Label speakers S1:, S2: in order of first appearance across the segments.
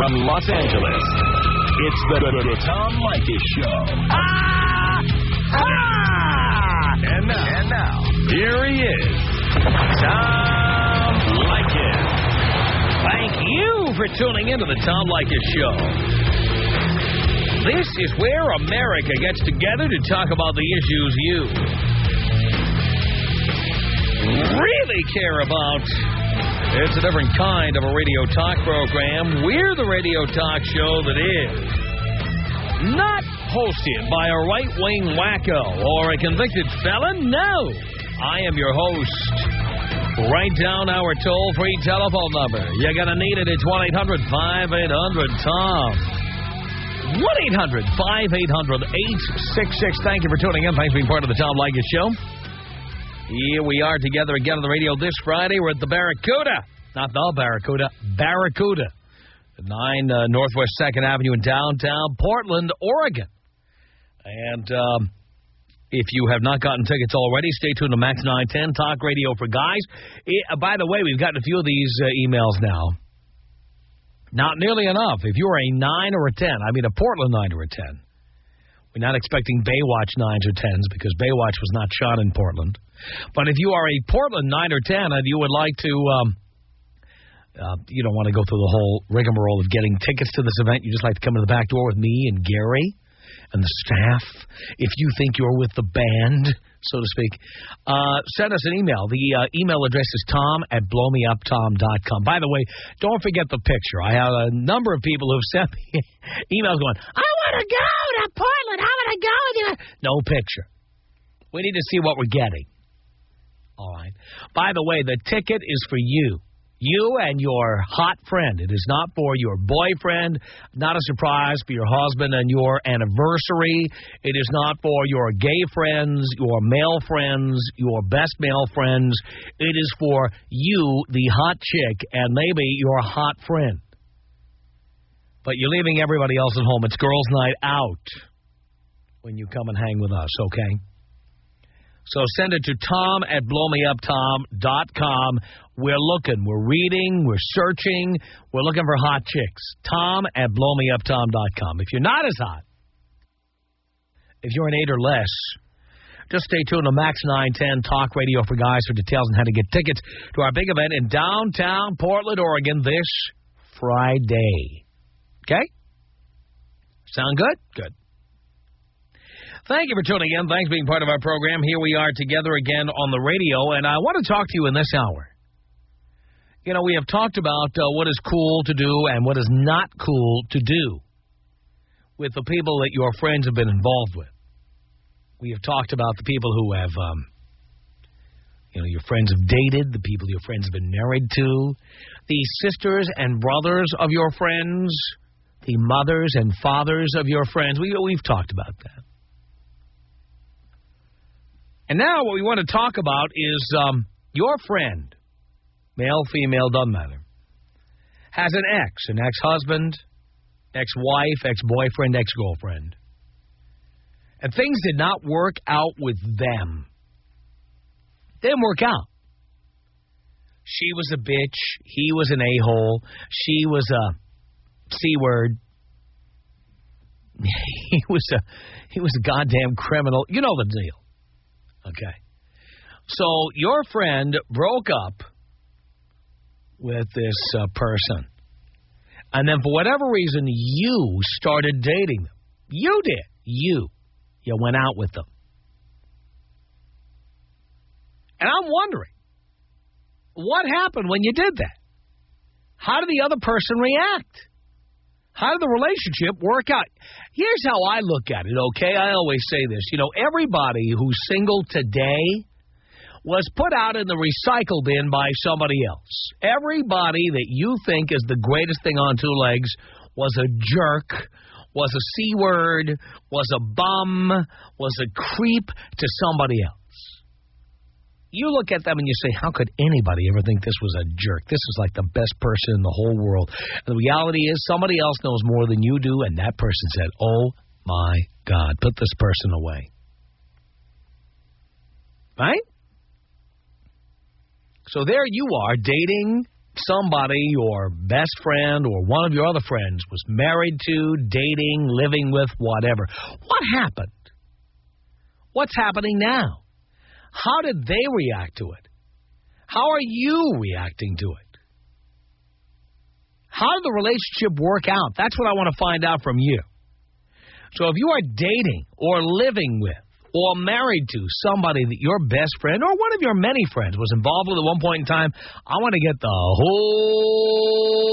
S1: From Los Angeles, it's the Tom Leykis Show. And now, here he is, Tom Leykis.
S2: Thank you for tuning into the Tom Leykis Show. This is where America gets together to talk about the issues you really care about. It's a different kind of a radio talk program. We're the radio talk show that is not hosted by a right-wing wacko or a convicted felon. No, I am your host. Write down our toll-free telephone number. You're going to need it. It's 1-800-5800-TOM. 1-800-5800-866. Thank you for tuning in. Thanks for being part of the Tom Leykis Show. Here we are together again on the radio this Friday. We're at the Barracuda. Not the Barracuda, Barracuda. 9 Northwest 2nd Avenue in downtown Portland, Oregon. And if you have not gotten tickets already, stay tuned to Max 910, Talk Radio for Guys. By the way, we've gotten a few of these emails now. Not nearly enough. If you're a 9 or a 10, I mean a Portland 9 or a 10. We're not expecting Baywatch 9s or 10s because Baywatch was not shot in Portland. But if you are a Portland 9 or 10 and you would like to, you don't want to go through the whole rigmarole of getting tickets to this event, you just like to come in the back door with me and Gary and the staff. If you think you're with the band, so to speak, send us an email. The email address is tom@blowmeuptom.com. By the way, don't forget the picture. I have a number of people who've sent me emails going, I want to go to Portland. I want to go with you. No picture. We need to see what we're getting. All right. By the way, the ticket is for you. You and your hot friend. It is not for your boyfriend. Not a surprise for your husband and your anniversary. It is not for your gay friends, your male friends, your best male friends. It is for you, the hot chick, and maybe your hot friend. But you're leaving everybody else at home. It's girls' night out when you come and hang with us, okay? So send it to tom@blowmeuptom.com. We're looking, we're reading, we're searching, we're looking for hot chicks. tom@blowmeuptom.com. If you're not as hot, if you're an 8 or less, just stay tuned to Max 910 Talk Radio for Guys for details on how to get tickets to our big event in downtown Portland, Oregon this Friday. Okay? Sound good? Good. Thank you for tuning in. Thanks for being part of our program. Here we are together again on the radio, and I want to talk to you in this hour. You know, we have talked about what is cool to do and what is not cool to do with the people that your friends have been involved with. We have talked about the people who have, your friends have dated, the people your friends have been married to, the sisters and brothers of your friends, the mothers and fathers of your friends. We've talked about that. And now what we want to talk about is your friend, male, female, doesn't matter, has an ex, an ex-husband, ex-wife, ex-boyfriend, ex-girlfriend. And things did not work out with them. Didn't work out. She was a bitch. He was an a-hole. She was a C-word. He was a goddamn criminal. You know the deal. Okay. So your friend broke up with this person. And then for whatever reason, you started dating them. You did. You went out with them. And I'm wondering, what happened when you did that? How did the other person react? How did the relationship work out? Here's how I look at it, okay? I always say this. You know, everybody who's single today was put out in the recycle bin by somebody else. Everybody that you think is the greatest thing on two legs was a jerk, was a C-word, was a bum, was a creep to somebody else. You look at them and you say, how could anybody ever think this was a jerk? This is like the best person in the whole world. And the reality is somebody else knows more than you do, and that person said, oh, my God, put this person away. Right? So there you are dating somebody, your best friend or one of your other friends, was married to, dating, living with, whatever. What happened? What's happening now? How did they react to it? How are you reacting to it? How did the relationship work out? That's what I want to find out from you. So if you are dating or living with or married to somebody that your best friend or one of your many friends was involved with at one point in time, I want to get the whole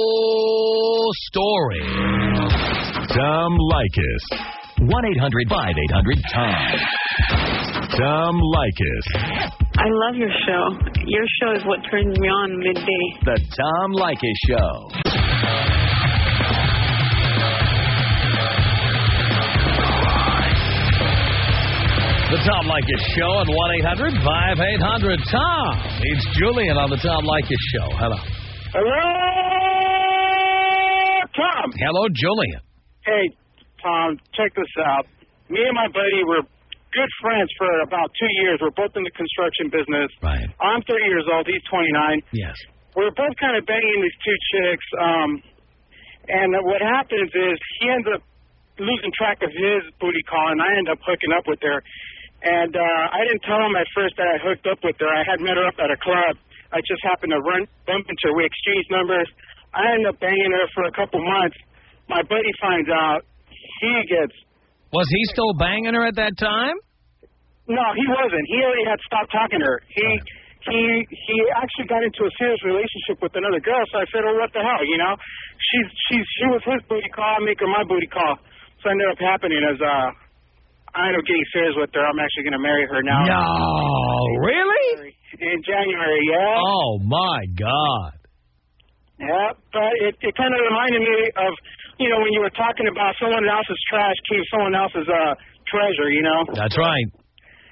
S2: story.
S1: Tom Leykis. 1-800-5800-TOM. Tom Leykis.
S3: I love your show. Your show is what turns me on midday.
S1: The Tom Leykis Show.
S2: The Tom Leykis Show at 1-800-5800-TOM. It's Julian on the Tom Leykis Show. Hello.
S4: Hello, Tom.
S2: Hello, Julian.
S4: Hey, Tom, check this out. Me and my buddy were good friends for about 2 years. We're both in the construction business.
S2: Right.
S4: I'm 30 years old. He's 29.
S2: Yes.
S4: We're both kind of banging these two chicks. And what happens is he ends up losing track of his booty call, and I end up hooking up with her. And I didn't tell him at first that I hooked up with her. I had met her up at a club. I just happened to bump into her. We exchanged numbers. I ended up banging her for a couple months. My buddy finds out. He gets...
S2: Was he still banging her at that time?
S4: No, he wasn't. He already had stopped talking to her. He actually got into a serious relationship with another girl, so I said, oh, what the hell, you know? She was his booty call, I make her my booty call. So it ended up happening as... I ended up getting serious with her. I'm actually going to marry her now.
S2: No, really?
S4: In January, yeah.
S2: Oh, my God.
S4: Yeah, but it kind of reminded me of, you know, when you were talking about someone else's trash keeps someone else's treasure, you know?
S2: That's right.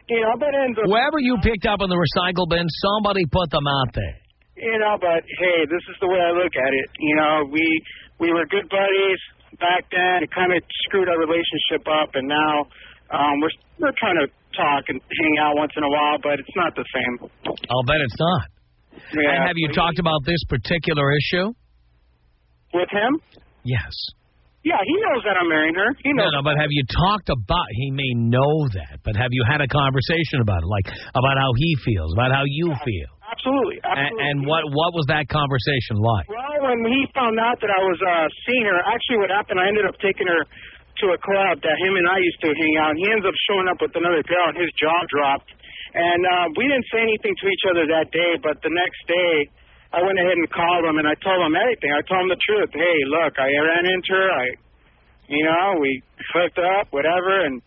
S4: You know, but
S2: wherever you picked up in the recycle bin, somebody put them out there.
S4: You know, but, hey, this is the way I look at it. You know, we were good buddies back then. It kind of screwed our relationship up, and now... we're trying to talk and hang out once in a while, but it's not the same.
S2: I'll bet it's not.
S4: Yeah,
S2: and have you talked about this particular issue?
S4: With him?
S2: Yes.
S4: Yeah, he knows that I'm marrying her. He knows.
S2: No, but have you talked about, he may know that, but have you had a conversation about it, like about how he feels, about how you feel?
S4: Absolutely.
S2: And what was that conversation like?
S4: Well, when he found out that I was seeing her, actually what happened, I ended up taking her to a club that him and I used to hang out. He ends up showing up with another girl, and his jaw dropped. And we didn't say anything to each other that day, but the next day, I went ahead and called him, and I told him everything. I told him the truth. Hey, look, I ran into her. We hooked up, whatever, and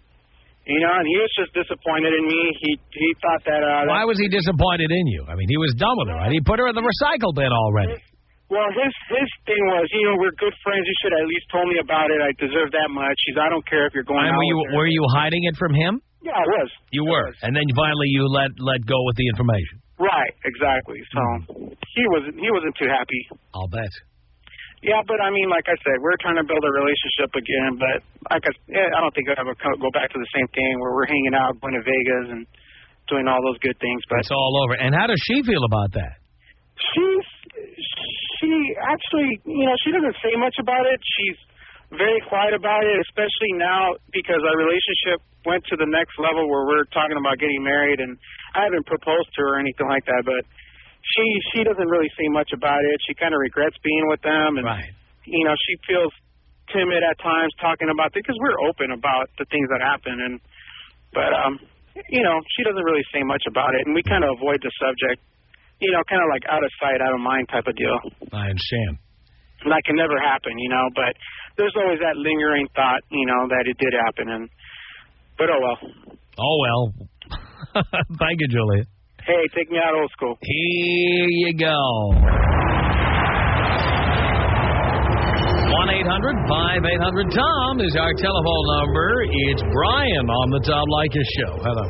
S4: and he was just disappointed in me. He thought that...
S2: Why was he disappointed in you? I mean, he was done with her, right? He put her in the recycle bin already.
S4: Well, his thing was, we're good friends. You should at least told me about it. I deserve that much. I don't care if you're going out with her.
S2: Were you hiding it from him?
S4: Yeah, I was.
S2: You were. And then finally you let go with the information.
S4: Right, exactly. So he wasn't too happy.
S2: I'll bet.
S4: Yeah, but I mean, like I said, we're trying to build a relationship again, but I don't think I'll ever go back to the same thing where we're hanging out, going to Vegas and doing all those good things. But
S2: it's all over. And how does she feel about that?
S4: She actually, she doesn't say much about it. She's very quiet about it, especially now because our relationship went to the next level where we're talking about getting married, and I haven't proposed to her or anything like that, but she doesn't really say much about it. She kind of regrets being with them, and,
S2: right.
S4: She feels timid at times talking about it because we're open about the things that happen, but she doesn't really say much about it, and we kind of avoid the subject. Kind of like out of sight, out of mind type of deal.
S2: I understand.
S4: And that can never happen, but there's always that lingering thought, that it did happen. But oh well.
S2: Oh well. Thank you, Julia.
S4: Hey, take me out old school.
S2: Here you go. 1-800-5800-TOM is our telephone number. It's Brian on the Tom Leykis Show. Hello.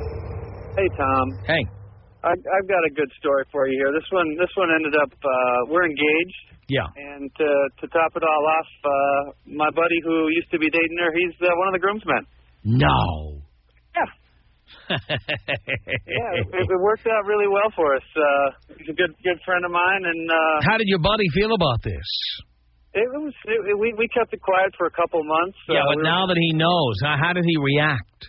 S5: Hey, Tom.
S2: Hey.
S5: I've got a good story for you here. This one ended up, we're engaged.
S2: Yeah.
S5: And to top it all off, my buddy who used to be dating her, he's one of the groomsmen.
S2: No.
S5: Yeah. it worked out really well for us. He's a good friend of mine, and
S2: how did your buddy feel about this?
S5: We kept it quiet for a couple months.
S2: Yeah, but now that he knows, how did he react?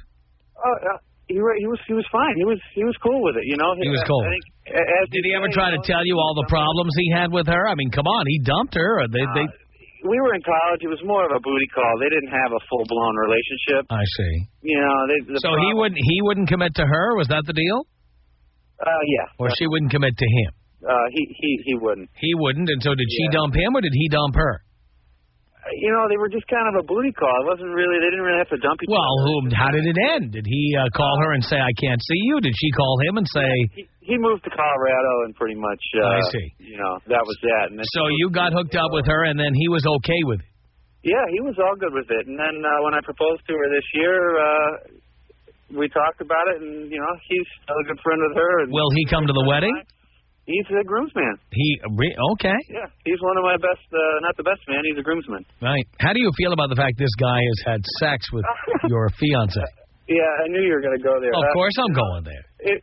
S5: He was fine. He was cool with it. You know,
S2: he was cool.
S5: I think,
S2: did he ever try to tell you all the problems he had with her? I mean, come on, he dumped her.
S5: We were in college. It was more of a booty call. They didn't have a full-blown relationship.
S2: I see.
S5: You know,
S2: so he wouldn't commit to her? Was that the deal?
S5: Yeah.
S2: Or she wouldn't commit to him?
S5: He wouldn't.
S2: He wouldn't, and so did she dump him, or did he dump her?
S5: You know, they were just kind of a booty call. It wasn't really. They didn't really have to dump each other.
S2: Well, how did it end? Did he call her and say, "I can't see you"? Did she call him and say?
S5: He moved to Colorado and pretty much.
S2: I see.
S5: You know, that was that. And
S2: so you got hooked up with her, and then he was okay with it.
S5: Yeah, he was all good with it. And then when I proposed to her this year, we talked about it, and you know, he's still a good friend with her. And
S2: will he come to the wedding?
S5: He's a groomsman.
S2: Okay.
S5: Yeah, he's one of my best, not the best man, he's a groomsman.
S2: Right. How do you feel about the fact this guy has had sex with your fiancée?
S5: Yeah, I knew you were going to go there.
S2: Of course I'm going there.
S5: It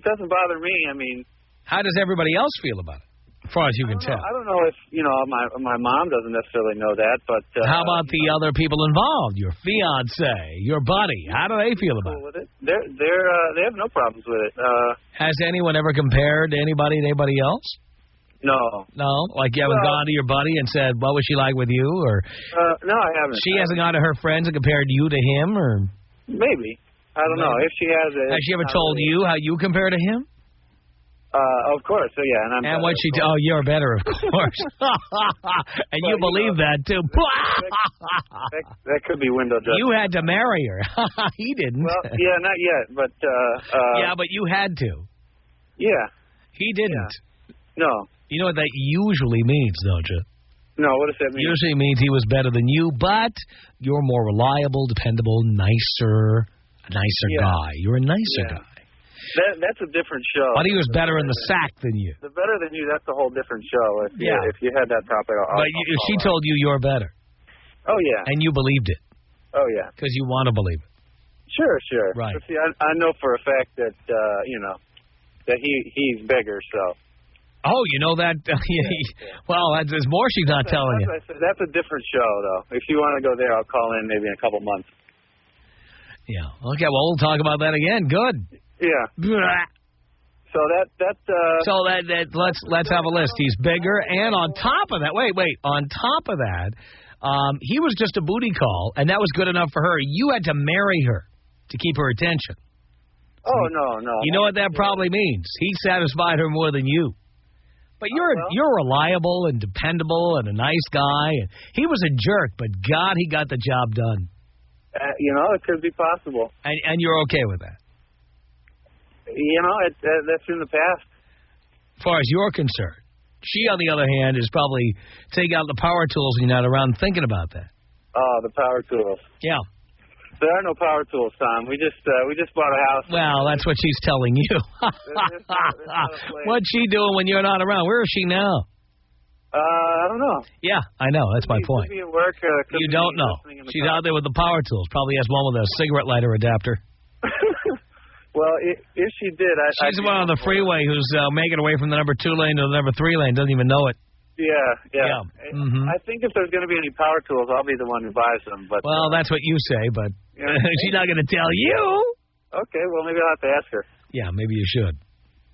S5: doesn't bother me, I mean.
S2: How does everybody else feel about it, as far as you can tell?
S5: I don't know if, you know, my mom doesn't necessarily know that, but...
S2: how about the other people involved, your fiancé, your buddy? How do they feel about it?
S5: They have no problems with it.
S2: Has anyone ever compared anybody to anybody else?
S5: No.
S2: No? Like you haven't gone to your buddy and said, what was she like with you? Or
S5: no, I haven't.
S2: She hasn't gone to her friends and compared you to him? Or
S5: maybe. I don't know. If she has...
S2: Has she ever told you how you compare to him?
S5: Of course, so yeah,
S2: and what she? Oh, you're better, of course. And you believe that too.
S5: That could be window dressing.
S2: You had to marry her. He didn't.
S5: Well, yeah, not yet, but.
S2: Yeah, but you had to.
S5: Yeah.
S2: He didn't.
S5: Yeah. No.
S2: You know what that usually means, don't you?
S5: No, what does that mean?
S2: Usually means he was better than you, but you're more reliable, dependable, nicer guy. You're a nicer guy.
S5: That's a different show.
S2: But he was better in the sack than you.
S5: The better than you, that's a whole different show. If you had that topic,
S2: but she told you you're better.
S5: Oh, yeah.
S2: And you believed it.
S5: Oh, yeah.
S2: Because you want to believe it.
S5: Sure.
S2: Right.
S5: But see, I know for a fact that, you know, that he's bigger, so.
S2: Oh, you know that? Well, there's more she's not telling you.
S5: That's a different show, though. If you want to go there, I'll call in maybe in a couple months.
S2: Yeah. Okay, well, we'll talk about that again. Good.
S5: Yeah. So
S2: let's have a list. He's bigger, and on top of that, on top of that, he was just a booty call, and that was good enough for her. You had to marry her to keep her attention.
S5: Oh no.
S2: You know what that probably means? He satisfied her more than you. But you're reliable and dependable and a nice guy. And he was a jerk, but God, he got the job done.
S5: You know, it could be possible.
S2: And you're okay with that?
S5: You know, that's in the past.
S2: As far as you're concerned. She, on the other hand, is probably taking out the power tools and you're not around thinking about that.
S5: Oh, the power tools.
S2: Yeah.
S5: There are no power tools, Tom. We just bought a house.
S2: Well, that's what she's telling you. What's she doing when you're not around? Where is she now?
S5: I don't know.
S2: Yeah, I know. That's my point.
S5: Could be at work.
S2: You don't know. She's out there with the power tools. Probably has one with a cigarette lighter adapter.
S5: Well, if she did,
S2: she's the one on the freeway who's making her way from the number 2 lane to the number 3 lane. Doesn't even know it.
S5: Yeah.
S2: Mm-hmm.
S5: I think if there's going to be any power tools, I'll be the one who buys them. But
S2: well, that's what you say, but she's not going to tell you.
S5: Okay, well, maybe I'll have to ask her.
S2: Yeah, maybe you should.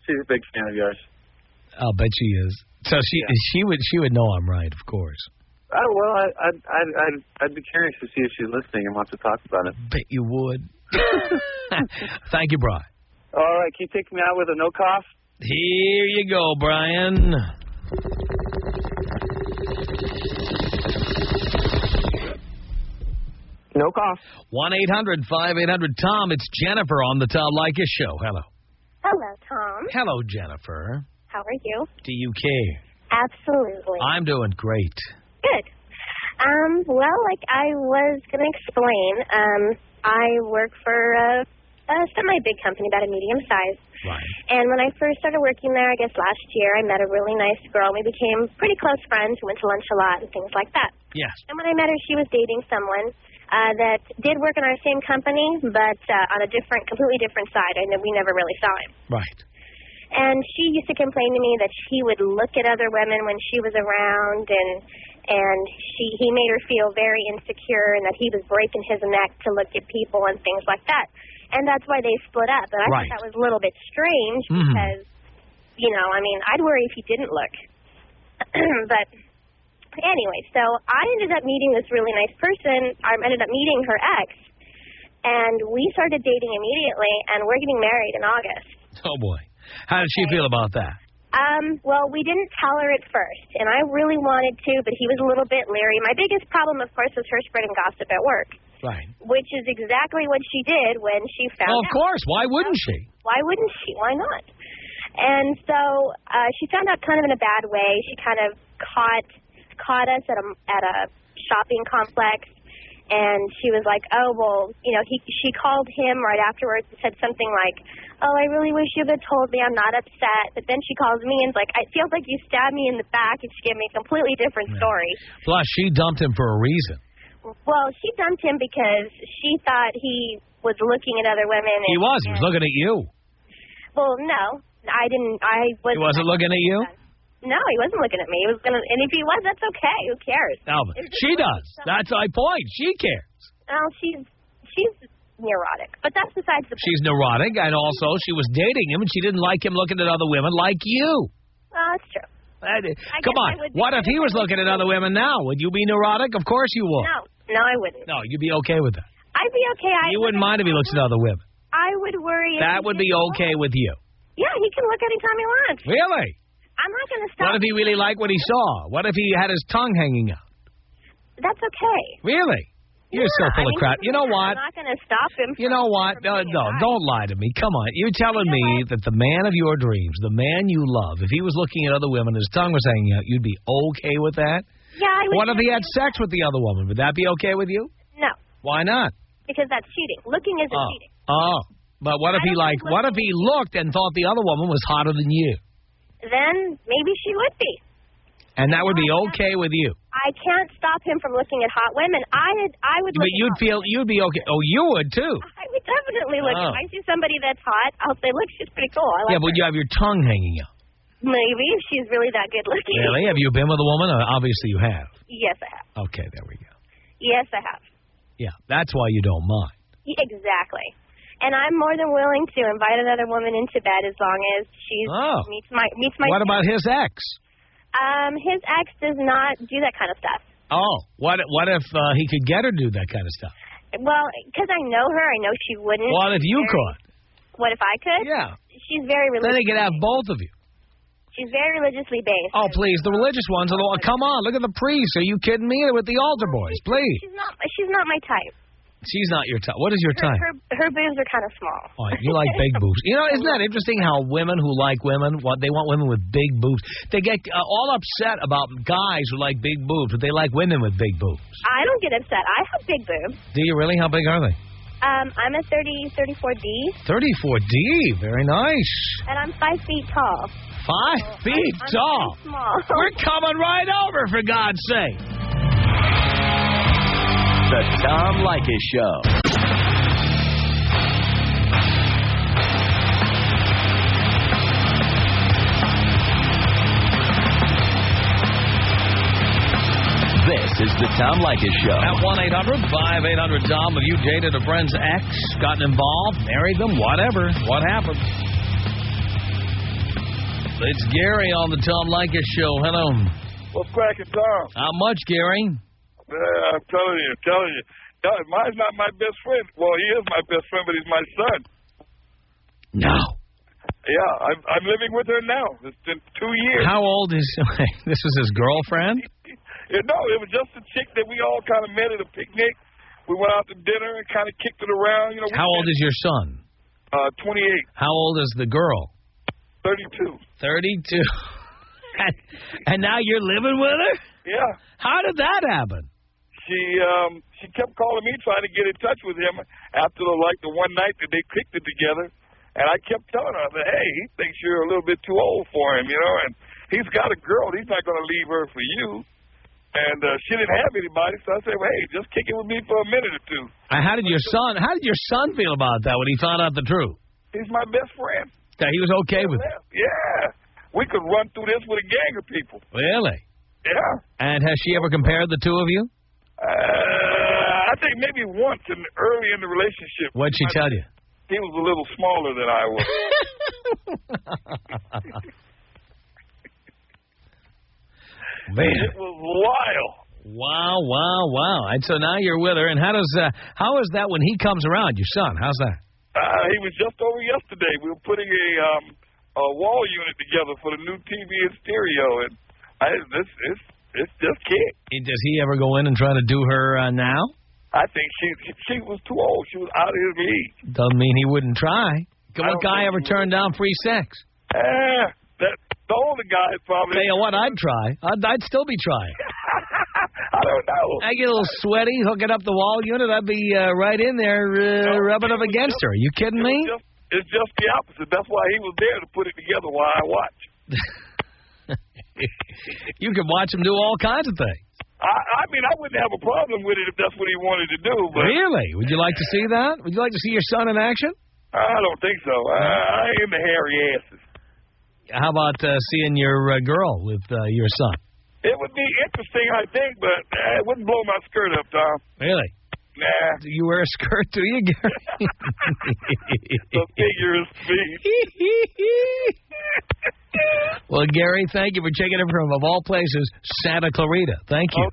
S5: She's a big fan of yours.
S2: I'll bet she is. So she would know I'm right, of course.
S5: Well, I'd be curious to see if she's listening and wants to talk about it.
S2: Bet you would. Thank you, Brian.
S5: All right, can you take me out with a no cough?
S2: Here you go, Brian.
S5: No cough.
S2: 1-800-5800-TOM. It's Jennifer on the Tom Leykis Show. Hello.
S6: Hello, Tom.
S2: Hello, Jennifer.
S6: How are you?
S2: Do you care?
S6: Absolutely.
S2: I'm doing great.
S6: Good. Well, like I was going to explain, I work for a semi-big company, about a medium size.
S2: Right.
S6: And when I first started working there, I guess last year, I met a really nice girl. We became pretty close friends. We went to lunch a lot and things like that.
S2: Yes.
S6: And when I met her, she was dating someone that did work in our same company, but on a completely different side, and we never really saw him.
S2: Right.
S6: And she used to complain to me that he would look at other women when she was around, and he made her feel very insecure, and that he was breaking his neck to look at people and things like that. And that's why they split up. And I thought that was a little bit strange because, I'd worry if he didn't look. But anyway, so I ended up meeting this really nice person. I ended up meeting her ex, and we started dating immediately, and we're getting married in August.
S2: Oh, boy. How did she feel about that?
S6: Well, we didn't tell her at first, and I really wanted to, but he was a little bit leery. My biggest problem, of course, was her spreading gossip at work.
S2: Right.
S6: Which is exactly what she did when she found out.
S2: Well, of course. Why wouldn't she?
S6: Why wouldn't she? Why not? And so she found out kind of in a bad way. She kind of caught us at a shopping complex, and she was like, oh, well, she called him right afterwards and said something like, oh, I really wish you had told me, I'm not upset. But then she calls me and is like, it feels like you stabbed me in the back, and she gave me a completely different story.
S2: Plus, she dumped him for a reason.
S6: Well, she dumped him because she thought he was looking at other women.
S2: He was looking at you.
S6: Well, no, I didn't.
S2: He wasn't looking at you?
S6: No, he wasn't looking at me. He was gonna, and if he was, that's okay. Who cares?
S2: Alvin, she does. That's my point. She cares.
S6: Well, she's neurotic, but that's besides the point.
S2: She's neurotic, and also she was dating him, and she didn't like him looking at other women like you.
S6: Well, that's true.
S2: Come on. What if he was looking at other women now? Would you be neurotic? Of course you would.
S6: No, I wouldn't.
S2: No, you'd be okay with that.
S6: I'd be okay.
S2: You wouldn't mind if he looks at other women.
S6: I would worry.
S2: That would be okay with you.
S6: Yeah, he can look anytime he wants.
S2: Really?
S6: I'm not going to stop.
S2: What if he really liked what he saw? What if he had his tongue hanging out?
S6: That's okay.
S2: Really? You're so full of crap. You know what?
S6: I'm not going to stop him.
S2: You know what? No, don't lie to me. Come on. You're telling me that the man of your dreams, the man you love, if he was looking at other women, his tongue was hanging out, you'd be okay with that?
S6: Yeah, I would.
S2: What if he had sex with the other woman? Would that be okay with you?
S6: No.
S2: Why not?
S6: Because that's cheating. Looking isn't cheating.
S2: Oh. But what if he looked and thought the other woman was hotter than you?
S6: Then maybe she would be.
S2: And that would be okay with you.
S6: I can't stop him from looking at hot women. I would.
S2: But you'd be okay. Oh, you would too.
S6: I would definitely look. If I see somebody that's hot, I'll say, look, she's pretty cool. I like
S2: but
S6: her.
S2: you have your tongue hanging out.
S6: Maybe if she's really that good looking.
S2: Really? Have you been with a woman? Obviously you have.
S6: Yes, I have.
S2: Okay, there we go.
S6: Yes, I have.
S2: Yeah, that's why you don't mind.
S6: Exactly. And I'm more than willing to invite another woman into bed as long as she meets my.
S2: What about his ex?
S6: His ex does not do that kind of stuff.
S2: Oh, what if he could get her to do that kind of stuff?
S6: Well, because I know her, I know she wouldn't.
S2: What if you could?
S6: What if I could?
S2: Yeah.
S6: She's very religious.
S2: Then they could have both of you.
S6: She's very religiously based.
S2: Oh, please, the religious ones are the come on, look at the priests. Are you kidding me? With the altar boys, please.
S6: She's not my type.
S2: She's not your type. What is your type?
S6: Her boobs are kind of small.
S2: Oh, you like big boobs. You know, isn't that interesting how women who like women, they want women with big boobs. They get all upset about guys who like big boobs, but they like women with big boobs.
S6: I don't get upset. I have big boobs.
S2: Do you really? How big are they?
S6: I'm a 34D.
S2: 34D. Very nice.
S6: And I'm 5 feet tall.
S2: 5 feet tall?
S6: I'm small.
S2: We're coming right over, for God's sake.
S1: The Tom Leykis Show. This is the Tom Leykis Show.
S2: At 1-800-5800-TOM. Have you dated a friend's ex, gotten involved, married them, whatever? What happened? It's Gary on the Tom Leykis Show. Hello.
S7: What's cracking, Tom?
S2: How much, Gary?
S7: I'm telling you. Mine's not my best friend. Well, he is my best friend, but he's my son.
S2: No.
S7: Yeah, I'm living with her now. It's been 2 years.
S2: How old is... This was his girlfriend?
S7: No, it was just a chick that we all kind of met at a picnic. We went out to dinner and kind of kicked it around. You know.
S2: How old is your son?
S7: 28.
S2: How old is the girl?
S7: 32.
S2: 32. And now you're living with her?
S7: Yeah.
S2: How did that happen?
S7: She kept calling me trying to get in touch with him after the one night that they kicked it together, and I kept telling her, I said, hey, he thinks you're a little bit too old for him, you know, and he's got a girl. He's not going to leave her for you. And she didn't have anybody, so I said, well, hey, just kick it with me for a minute or two.
S2: How did your son feel about that when he found out the truth?
S7: He's my best friend.
S2: That he was okay with it?
S7: Yeah. We could run through this with a gang of people.
S2: Really?
S7: Yeah.
S2: And has she ever compared the two of you?
S7: I think maybe once early in the relationship.
S2: What'd she tell you?
S7: He was a little smaller than I was.
S2: Man.
S7: It was wild.
S2: Wow. And so now you're with her. And how is that when he comes around, your son? How's that?
S7: He was just over yesterday. We were putting a wall unit together for the new TV and stereo, and it's just kicked.
S2: Does he ever go in and try to do her now?
S7: I think she was too old. She was out of his league.
S2: Doesn't mean he wouldn't try. What guy ever turned down free sex?
S7: The older guy probably.
S2: Tell you what, I'd try. I'd still be trying.
S7: I don't know.
S2: I get a little sweaty, hooking up the wall unit. I'd be right in there rubbing up against her. Are you kidding me?
S7: It's just the opposite. That's why he was there to put it together while I watched.
S2: You can watch him do all kinds of things.
S7: I mean, I wouldn't have a problem with it if that's what he wanted to do. But
S2: really? Would you like to see that? Would you like to see your son in action?
S7: I don't think so. I ain't the hairy asses.
S2: How about seeing your girl with your son?
S7: It would be interesting, I think, but it wouldn't blow my skirt up, Tom.
S2: Really?
S7: Nah.
S2: Do you wear a skirt, do you, Gary?
S7: The figure of speech.
S2: Well, Gary, thank you for checking in from, of all places, Santa Clarita. Thank you.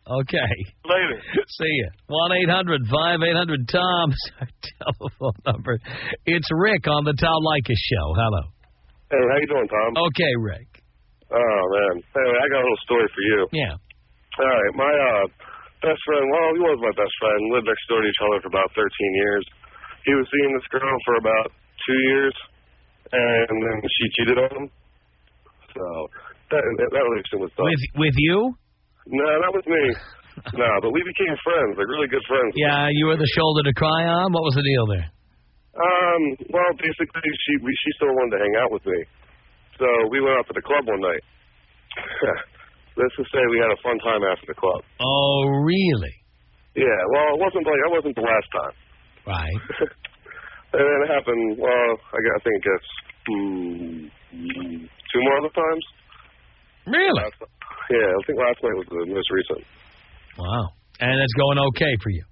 S2: Okay.
S7: Later.
S2: See ya. 1-800-5800-TOM is our telephone number. It's Rick on the Tom Leykis Show. Hello.
S8: Hey, how you doing, Tom?
S2: Okay, Rick.
S8: Oh, man. Anyway, I got a little story for you.
S2: Yeah.
S8: All right. My best friend, well, he was my best friend, lived next door to each other for about 13 years. He was seeing this girl for about 2 years, and then she cheated on him. So that relationship was done.
S2: With you?
S8: No, not with me. No, but we became friends, like really good friends.
S2: Yeah, you were the shoulder to cry on? What was the deal there?
S8: Well, basically, she still wanted to hang out with me. So we went out to the club one night. Let's just say we had a fun time after the club.
S2: Oh, really?
S8: Yeah, well, that wasn't the last time.
S2: Right.
S8: And then it happened, well, I think it's 2 more other times.
S2: Really?
S8: Yeah, I think last night was the most recent.
S2: Wow. And it's going okay for you?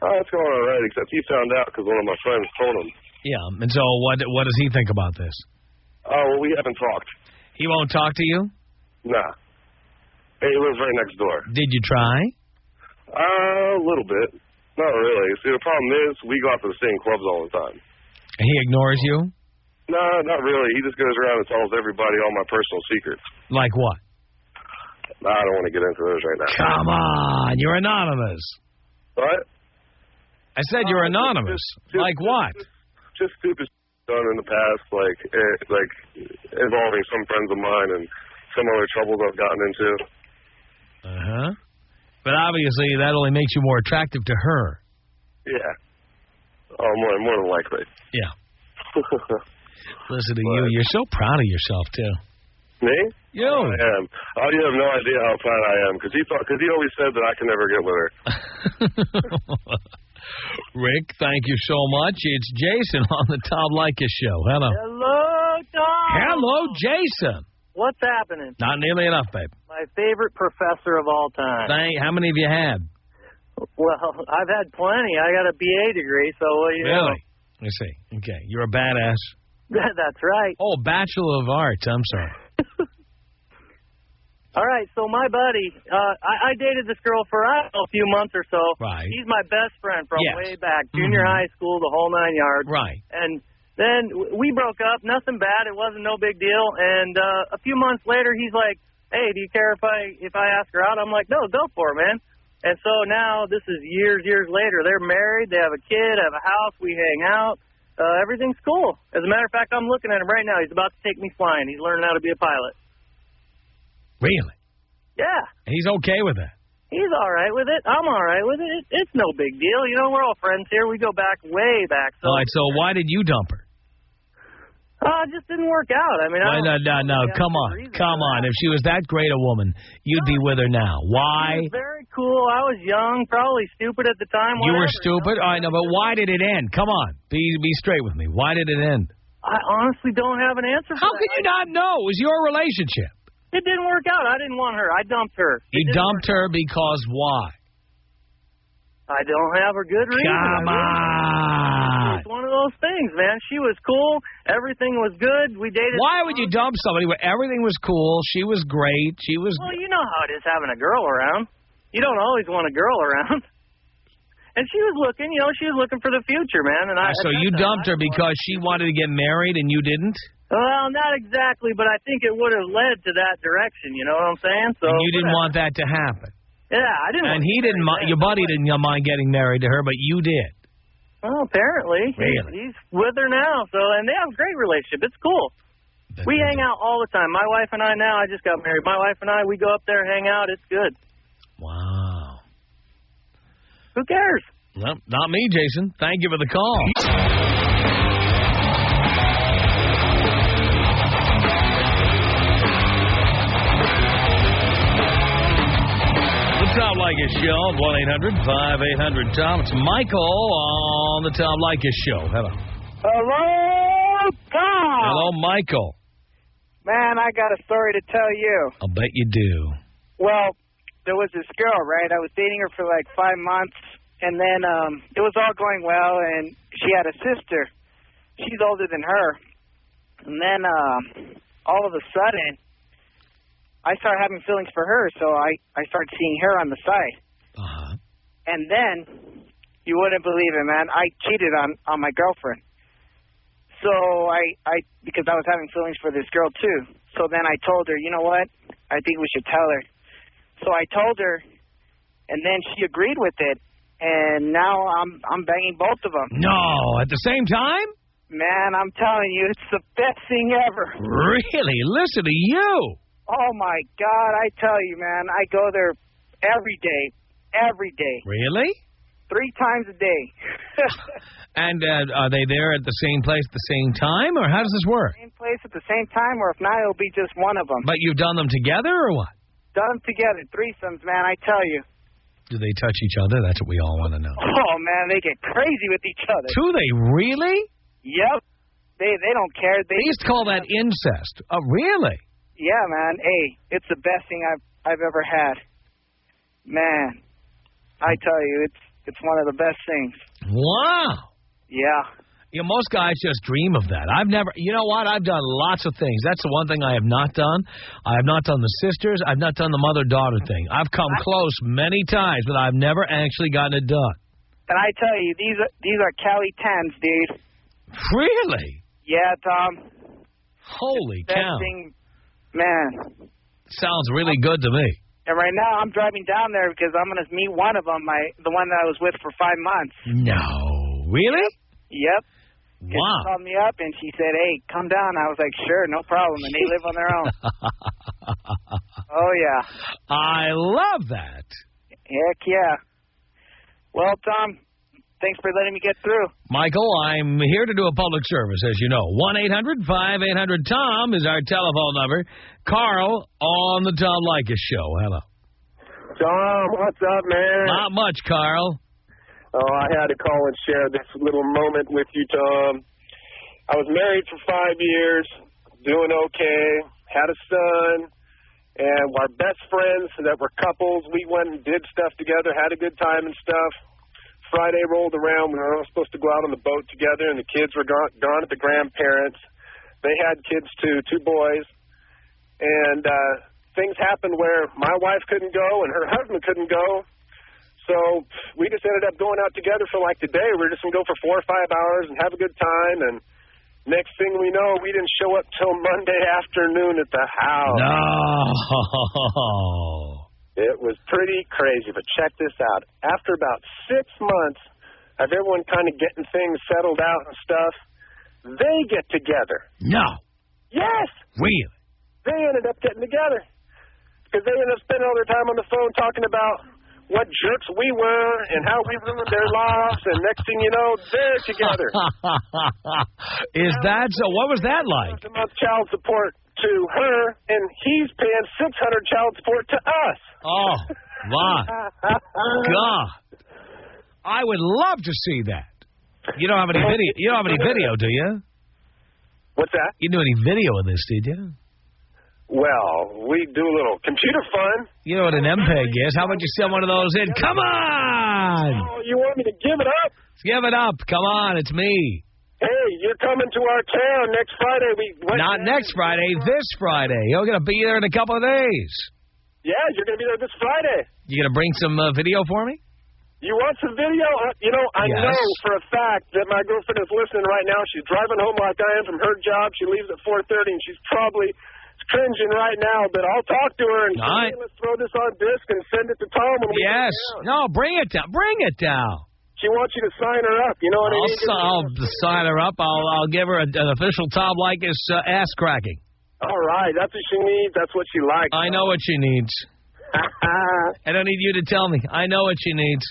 S8: It's going all right, except he found out because one of my friends told him.
S2: Yeah, and so what does he think about this?
S8: Oh, well, we haven't talked.
S2: He won't talk to you?
S8: Nah. Hey, he lives right next door.
S2: Did you try?
S8: A little bit. Not really. See, the problem is we go out to the same clubs all the time.
S2: He ignores you?
S8: No, not really. He just goes around and tells everybody all my personal secrets.
S2: Like what?
S8: I don't want to get into those right now.
S2: Come on, you're anonymous.
S8: What?
S2: I said you're anonymous. Like what?
S8: Just stupid done in the past, like involving some friends of mine and some other troubles I've gotten into.
S2: Uh-huh. But obviously that only makes you more attractive to her.
S8: Yeah. Oh, more than likely.
S2: Yeah. Listen to you. You're so proud of yourself, too.
S8: Me?
S2: You.
S8: I am. Oh, you have no idea how proud I am, because he always said that I can never get with her.
S2: Rick, thank you so much. It's Jason on the Tom Leykis Show. Hello.
S9: Hello, Tom.
S2: Hello, Jason.
S9: What's happening?
S2: Not nearly enough, babe.
S9: My favorite professor of all time.
S2: How many have you had?
S9: Well, I've had plenty. I got a BA degree, so what do you know?
S2: Really? I see. Okay. You're a badass.
S9: That's right.
S2: Oh, Bachelor of Arts. I'm sorry.
S9: All right, so my buddy, I dated this girl for, I don't know, a few months or so.
S2: Right.
S9: He's my best friend from
S2: Yes.
S9: way back, junior high school, the whole 9 yards.
S2: Right.
S9: And then we broke up, nothing bad, it wasn't no big deal. And a few months later, he's like, hey, do you care if I ask her out? I'm like, no, go for it, man. And so now, this is years later. They're married, they have a kid, have a house, we hang out. Everything's cool. As a matter of fact, I'm looking at him right now. He's about to take me flying. He's learning how to be a pilot.
S2: Really?
S9: Yeah.
S2: He's okay with that?
S9: He's all right with it. I'm all right with it. It's no big deal. You know, we're all friends here. We go back, way back. So,
S2: all right, so why did you dump her?
S9: It just didn't work out. I mean,
S2: no, come on. If she was that great a woman, you'd be with her now. Why?
S9: She was very cool. I was young, probably stupid at the time.
S2: You were stupid? I know, but why did it end? Come on. Be straight with me. Why did it end?
S9: I honestly don't have an answer for that.
S2: How can you not know? It was your relationship.
S9: It didn't work out. I didn't want her. I dumped her.
S2: You dumped her because why?
S9: I don't have a good reason.
S2: Come on.
S9: It's one of those things, man. She was cool. Everything was good. We dated.
S2: Why would you dump somebody where everything was cool? She was great. She was.
S9: Well, you know how it is having a girl around. You don't always want a girl around. And she was looking, she was looking for the future, man. And
S2: so you dumped her because she wanted to get married and you didn't?
S9: Well, not exactly, but I think it would have led to that direction. You know what I'm saying? So.
S2: And you didn't want that to happen.
S9: Yeah, I didn't.
S2: And he didn't. Your buddy didn't mind getting married to her, but you did.
S9: Well, apparently.
S2: Really?
S9: He's with her now, and they have a great relationship. It's cool. We hang out all the time. My wife and I now. I just got married. My wife and I, we go up there, hang out. It's good.
S2: Wow.
S9: Who cares?
S2: Well, not me, Jason. Thank you for the call. The Tom Leykis Show, 1-800-5800-TOM. It's Michael on the Tom Leykis Show. Hello.
S4: Hello, Tom.
S2: Hello, Michael.
S4: Man, I got a story to tell you.
S2: I'll bet you do.
S4: Well, there was this girl, right? I was dating her for like 5 months, and then it was all going well, and she had a sister. She's older than her. And then all of a sudden, I started having feelings for her, so I started seeing her on the side.
S2: Uh-huh.
S4: And then, you wouldn't believe it, man, I cheated on my girlfriend. So because I was having feelings for this girl too. So then I told her, you know what? I think we should tell her. So I told her, and then she agreed with it. And now I'm banging both of them.
S2: No, at the same time?
S4: Man, I'm telling you, it's the best thing ever.
S2: Really? Listen to you.
S4: Oh, my God, I tell you, man, I go there every day. Every day.
S2: Really?
S4: 3 times a day.
S2: And are they there at the same place at the same time, or how does this work?
S4: Same place at the same time, or if not, it'll be just one of them.
S2: But you've done them together, or what?
S4: Done them together, threesomes, man, I tell you.
S2: Do they touch each other? That's what we all want to know.
S4: Oh, man, they get crazy with each other.
S2: Do they really?
S4: Yep. They don't care.
S2: They used to call that incest. Oh, really?
S4: Yeah, man. Hey, it's the best thing I've ever had. Man, I tell you, it's one of the best things.
S2: Wow.
S4: Yeah.
S2: Most guys just dream of that. I've never, you know what? I've done lots of things. That's the one thing I have not done. I have not done the sisters. I've not done the mother-daughter thing. I've come close many times, but I've never actually gotten it done.
S4: And I tell you, these are Cali 10s, dude.
S2: Really?
S4: Yeah, Tom.
S2: Holy cow.
S4: Thing, man.
S2: Sounds really good to me.
S4: And right now, I'm driving down there because I'm going to meet one of them, the one that I was with for 5 months.
S2: No. Really?
S4: Yep.
S2: Wow.
S4: She called me up and she said, hey, come down. I was like, sure, no problem. And they live on their own. Oh, yeah.
S2: I love that.
S4: Heck, yeah. Well, Tom, thanks for letting me get through.
S2: Michael, I'm here to do a public service, as you know. 1-800-5800-TOM is our telephone number. Carl on the Tom Leykis Show. Hello.
S8: Tom, what's up, man?
S2: Not much, Carl.
S8: Oh, I had to call and share this little moment with you, Tom. I was married for 5 years, doing okay, had a son, and our best friends that were couples, we went and did stuff together, had a good time and stuff. Friday rolled around, we were all supposed to go out on the boat together, and the kids were gone at the grandparents. They had kids too, 2 boys. And things happened where my wife couldn't go and her husband couldn't go. So we just ended up going out together for like the day. We were just going to go for 4 or 5 hours and have a good time. And next thing we know, we didn't show up till Monday afternoon at the house.
S2: No.
S8: It was pretty crazy. But check this out. After about 6 months of everyone kind of getting things settled out and stuff, they get together.
S2: No.
S8: Yes.
S2: Really?
S8: They ended up getting together because they ended up spending all their time on the phone talking about what jerks we were and how we ruined their lives, and next thing you know, they're together.
S2: Is that so? What was that like?
S8: A month child support to her, and he's paying $600 child support to us.
S2: Oh, my God. I would love to see that. You don't have any video. You don't have any video, do you?
S8: What's that?
S2: You didn't do any video of this, did you?
S8: Well, we do a little computer fun.
S2: You know what an MPEG is. How about you send one of those in? Come on!
S8: Oh, you want me to give it up?
S2: Give it up. Come on, it's me.
S8: Hey, you're coming to our town next Friday.
S2: Not next Friday, this Friday. You're going to be there in a couple of days.
S8: Yeah, you're going to be there this Friday.
S2: You going to bring some video for me?
S8: You want some video? You know, I know for a fact that my girlfriend is listening right now. She's driving home like I am from her job. She leaves at 4:30, and she's probably cringing right now. But I'll talk to her and say, hey, let's throw this on disc and send it to Tom when we get down.
S2: No, bring it down. Bring it down.
S8: She wants you to sign her up. You know what I mean?
S2: I'll sign her up. I'll give her an official Tom Leykis ass cracking.
S8: All right. That's what she needs. That's what she likes.
S2: I know what she needs. I don't need you to tell me. I know what she needs.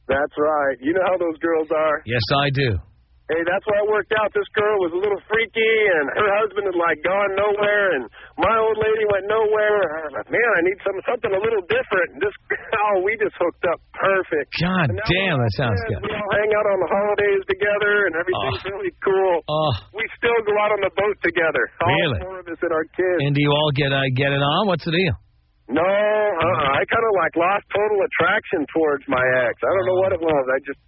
S8: That's right. You know how those girls are.
S2: Yes, I do.
S8: Hey, that's why it worked out. This girl was a little freaky, and her husband had, like, gone nowhere, and my old lady went nowhere. I was like, man, I need something a little different. And we just hooked up perfect.
S2: God damn, that sounds good.
S8: We all hang out on the holidays together, and everything's really cool. We still go out on the boat together.
S2: Really?
S8: All 4 of us and our kids.
S2: And do you all get it on? What's the deal?
S8: No, I kind of lost total attraction towards my ex. I don't know what it was.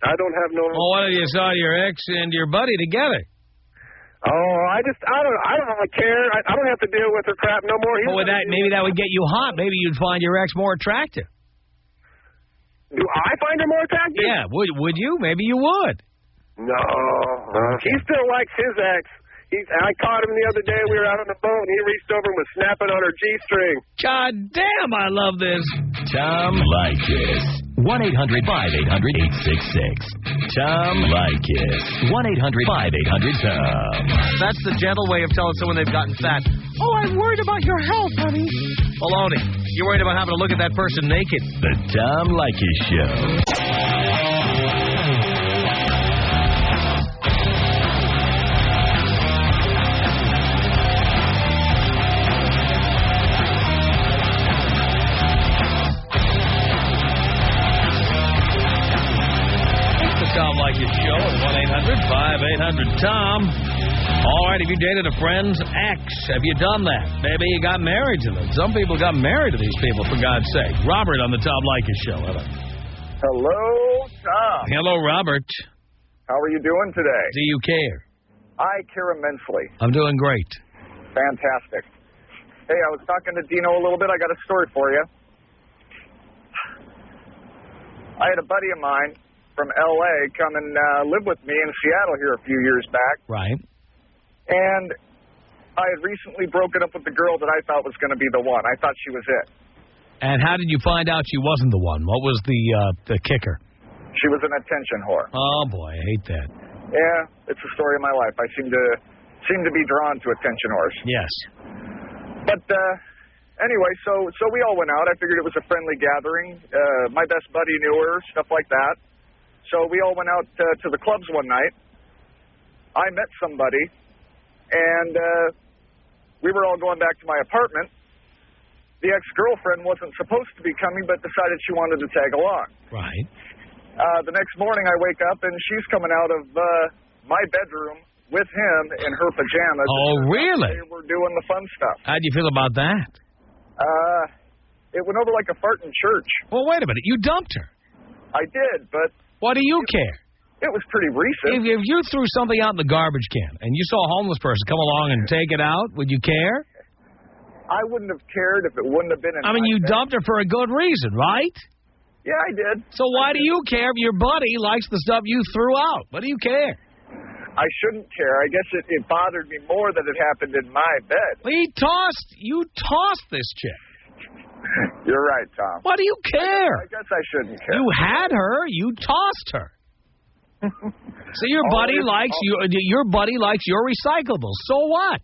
S8: I don't have no.
S2: Well, what if you saw your ex and your buddy together?
S8: Oh, I don't really care. I don't have to deal with her crap no more.
S2: Maybe that would get you hot. Maybe you'd find your ex more attractive.
S8: Do I find her more attractive?
S2: Yeah, would you? Maybe you would.
S8: No, he still likes his ex. I caught him the other day. We were out on the boat, and he reached over and was snapping on her G-string.
S2: God damn, I love this.
S1: Tom Leykis. 1-800-5800-866. Tom Leykis. 1-800-5800-TOM.
S2: That's the gentle way of telling someone they've gotten fat. Oh, I'm worried about your health, honey. Baloney. You're worried about having to look at that person naked.
S1: The Tom Leykis Show.
S2: Tom Leykis Show at 1-800-5800-TOM. All right, have you dated a friend's ex? Have you done that? Maybe you got married to them. Some people got married to these people, for God's sake. Robert on the Tom Leykis Show. Hello.
S10: Hello, Tom.
S2: Hello, Robert.
S10: How are you doing today?
S2: Do you care?
S10: I care immensely.
S2: I'm doing great.
S10: Fantastic. Hey, I was talking to Dino a little bit. I got a story for you. I had a buddy of mine from L.A. come and live with me in Seattle here a few years back.
S2: Right.
S10: And I had recently broken up with the girl that I thought was going to be the one. I thought she was it.
S2: And how did you find out she wasn't the one? What was the kicker?
S10: She was an attention whore.
S2: Oh, boy, I hate that.
S10: Yeah, it's the story of my life. I seem to be drawn to attention whores.
S2: Yes.
S10: But anyway, so we all went out. I figured it was a friendly gathering. My best buddy knew her, stuff like that. So we all went out to the clubs one night. I met somebody, and we were all going back to my apartment. The ex-girlfriend wasn't supposed to be coming, but decided she wanted to tag along.
S2: Right.
S10: The next morning I wake up, and she's coming out of my bedroom with him in her pajamas.
S2: Oh, really?
S10: They were doing the fun stuff.
S2: How'd you feel about that?
S10: It went over like a fart in church.
S2: Well, wait a minute. You dumped her.
S10: I did, but...
S2: What do you care?
S10: It was pretty recent.
S2: If you threw something out in the garbage can and you saw a homeless person come along and take it out, would you care?
S10: I wouldn't have cared if it wouldn't have been in my
S2: you
S10: bed.
S2: dumped her for a good reason, right?
S10: Yeah, I did.
S2: So why do you care if your buddy likes the stuff you threw out? What do you care?
S10: I shouldn't care. I guess it bothered me more that it happened in my bed.
S2: Well, you tossed this chick.
S10: You're right, Tom.
S2: What do you care?
S10: I guess I shouldn't care.
S2: You had her. You tossed her. So your buddy likes your recyclables. So what?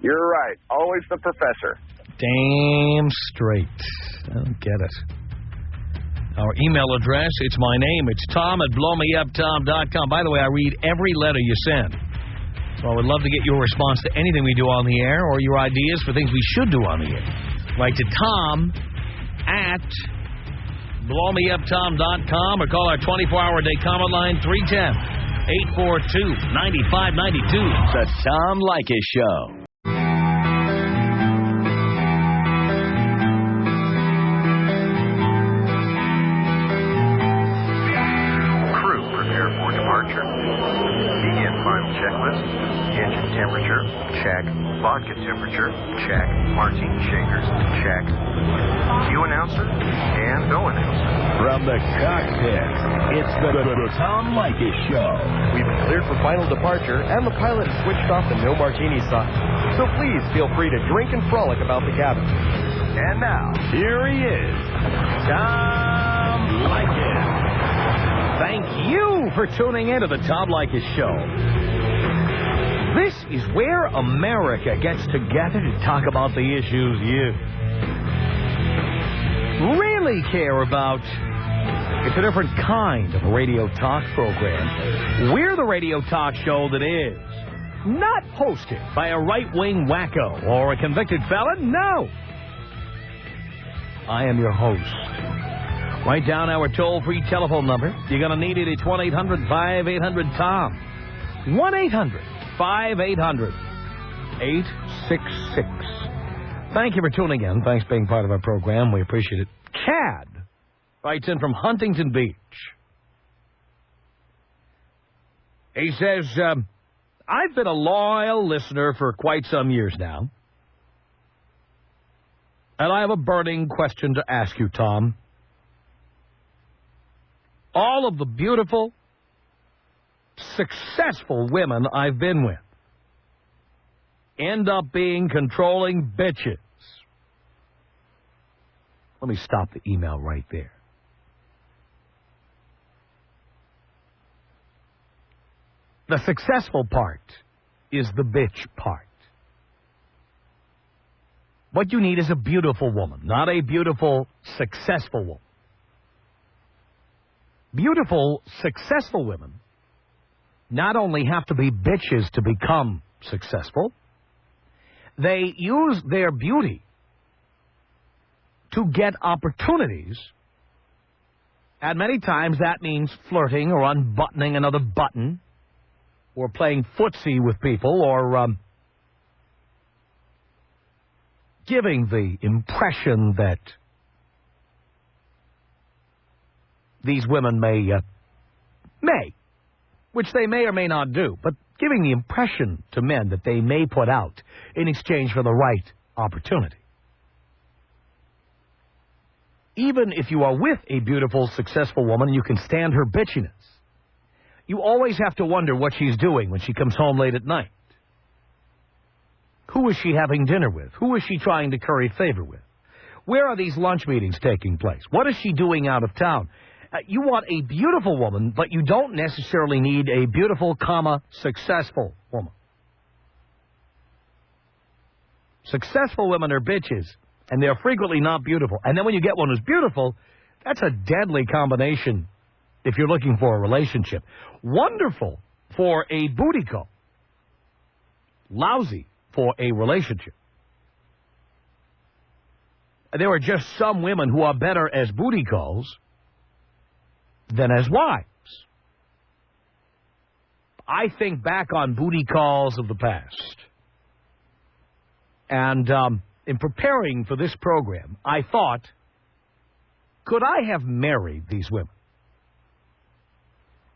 S10: You're right. Always the professor.
S2: Damn straight. I don't get it. Our email address, it's my name. It's Tom at blowmeuptom.com. By the way, I read every letter you send. So I would love to get your response to anything we do on the air or your ideas for things we should do on the air. Write to Tom at blowmeuptom.com or call our 24-hour day comment line 310-842-9592.
S1: The Tom Leykis Show.
S11: Checklist. Engine temperature, check. Vodka temperature, check. Martini shakers, check. Cue announcer and go announcer.
S1: From the cockpit, it's the Tom Leykis Show.
S12: We've been cleared for final departure, and the pilot has switched off the no martini sign. So please feel free to drink and frolic about the cabin.
S1: And now, here he is, Tom Leykis.
S2: Thank you for tuning in to the Tom Leykis Show. This is where America gets together to talk about the issues you really care about. It's a different kind of a radio talk program. We're the radio talk show that is not hosted by a right-wing wacko or a convicted felon. No. I am your host. Write down our toll-free telephone number. You're going to need it. It's 1-800-5800-TOM. 1-800-5800-866. Thank you for tuning in. Thanks for being part of our program. We appreciate it. Chad writes in from Huntington Beach. He says, I've been a loyal listener for quite some years now. And I have a burning question to ask you, Tom. All of the beautiful, successful women I've been with end up being controlling bitches. Let me stop the email right there. The successful part is the bitch part. What you need is a beautiful woman, not a beautiful, successful woman. Beautiful, successful women not only have to be bitches to become successful, they use their beauty to get opportunities, and many times that means flirting or unbuttoning another button or playing footsie with people or giving the impression that these women may, which they may or may not do, but giving the impression to men that they may put out in exchange for the right opportunity. Even if you are with a beautiful, successful woman and you can stand her bitchiness, you always have to wonder what she's doing when she comes home late at night. Who is she having dinner with? Who is she trying to curry favor with? Where are these lunch meetings taking place? What is she doing out of town? You want a beautiful woman, but you don't necessarily need a beautiful, successful woman. Successful women are bitches, and they're frequently not beautiful. And then when you get one who's beautiful, that's a deadly combination if you're looking for a relationship. Wonderful for a booty call. Lousy for a relationship. There are just some women who are better as booty calls than as wives. I think back on booty calls of the past. And in preparing for this program, I thought, could I have married these women?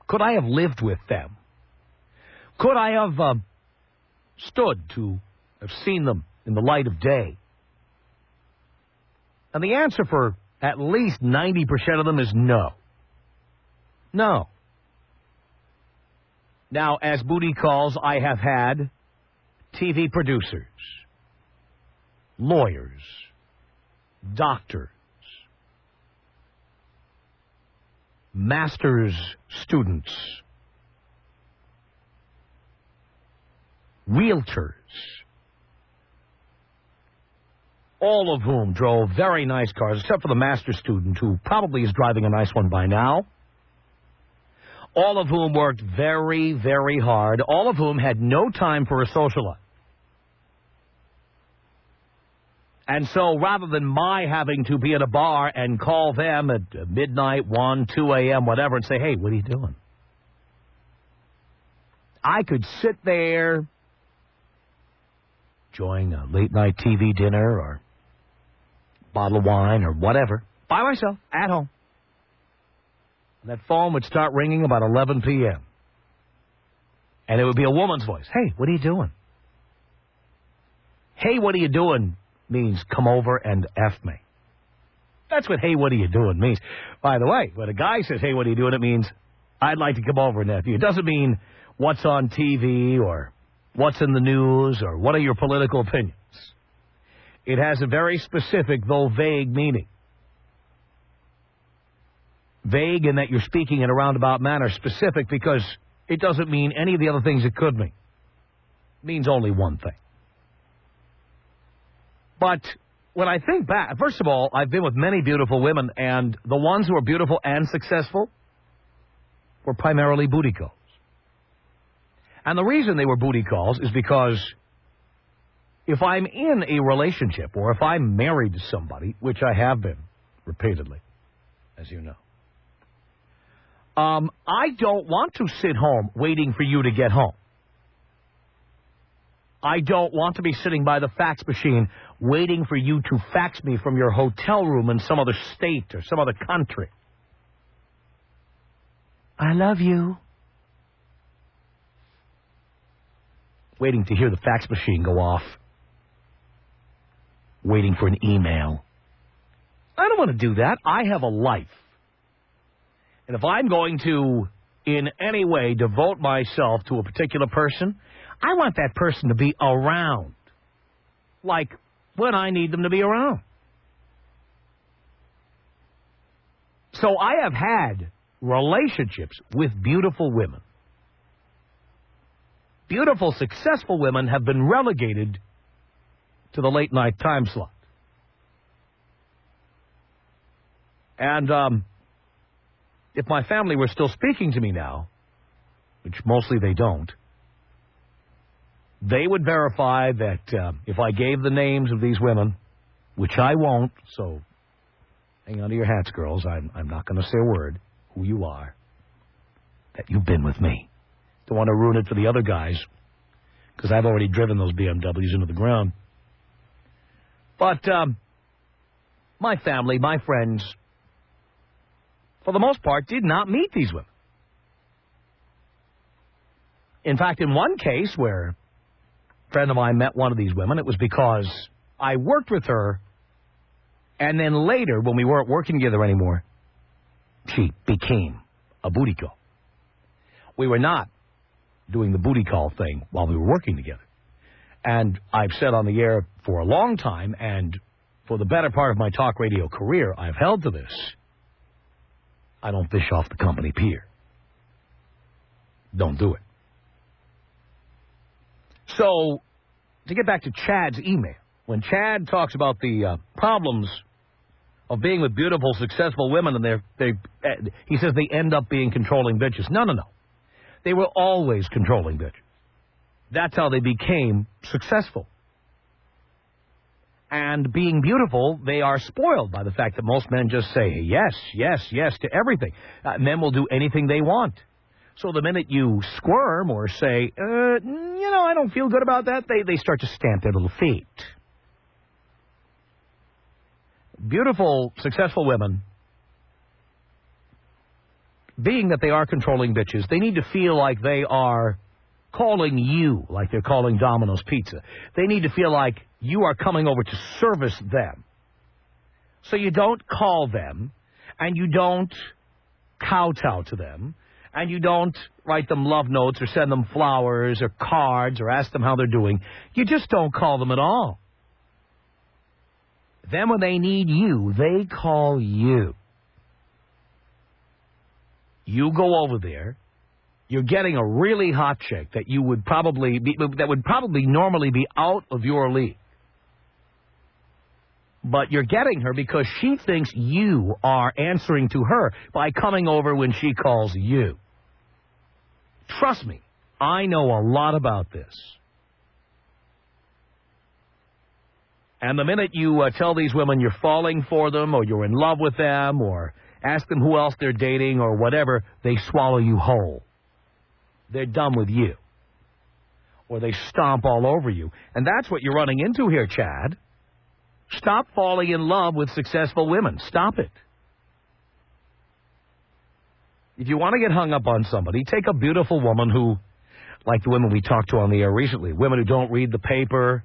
S2: Could I have lived with them? Could I have stood to have seen them in the light of day? And the answer for at least 90% of them is no. No. Now, as booty calls, I have had TV producers, lawyers, doctors, master's students, realtors, all of whom drove very nice cars, except for the master student, who probably is driving a nice one by now. All of whom worked very, very hard. All of whom had no time for a social life. And so rather than my having to be at a bar and call them at midnight, 1, 2 a.m., whatever, and say, hey, what are you doing? I could sit there enjoying a late-night TV dinner or bottle of wine or whatever by myself at home. And that phone would start ringing about 11 p.m. And it would be a woman's voice. Hey, what are you doing? Hey, what are you doing means come over and F me. That's what hey, what are you doing means. By the way, when a guy says, hey, what are you doing, it means I'd like to come over and F you. It doesn't mean what's on TV or what's in the news or what are your political opinions. It has a very specific, though vague, meaning. Vague in that you're speaking in a roundabout manner. Specific because it doesn't mean any of the other things it could mean. It means only one thing. But when I think back, first of all, I've been with many beautiful women, and the ones who are beautiful and successful were primarily booty calls. And the reason they were booty calls is because if I'm in a relationship or if I'm married to somebody, which I have been repeatedly, as you know, I don't want to sit home waiting for you to get home. I don't want to be sitting by the fax machine waiting for you to fax me from your hotel room in some other state or some other country. I love you. Waiting to hear the fax machine go off. Waiting for an email. I don't want to do that. I have a life. And if I'm going to, in any way, devote myself to a particular person, I want that person to be around. Like when I need them to be around. So I have had relationships with beautiful women. Beautiful, successful women have been relegated to the late night time slot. And if my family were still speaking to me now, which mostly they don't, they would verify that if I gave the names of these women, which I won't, so hang on to your hats, girls. I'm not going to say a word who you are, that you've been with me. Don't want to ruin it for the other guys, because I've already driven those BMWs into the ground. But my family, my friends, for the most part, did not meet these women. In fact, in one case where a friend of mine met one of these women, it was because I worked with her, and then later, when we weren't working together anymore, she became a booty call. We were not doing the booty call thing while we were working together. And I've said on the air for a long time, and for the better part of my talk radio career, I've held to this. I don't fish off the company pier. Don't do it. So, to get back to Chad's email, when Chad talks about the problems of being with beautiful, successful women, and he says they end up being controlling bitches. No. They were always controlling bitches. That's how they became successful. And being beautiful, they are spoiled by the fact that most men just say yes, yes, yes to everything. Men will do anything they want. So the minute you squirm or say, I don't feel good about that, they start to stamp their little feet. Beautiful, successful women, being that they are controlling bitches, they need to feel like they are calling you, like they're calling Domino's Pizza. They need to feel like you are coming over to service them. So you don't call them, and you don't kowtow to them, and you don't write them love notes or send them flowers or cards or ask them how they're doing. You just don't call them at all. Then when they need you, they call you. You go over there. You're getting a really hot chick that would probably normally be out of your league. But you're getting her because she thinks you are answering to her by coming over when she calls you. Trust me, I know a lot about this. And the minute you tell these women you're falling for them or you're in love with them or ask them who else they're dating or whatever, they swallow you whole. They're done with you. Or they stomp all over you. And that's what you're running into here, Chad. Stop falling in love with successful women. Stop it. If you want to get hung up on somebody, take a beautiful woman who, like the women we talked to on the air recently, women who don't read the paper,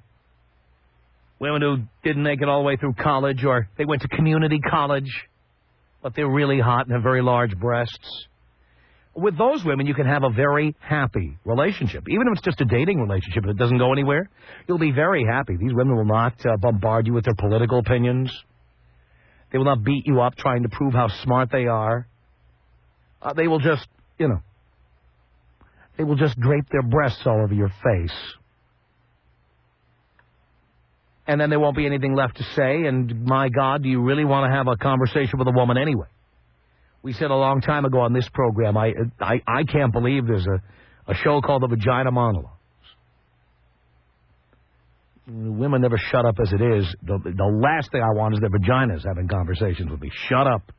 S2: women who didn't make it all the way through college, or they went to community college, but they're really hot and have very large breasts. With those women, you can have a very happy relationship. Even if it's just a dating relationship and it doesn't go anywhere, you'll be very happy. These women will not bombard you with their political opinions. They will not beat you up trying to prove how smart they are. They will just, they will just drape their breasts all over your face. And then there won't be anything left to say, and my God, do you really want to have a conversation with a woman anyway? We said a long time ago on this program, I can't believe there's a show called The Vagina Monologues. Women never shut up as it is. The last thing I want is their vaginas having conversations with me. Shut up.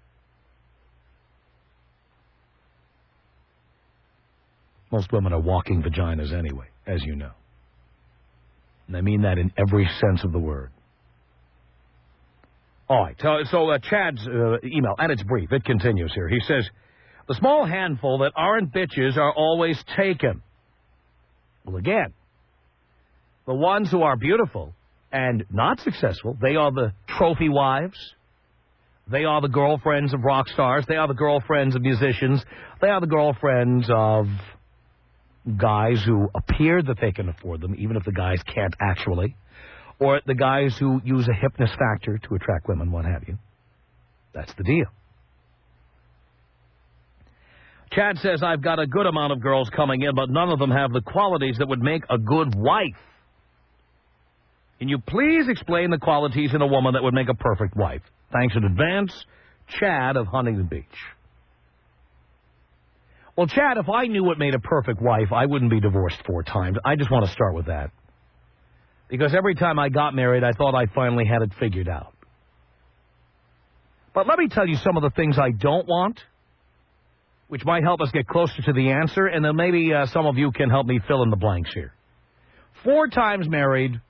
S2: Most women are walking vaginas anyway, as you know. And I mean that in every sense of the word. All right, so Chad's email, and it's brief. It continues here. He says, the small handful that aren't bitches are always taken. Well, again, the ones who are beautiful and not successful, they are the trophy wives. They are the girlfriends of rock stars. They are the girlfriends of musicians. They are the girlfriends of guys who appear that they can afford them, even if the guys can't actually. Or the guys who use a hypnus factor to attract women, what have you. That's the deal. Chad says, I've got a good amount of girls coming in, but none of them have the qualities that would make a good wife. Can you please explain the qualities in a woman that would make a perfect wife? Thanks in advance, Chad of Huntington Beach. Well, Chad, if I knew what made a perfect wife, I wouldn't be divorced 4 times. I just want to start with that. Because every time I got married, I thought I finally had it figured out. But let me tell you some of the things I don't want, which might help us get closer to the answer, and then maybe some of you can help me fill in the blanks here. 4 times married,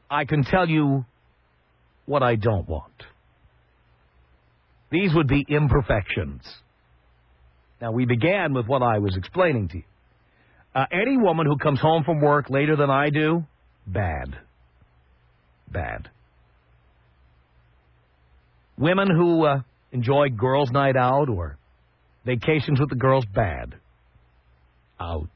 S2: I can tell you what I don't want. These would be imperfections. Now, we began with what I was explaining to you. Any woman who comes home from work later than I do, bad. Bad. Women who enjoy girls' night out or vacations with the girls, bad. Out.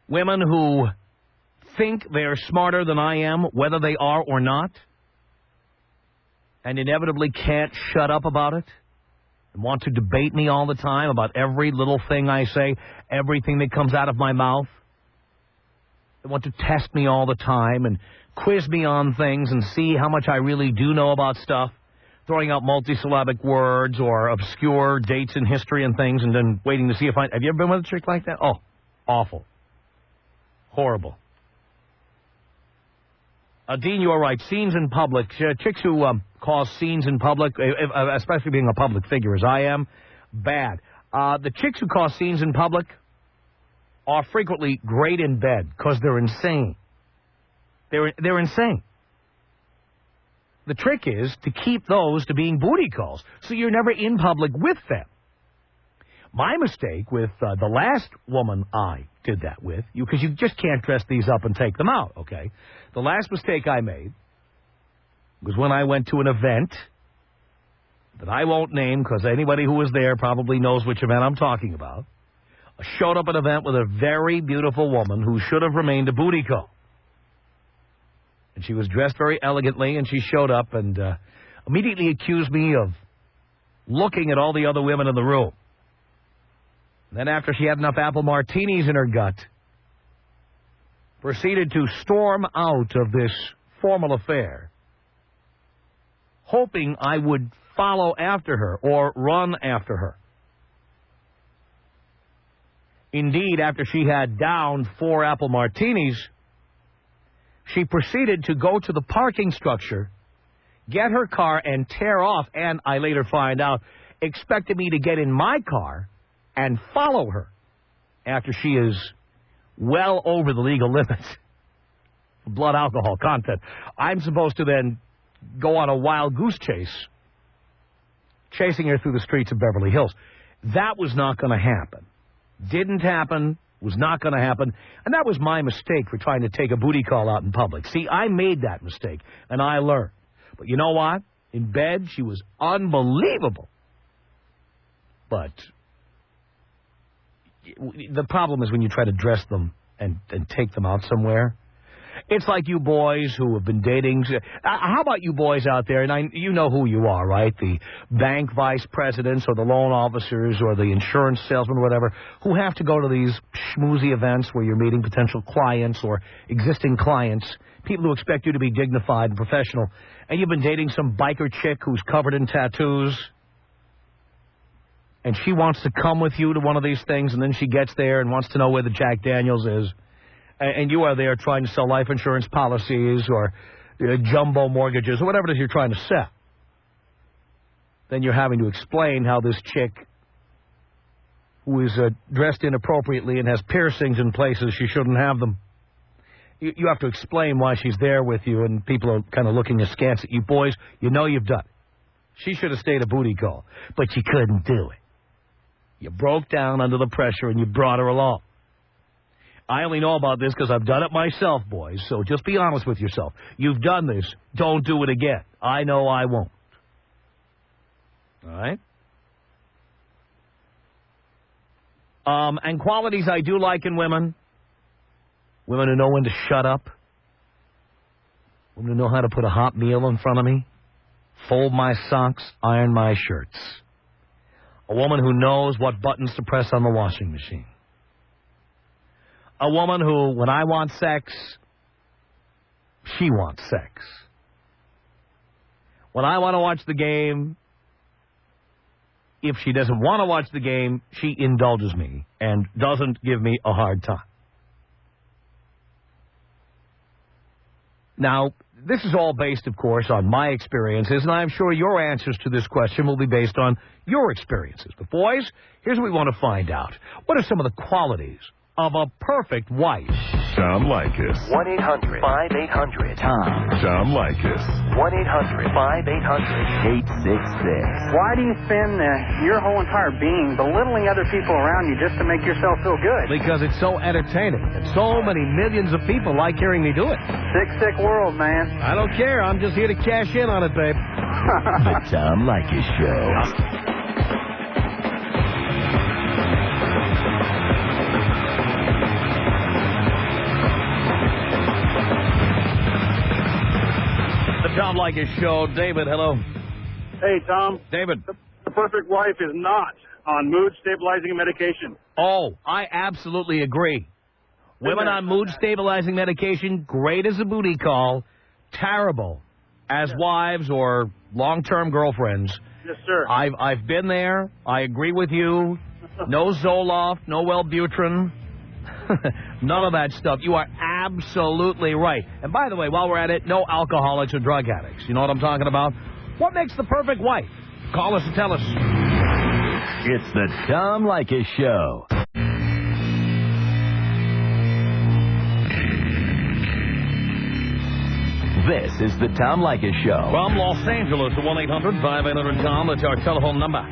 S2: Women who think they're smarter than I am, whether they are or not, and inevitably can't shut up about it, and want to debate me all the time about every little thing I say, everything that comes out of my mouth. They want to test me all the time and quiz me on things and see how much I really do know about stuff, throwing out multisyllabic words or obscure dates in history and things, and then waiting to see if I... Have you ever been with a chick like that? Oh, awful. Horrible. Dean, you are right. Scenes in public. Chicks who cause scenes in public, especially being a public figure as I am, bad. The chicks who cause scenes in public are frequently great in bed because they're insane. They're insane. The trick is to keep those to being booty calls, so you're never in public with them. My mistake with the last woman I did that with, because you just can't dress these up and take them out, okay? The last mistake I made was when I went to an event that I won't name because anybody who was there probably knows which event I'm talking about. I showed up at an event with a very beautiful woman who should have remained a booty call. And she was dressed very elegantly, and she showed up and immediately accused me of looking at all the other women in the room. Then after she had enough apple martinis in her gut, proceeded to storm out of this formal affair, hoping I would follow after her or run after her. Indeed, after she had downed 4 apple martinis, she proceeded to go to the parking structure, get her car, and tear off, and I later find out, expected me to get in my car and follow her after she is well over the legal limits of blood alcohol content. I'm supposed to then go on a wild goose chase, chasing her through the streets of Beverly Hills. That was not going to happen. Didn't happen, was not going to happen, and that was my mistake for trying to take a booty call out in public. See, I made that mistake, and I learned. But you know what? In bed, she was unbelievable. But the problem is when you try to dress them and take them out somewhere. It's like you boys who have been dating. How about you boys out there? And you know who you are, right? The bank vice presidents or the loan officers or the insurance salesmen or whatever who have to go to these schmoozy events where you're meeting potential clients or existing clients, people who expect you to be dignified and professional, and you've been dating some biker chick who's covered in tattoos, and she wants to come with you to one of these things, and then she gets there and wants to know where the Jack Daniels is. And you are there trying to sell life insurance policies or jumbo mortgages or whatever it is you're trying to sell. Then you're having to explain how this chick who is dressed inappropriately and has piercings in places she shouldn't have them. You have to explain why she's there with you, and people are kind of looking askance at you. Boys, you know you've done it. She should have stayed a booty call, but you couldn't do it. You broke down under the pressure and you brought her along. I only know about this because I've done it myself, boys, so just be honest with yourself. You've done this. Don't do it again. I know I won't. All right? And qualities I do like in women. Women who know when to shut up. Women who know how to put a hot meal in front of me. Fold my socks, iron my shirts. A woman who knows what buttons to press on the washing machine. A woman who, when I want sex, she wants sex. When I want to watch the game, if she doesn't want to watch the game, she indulges me and doesn't give me a hard time. Now, this is all based, of course, on my experiences, and I'm sure your answers to this question will be based on your experiences. But, boys, here's what we want to find out. What are some of the qualities of a perfect wife?
S1: Tom Leykis.
S11: 1-800-5800-TOM.
S1: Tom Leykis.
S11: 1-800-5800-866.
S13: Why do you spend your whole entire being belittling other people around you just to make yourself feel good?
S2: Because it's so entertaining, and so many millions of people like hearing me do it.
S13: Sick world, man.
S2: I don't care. I'm just here to cash in on it, babe.
S1: The Tom Leykis Show.
S2: Tom Leykis Show. David, hello.
S14: Hey, Tom.
S2: David.
S14: The perfect wife is not on mood-stabilizing medication.
S2: Oh, I absolutely agree. Women on mood-stabilizing medication, great as a booty call, terrible as wives or long-term girlfriends.
S14: Yes, sir.
S2: I've been there. I agree with you. No Zoloft, no Wellbutrin. None of that stuff. You are absolutely right. And by the way, while we're at it, no alcoholics or drug addicts. You know what I'm talking about? What makes the perfect wife? Call us and tell us.
S1: It's the Tom Leykis Show. This is the Tom Leykis Show.
S2: From Los Angeles to 1-800-5800-TOM. That's our telephone number.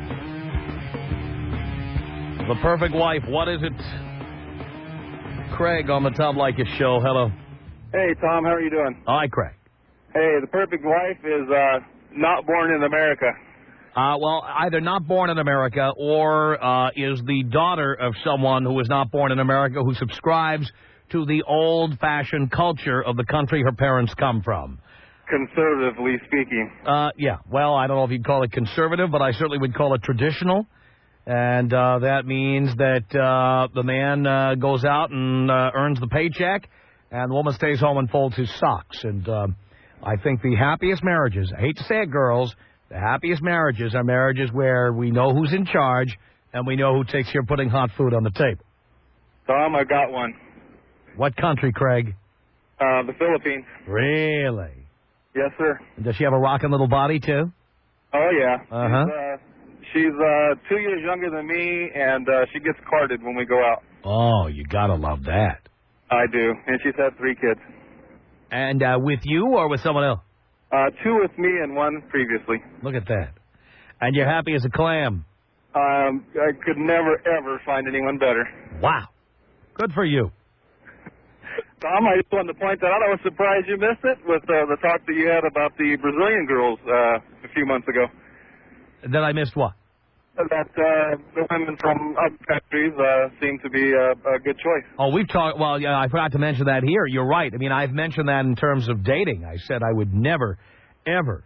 S2: The perfect wife. What is it? Craig on the Tom Leykis Show. Hello.
S14: Hey, Tom. How are you doing?
S2: Hi, Craig.
S14: Hey, the perfect wife is not born in America.
S2: Well, either not born in America or is the daughter of someone who was not born in America who subscribes to the old-fashioned culture of the country her parents come from.
S14: Conservatively speaking.
S2: Yeah. Well, I don't know if you'd call it conservative, but I certainly would call it traditional. And that means that the man goes out and earns the paycheck, and the woman stays home and folds his socks. And I think the happiest marriages, I hate to say it, girls, the happiest marriages are marriages where we know who's in charge and we know who takes care of putting hot food on the table.
S10: Tom, I got one.
S2: What country, Craig?
S10: The Philippines.
S2: Really?
S10: Yes, sir.
S2: Does she have a rockin' little body, too?
S10: Oh, yeah.
S2: Uh-huh.
S10: She's 2 years younger than me, and she gets carded when we go out.
S2: Oh, you gotta love that.
S10: I do, and she's had 3 kids.
S2: And with you or with someone else?
S10: 2 with me and 1 previously.
S2: Look at that. And you're happy as a clam.
S10: I could never, ever find anyone better.
S2: Wow. Good for you.
S10: Tom, I just wanted to point that out. I was surprised you missed it with the talk that you had about the Brazilian girls a few months ago.
S2: That I missed what?
S10: That the women from other countries seem to be a good choice.
S2: Oh, we've talked. Well, yeah, I forgot to mention that here. You're right. I mean, I've mentioned that in terms of dating. I said I would never, ever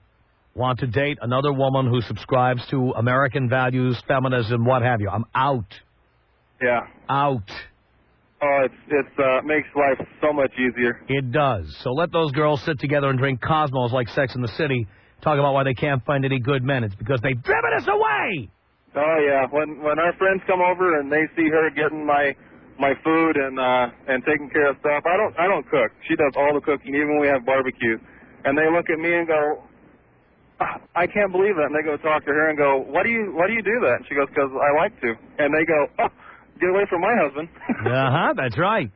S2: want to date another woman who subscribes to American values, feminism, what have you. I'm out.
S10: Yeah.
S2: Out.
S10: Oh, it makes life so much easier.
S2: It does. So let those girls sit together and drink Cosmos like Sex in the City, talk about why they can't find any good men. It's because they've driven us away.
S10: Oh yeah, when our friends come over and they see her getting my food and taking care of stuff, I don't cook. She does all the cooking, even when we have barbecue. And they look at me and go, I can't believe that. And they go talk to her and go, why do you do that? And she goes, because I like to. And they go, oh, get away from my husband.
S2: That's right.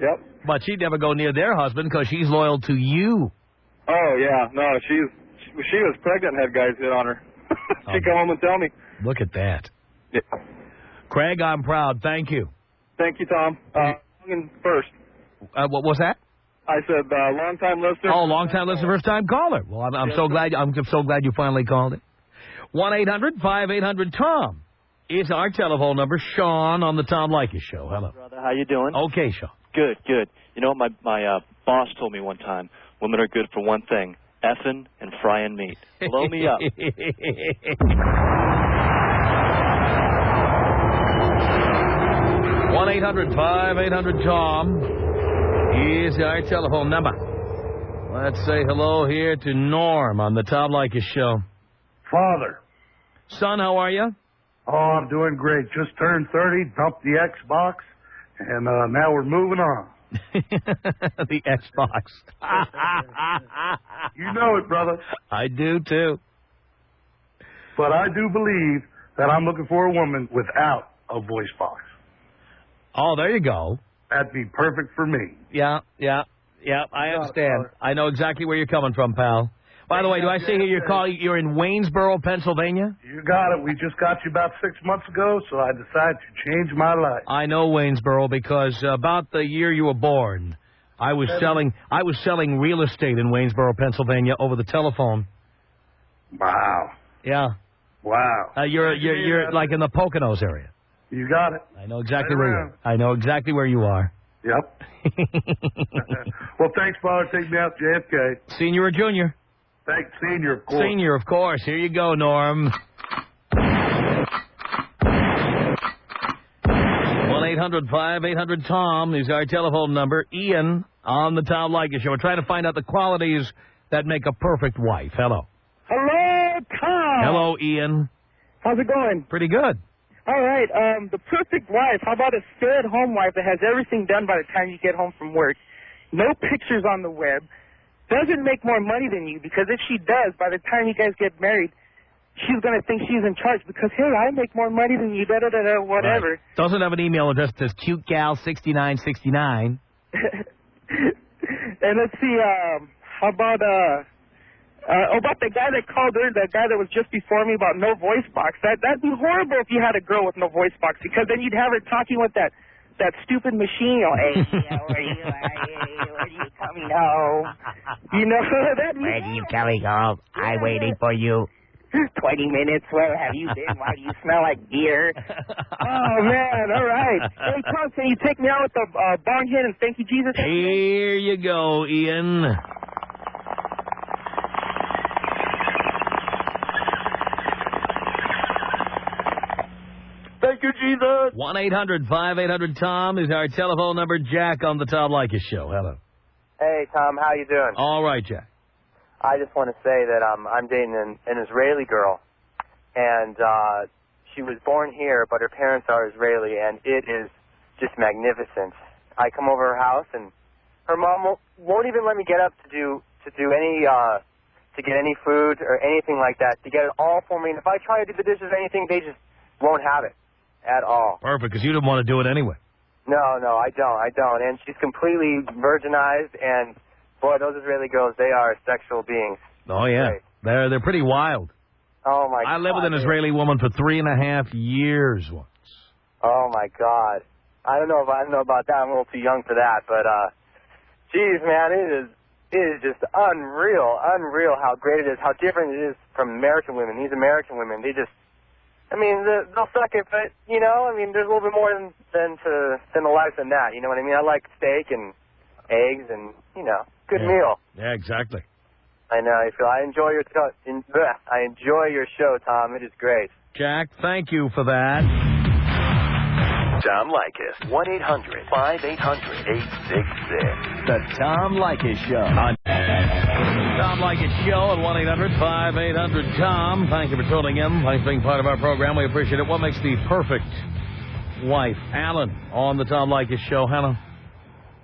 S10: Yep.
S2: But she'd never go near their husband because she's loyal to you.
S10: Oh yeah, no, she was pregnant and had guys hit on her. She'd come home and tell me.
S2: Look at that.
S10: Yeah.
S2: Craig, I'm proud. Thank you.
S10: Thank you, Tom. First.
S2: What was that?
S10: I said long-time listener.
S2: Oh, long-time listener, first-time caller. Well, I'm so glad. I'm so glad you finally called it. 1-800-5800-TOM is our telephone number. Sean on the Tom Leykis show. Hello,
S15: brother. How you doing?
S2: Okay, Sean.
S15: Good, good. You know what my boss told me one time? Women are good for one thing: effing and frying meat. Blow me up.
S2: 1-800-5800-TOM is our telephone number. Let's say hello here to Norm on the Tom Leykis show.
S16: Father.
S2: Son, how are you?
S16: Oh, I'm doing great. Just turned 30, dumped the Xbox, and now we're moving on.
S2: The Xbox.
S16: You know it, brother.
S2: I do, too.
S16: But I do believe that I'm looking for a woman without a voice box.
S2: Oh, there you go.
S16: That'd be perfect for me.
S2: Yeah, I understand. I know exactly where you're coming from, pal. By the way, do I see here you're in Waynesboro, Pennsylvania?
S16: You got it. We just got you about 6 months ago, so I decided to change my life.
S2: I know Waynesboro because about the year you were born, I was selling real estate in Waynesboro, Pennsylvania over the telephone.
S16: Wow.
S2: Yeah.
S16: Wow.
S2: You're like in the Poconos area.
S16: You got it.
S2: I know exactly where you are.
S16: Yep. Well, thanks, Father. Take me out to JFK.
S2: Senior or junior?
S16: Thanks, senior, of course.
S2: Senior, of course. Here you go, Norm. 1-800-5800-TOM is our telephone number. Ian on the Tom Leykis show. We're trying to find out the qualities that make a perfect wife. Hello.
S17: Hello, Tom.
S2: Hello, Ian.
S17: How's it going?
S2: Pretty good.
S17: All right. The perfect wife. How about a stay-at-home wife that has everything done by the time you get home from work? No pictures on the web. Doesn't make more money than you, because if she does, by the time you guys get married, she's going to think she's in charge because, hey, I make more money than you, da-da-da-da, whatever.
S2: Right. Doesn't have an email address that says cutegal6969.
S17: And let's see, how about the guy that called her, the guy that was just before me about no voice box. That'd be horrible if you had a girl with no voice box, because then you'd have her talking with that stupid machine. Hey, how are you? Where are you coming home? You know,
S18: where are you coming home? I'm waiting for you.
S17: 20 minutes. Where have you been? Why do you smell like beer? Oh, man. All right. Hey, Tom, can you take me out with the bong hit and thank you, Jesus?
S2: Here you go, Ian.
S17: Thank you, Jesus.
S2: 1-800-5800-TOM is our telephone number. Jack on the Tom Leykis Show. Hello.
S19: Hey, Tom. How you doing?
S2: All right, Jack.
S19: I just want to say that I'm dating an Israeli girl, and she was born here, but her parents are Israeli, and it is just magnificent. I come over her house, and her mom won't even let me get up to do any to get any food or anything like that. To get it all for me, and if I try to do the dishes or anything, they just won't have it at all.
S2: Perfect, because you didn't want to do it anyway.
S19: No, I don't. And she's completely virginized, and boy, those Israeli girls, they are sexual beings.
S2: Oh yeah,
S19: Great.
S2: they're pretty wild.
S19: Oh my God.
S2: I lived with an Israeli woman for 3.5 years once.
S19: Oh my God. I don't know about that. I'm a little too young for that, but geez, man, it is just unreal how great it is, how different it is from American women. These American women, they just, I mean, they'll suck it, but you know, I mean, there's a little bit more than the life than that. You know what I mean? I like steak and eggs and good meal.
S2: Yeah, exactly.
S19: I know. I enjoy your show, Tom. It is great.
S2: Jack, thank you for that.
S1: Tom Leykis, 1-800-5800-866. The Tom Leykis Show.
S2: Tom Leykis Show at 1-800-5800-TOM. Thank you for tuning in. Thanks for being part of our program. We appreciate it. What makes the perfect wife? Alan on the Tom Leykis Show. Hello.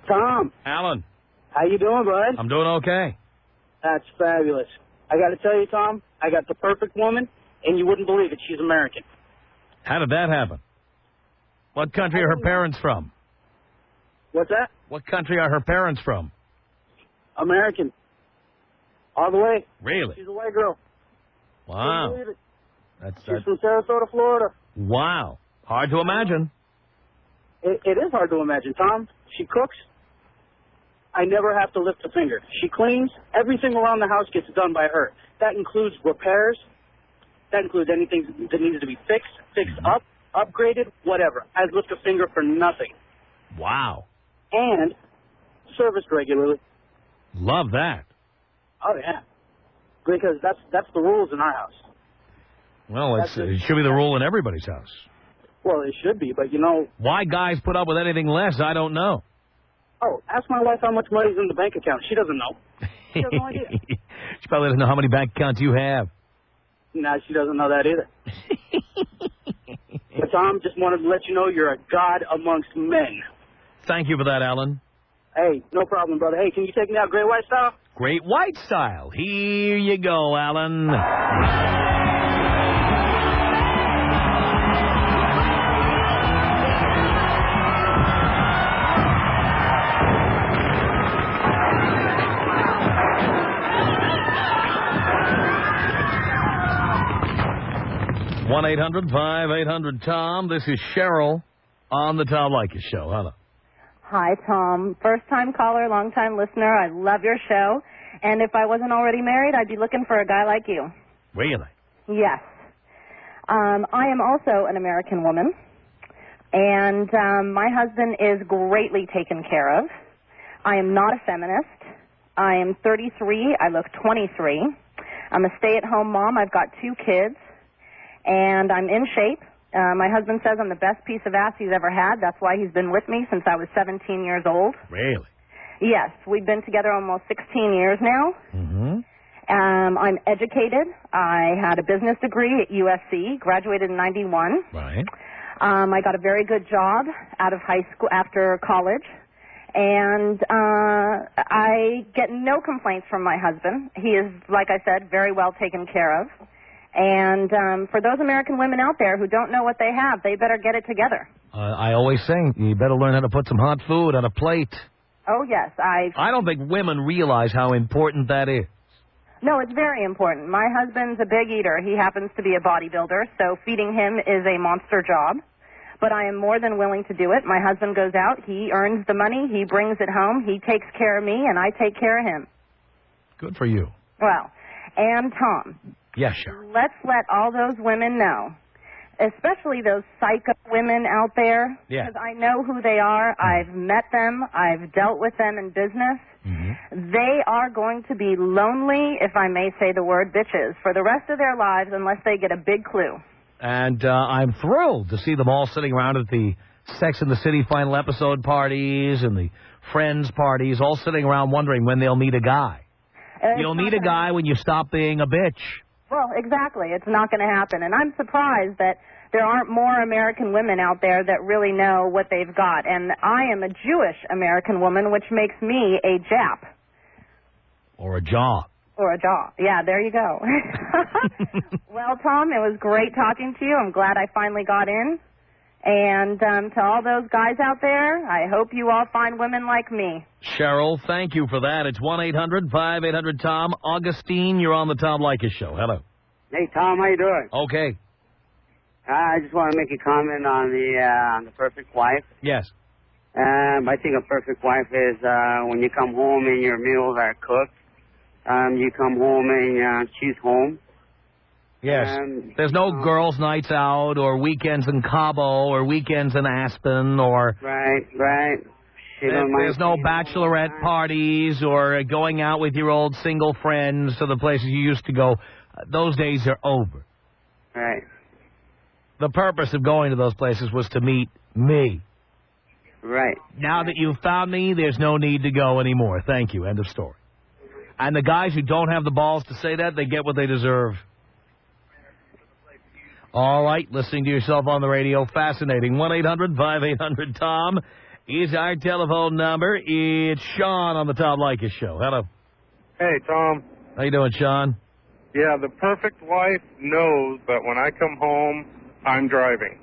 S20: Tom.
S2: Alan.
S20: How you doing, bud?
S2: I'm doing okay.
S20: That's fabulous. I got to tell you, Tom, I got the perfect woman, and you wouldn't believe it. She's American.
S2: How did that happen? What country are her parents from?
S20: What's that?
S2: What country are her parents from?
S20: American. All the way.
S2: Really?
S20: She's a white girl.
S2: Wow.
S20: Couldn't believe it.
S2: She's
S20: from Sarasota, Florida.
S2: Wow. Hard to imagine.
S20: It is hard to imagine, Tom. She cooks. I never have to lift a finger. She cleans. Everything around the house gets done by her. That includes repairs. That includes anything that needs to be fixed up, upgraded, whatever. I lift a finger for nothing.
S2: Wow.
S20: And serviced regularly.
S2: Love that.
S20: Oh, yeah. Because that's the rules in our house.
S2: Well, it should be the rule in everybody's house.
S20: Well, it should be, but
S2: why guys put up with anything less, I don't know.
S20: Oh, ask my wife how much money's in the bank account. She doesn't know. She has no idea.
S2: She probably doesn't know how many bank accounts you have.
S20: No, she doesn't know that either. But, Tom, just wanted to let you know you're a god amongst men.
S2: Thank you for that, Alan.
S20: Hey, no problem, brother. Hey, can you take me out Great White Style?
S2: Great White Style. Here you go, Alan. 1-800-5800-TOM. This is Cheryl on the Tom Leykis Show. Hello.
S21: Hi, Tom. First-time caller, long-time listener. I love your show. And if I wasn't already married, I'd be looking for a guy like you.
S2: Really?
S21: Yes. I am also an American woman. And my husband is greatly taken care of. I am not a feminist. I am 33. I look 23. I'm a stay-at-home mom. I've got 2 kids. And I'm in shape. My husband says I'm the best piece of ass he's ever had. That's why he's been with me since I was 17 years old.
S2: Really?
S21: Yes. We've been together almost 16 years now.
S2: Mm-hmm.
S21: I'm educated. I had a business degree at USC, graduated in 91.
S2: Right.
S21: I got a very good job out of high school after college. And I get no complaints from my husband. He is, like I said, very well taken care of. And for those American women out there who don't know what they have, they better get it together.
S2: I always say, you better learn how to put some hot food on a plate.
S21: Oh, yes.
S2: I don't think women realize how important that is.
S21: No, it's very important. My husband's a big eater. He happens to be a bodybuilder, so feeding him is a monster job. But I am more than willing to do it. My husband goes out. He earns the money. He brings it home. He takes care of me, and I take care of him.
S2: Good for you.
S21: Well, and Tom.
S2: Yes, sure.
S21: Let's let all those women know, especially those psycho women out there, because I know who they are. I've met them. I've dealt with them in business. Mm-hmm. They are going to be lonely, if I may say the word, bitches, for the rest of their lives unless they get a big clue.
S2: And I'm thrilled to see them all sitting around at the Sex and the City final episode parties and the Friends parties, all sitting around wondering when they'll meet a guy. You'll meet a guy when you stop being a bitch.
S21: Well, exactly. It's not going to happen. And I'm surprised that there aren't more American women out there that really know what they've got. And I am a Jewish American woman, which makes me a Jap.
S2: Or a jaw.
S21: Or a jaw. Yeah, there you go. Well, Tom, it was great talking to you. I'm glad I finally got in. And to all those guys out there, I hope you all find women like me.
S2: Cheryl, thank you for that. It's 1-800-5800-TOM. Augustine, you're on the Tom Leykis Show. Hello.
S3: Hey, Tom, how you doing?
S2: Okay.
S3: I just want to make a comment on the perfect wife.
S2: Yes.
S3: I think a perfect wife is when you come home and your meals are cooked. You come home and she's home.
S2: Yes. There's no girls' nights out or weekends in Cabo or weekends in Aspen or...
S3: Right.
S2: There's no bachelorette parties or going out with your old single friends to the places you used to go. Those days are over.
S3: Right.
S2: The purpose of going to those places was to meet me.
S3: Right.
S2: Now that you've found me, there's no need to go anymore. Thank you. End of story. And the guys who don't have the balls to say that, they get what they deserve. All right, listening to yourself on the radio, fascinating. 1-800-5800-TOM is our telephone number. It's Sean on the Tom Leykis Show. Hello.
S22: Hey, Tom.
S2: How you doing, Sean?
S22: Yeah, the perfect wife knows that when I come home, I'm driving.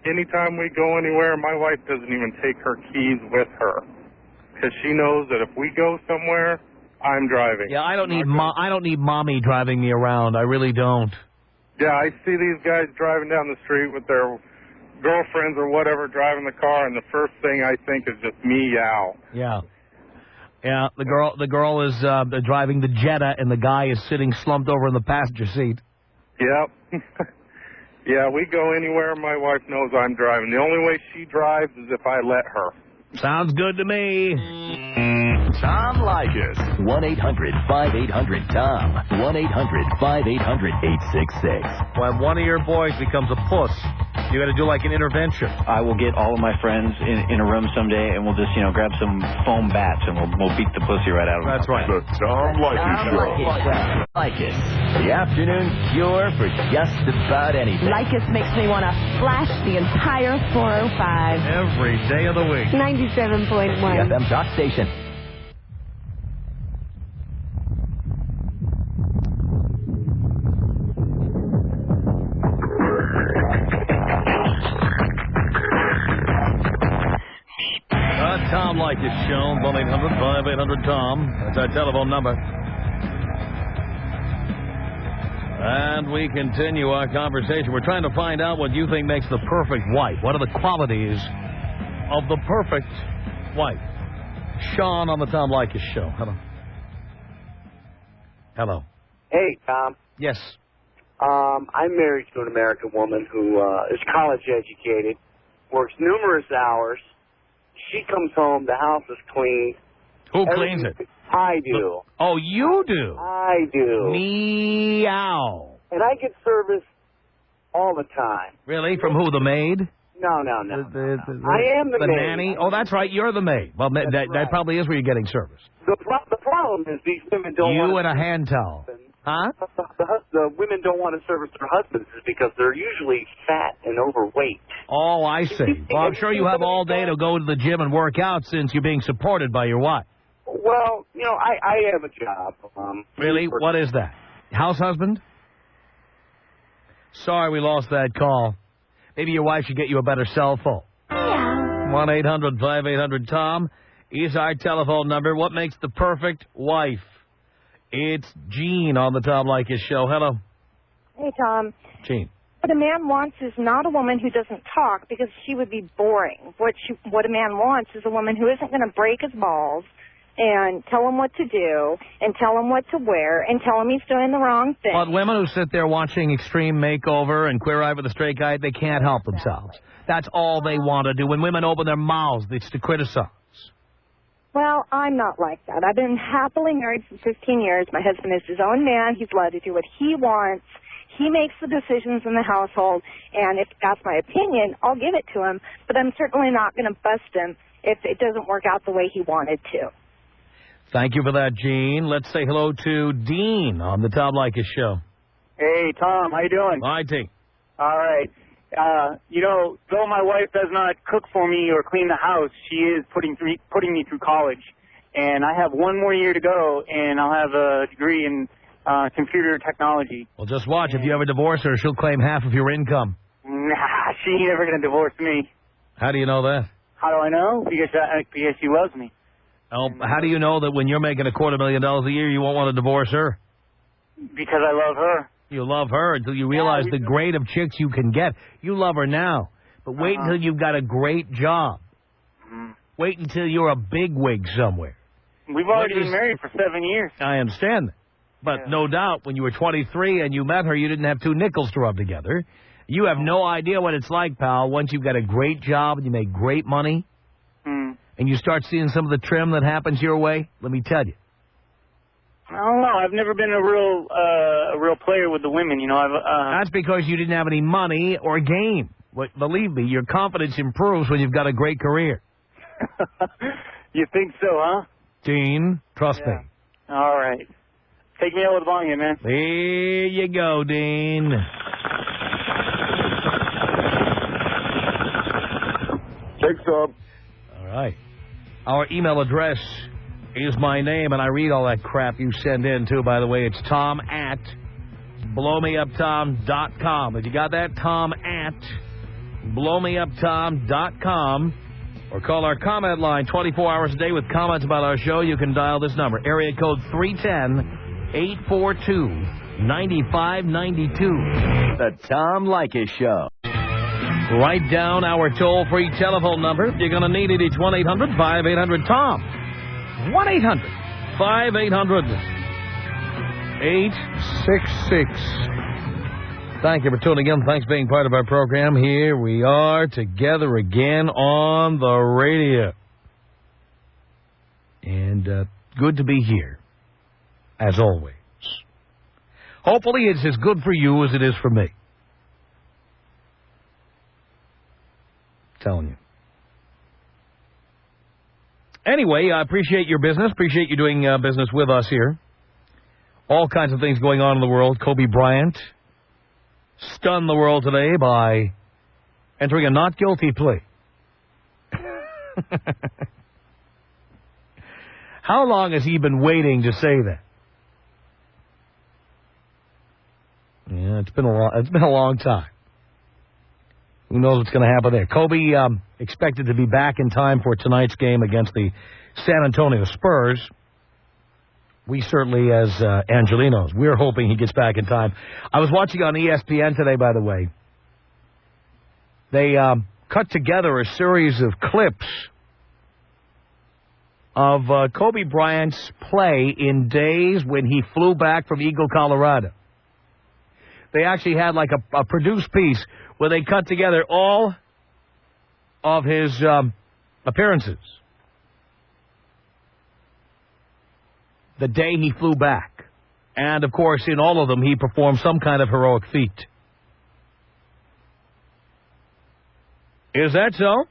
S22: Anytime we go anywhere, my wife doesn't even take her keys with her because she knows that if we go somewhere, I'm driving.
S2: Yeah, I don't need mommy driving me around. I really don't.
S22: Yeah, I see these guys driving down the street with their girlfriends or whatever driving the car, and the first thing I think is just meow.
S2: Yeah. Yeah, the girl is driving the Jetta, and the guy is sitting slumped over in the passenger seat.
S22: Yep. Yeah, we go anywhere, my wife knows I'm driving. The only way she drives is if I let her.
S2: Sounds good to me.
S1: Tom Leykis. 1-800-5800-TOM. 1-800-5800-866.
S2: When one of your boys becomes a puss, you got to do like an intervention.
S23: I will get all of my friends in a room someday, and we'll just, grab some foam bats, and we'll beat the pussy right out of them.
S2: That's right.
S1: The Tom Leykis Show. Leykis. The afternoon cure for just about anything.
S24: Leykis makes me want to flash the entire 405.
S2: Every day of the week.
S24: 97.1.
S1: The FM Jock Station.
S2: Tom Leykis Show, 1-800-5800-TOM. That's our telephone number. And we continue our conversation. We're trying to find out what you think makes the perfect wife. What are the qualities of the perfect wife? Sean on the Tom Leykis Show. Hello. Hello.
S3: Hey, Tom.
S2: Yes.
S3: I'm married to an American woman who is college educated, works numerous hours. She comes home, the house is clean.
S2: Who cleans it?
S3: I do.
S2: Oh, you do?
S3: I do.
S2: Meow.
S3: And I get service all the time.
S2: Really? From who, the maid?
S3: No. I am the maid.
S2: The nanny? Oh, that's right, you're the maid. Well, that probably is where you're getting service.
S3: The problem is these women don't want
S2: you and a hand towel. Huh?
S3: The women don't want to service their husbands is because they're usually fat and overweight.
S2: Oh, I see. Well, I'm sure you have all day to go to the gym and work out since you're being supported by your wife.
S3: Well, I have a job.
S2: Really? What is that? House husband? Sorry we lost that call. Maybe your wife should get you a better cell phone. 1-800-5800-TOM is our telephone number. What makes the perfect wife? It's Gene on the Tom Leykis Show. Hello.
S25: Hey, Tom.
S2: Gene.
S25: What a man wants is not a woman who doesn't talk because she would be boring. What a man wants is a woman who isn't going to break his balls and tell him what to do and tell him what to wear and tell him he's doing the wrong thing.
S2: But women who sit there watching Extreme Makeover and Queer Eye for the Straight Guy, they can't help themselves. That's all they want to do. When women open their mouths, it's to criticize.
S25: Well, I'm not like that. I've been happily married for 15 years. My husband is his own man. He's allowed to do what he wants. He makes the decisions in the household, and if that's my opinion, I'll give it to him, but I'm certainly not going to bust him if it doesn't work out the way he wanted to.
S2: Thank you for that, Gene. Let's say hello to Dean on the Tom Leykis show.
S4: Hey, Tom, how you doing?
S2: Hi, Dean.
S4: All right. Though my wife does not cook for me or clean the house, she is putting me through college. And I have one more year to go, and I'll have a degree in computer technology.
S2: Well, just watch. If you ever divorce her, she'll claim half of your income.
S4: Nah, she ain't ever going to divorce me.
S2: How do you know that?
S4: How do I know? Because she loves me.
S2: Oh, how do you know that when you're making $250,000 a year, you won't want to divorce her?
S4: Because I love her.
S2: You love her until you realize the grade of chicks you can get. You love her now, but wait until you've got a great job. Wait until you're a bigwig somewhere.
S4: We've already been married for 7 years.
S2: I understand that. But no doubt, when you were 23 and you met her, you didn't have two nickels to rub together. You have no idea what it's like, pal, once you've got a great job and you make great money, and you start seeing some of the trim that happens your way. Let me tell you.
S4: I don't know. I've never been a real player with the women.
S2: That's because you didn't have any money or game. But believe me, your confidence improves when you've got a great career.
S4: You think so, huh?
S2: Dean, trust me.
S4: All right. Take me out with a bong here, man.
S2: There you go, Dean.
S8: Take some.
S2: All right. Our email address is my name, and I read all that crap you send in, too, by the way. It's tom@blowmeuptom.com. If you got that, tom@blowmeuptom.com. Or call our comment line 24 hours a day with comments about our show. You can dial this number, area code 310-842-9592.
S1: The Tom Leykis Show.
S2: Write down our toll-free telephone number. You're going to need it. It's 1-800-5800-TOM. 1-800-5800-866. Thank you for tuning in. Thanks for being part of our program. Here we are together again on the radio. And good to be here, as always. Hopefully it's as good for you as it is for me. Telling you. Anyway, I appreciate your business. Appreciate you doing business with us here. All kinds of things going on in the world. Kobe Bryant stunned the world today by entering a not guilty plea. How long has he been waiting to say that? Yeah, it's been a long time. Who knows what's going to happen there? Kobe expected to be back in time for tonight's game against the San Antonio Spurs. We certainly, as Angelinos, we're hoping he gets back in time. I was watching on ESPN today, by the way. They cut together a series of clips of Kobe Bryant's play in days when he flew back from Eagle, Colorado. They actually had like a produced piece where they cut together all of his appearances. The day he flew back. And, of course, in all of them, he performed some kind of heroic feat. Is that so?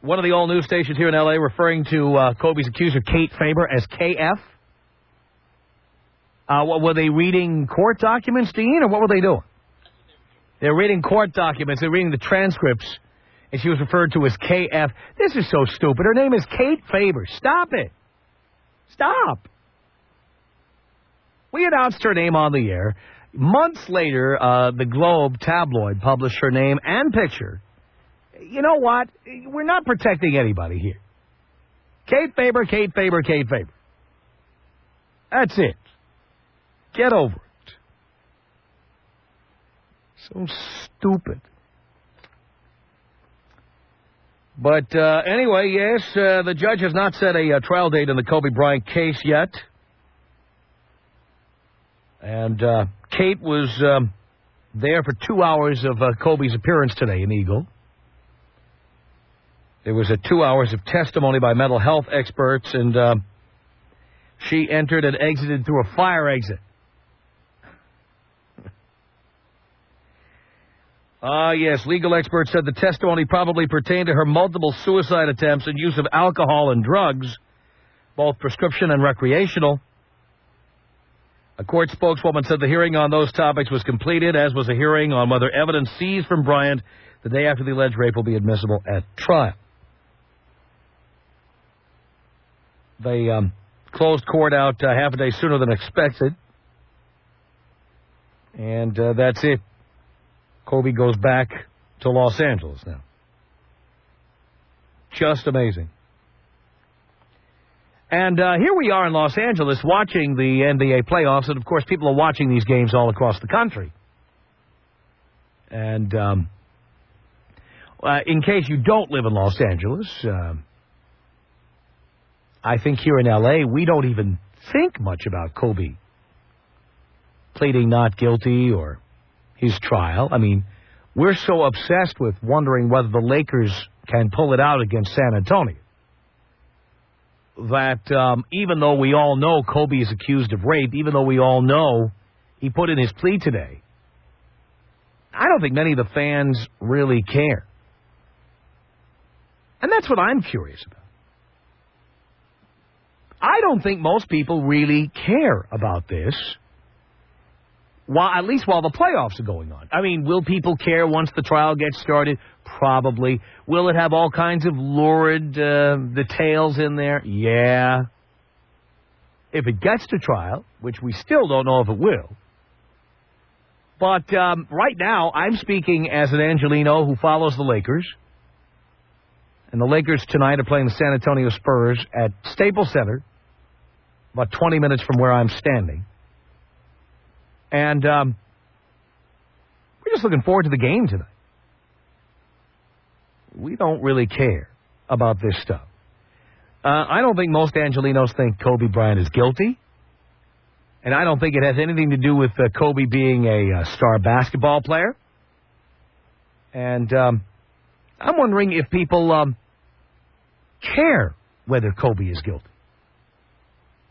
S2: One of the all-news stations here in L.A. referring to Kobe's accuser, Kate Faber, as KF. Were they reading court documents, Dean, or what were they doing? They're reading court documents. They're reading the transcripts. And she was referred to as KF. This is so stupid. Her name is Kate Faber. Stop it. Stop. We announced her name on the air. Months later, the Globe tabloid published her name and picture. You know what? We're not protecting anybody here. Kate Faber, Kate Faber, Kate Faber. That's it. Get over it. So stupid. But anyway, yes, the judge has not set a trial date in the Kobe Bryant case yet. And Kate was there for 2 hours of Kobe's appearance today in Eagle. There was 2 hours of testimony by mental health experts, and She entered and exited through a fire exit. Yes, legal experts said the testimony probably pertained to her multiple suicide attempts and use of alcohol and drugs, both prescription and recreational. A court spokeswoman said the hearing on those topics was completed, as was a hearing on whether evidence seized from Bryant the day after the alleged rape will be admissible at trial. They closed court out half a day sooner than expected. And that's it. Kobe goes back to Los Angeles now. Just amazing. And here we are in Los Angeles watching the NBA playoffs, and of course people are watching these games all across the country. And in case you don't live in Los Angeles, I think here in L.A. we don't even think much about Kobe pleading not guilty or his trial. I mean, we're so obsessed with wondering whether the Lakers can pull it out against San Antonio that even though we all know Kobe is accused of rape, even though we all know he put in his plea today, I don't think many of the fans really care. And that's what I'm curious about. I don't think most people really care about this. At least while the playoffs are going on. I mean, will people care once the trial gets started? Probably. Will it have all kinds of lurid details in there? Yeah. If it gets to trial, which we still don't know if it will. But right now, I'm speaking as an Angelino who follows the Lakers. And the Lakers tonight are playing the San Antonio Spurs at Staples Center, about 20 minutes from where I'm standing. And we're just looking forward to the game tonight. We don't really care about this stuff. I don't think most Angelinos think Kobe Bryant is guilty. And I don't think it has anything to do with Kobe being a star basketball player. And I'm wondering if people care whether Kobe is guilty.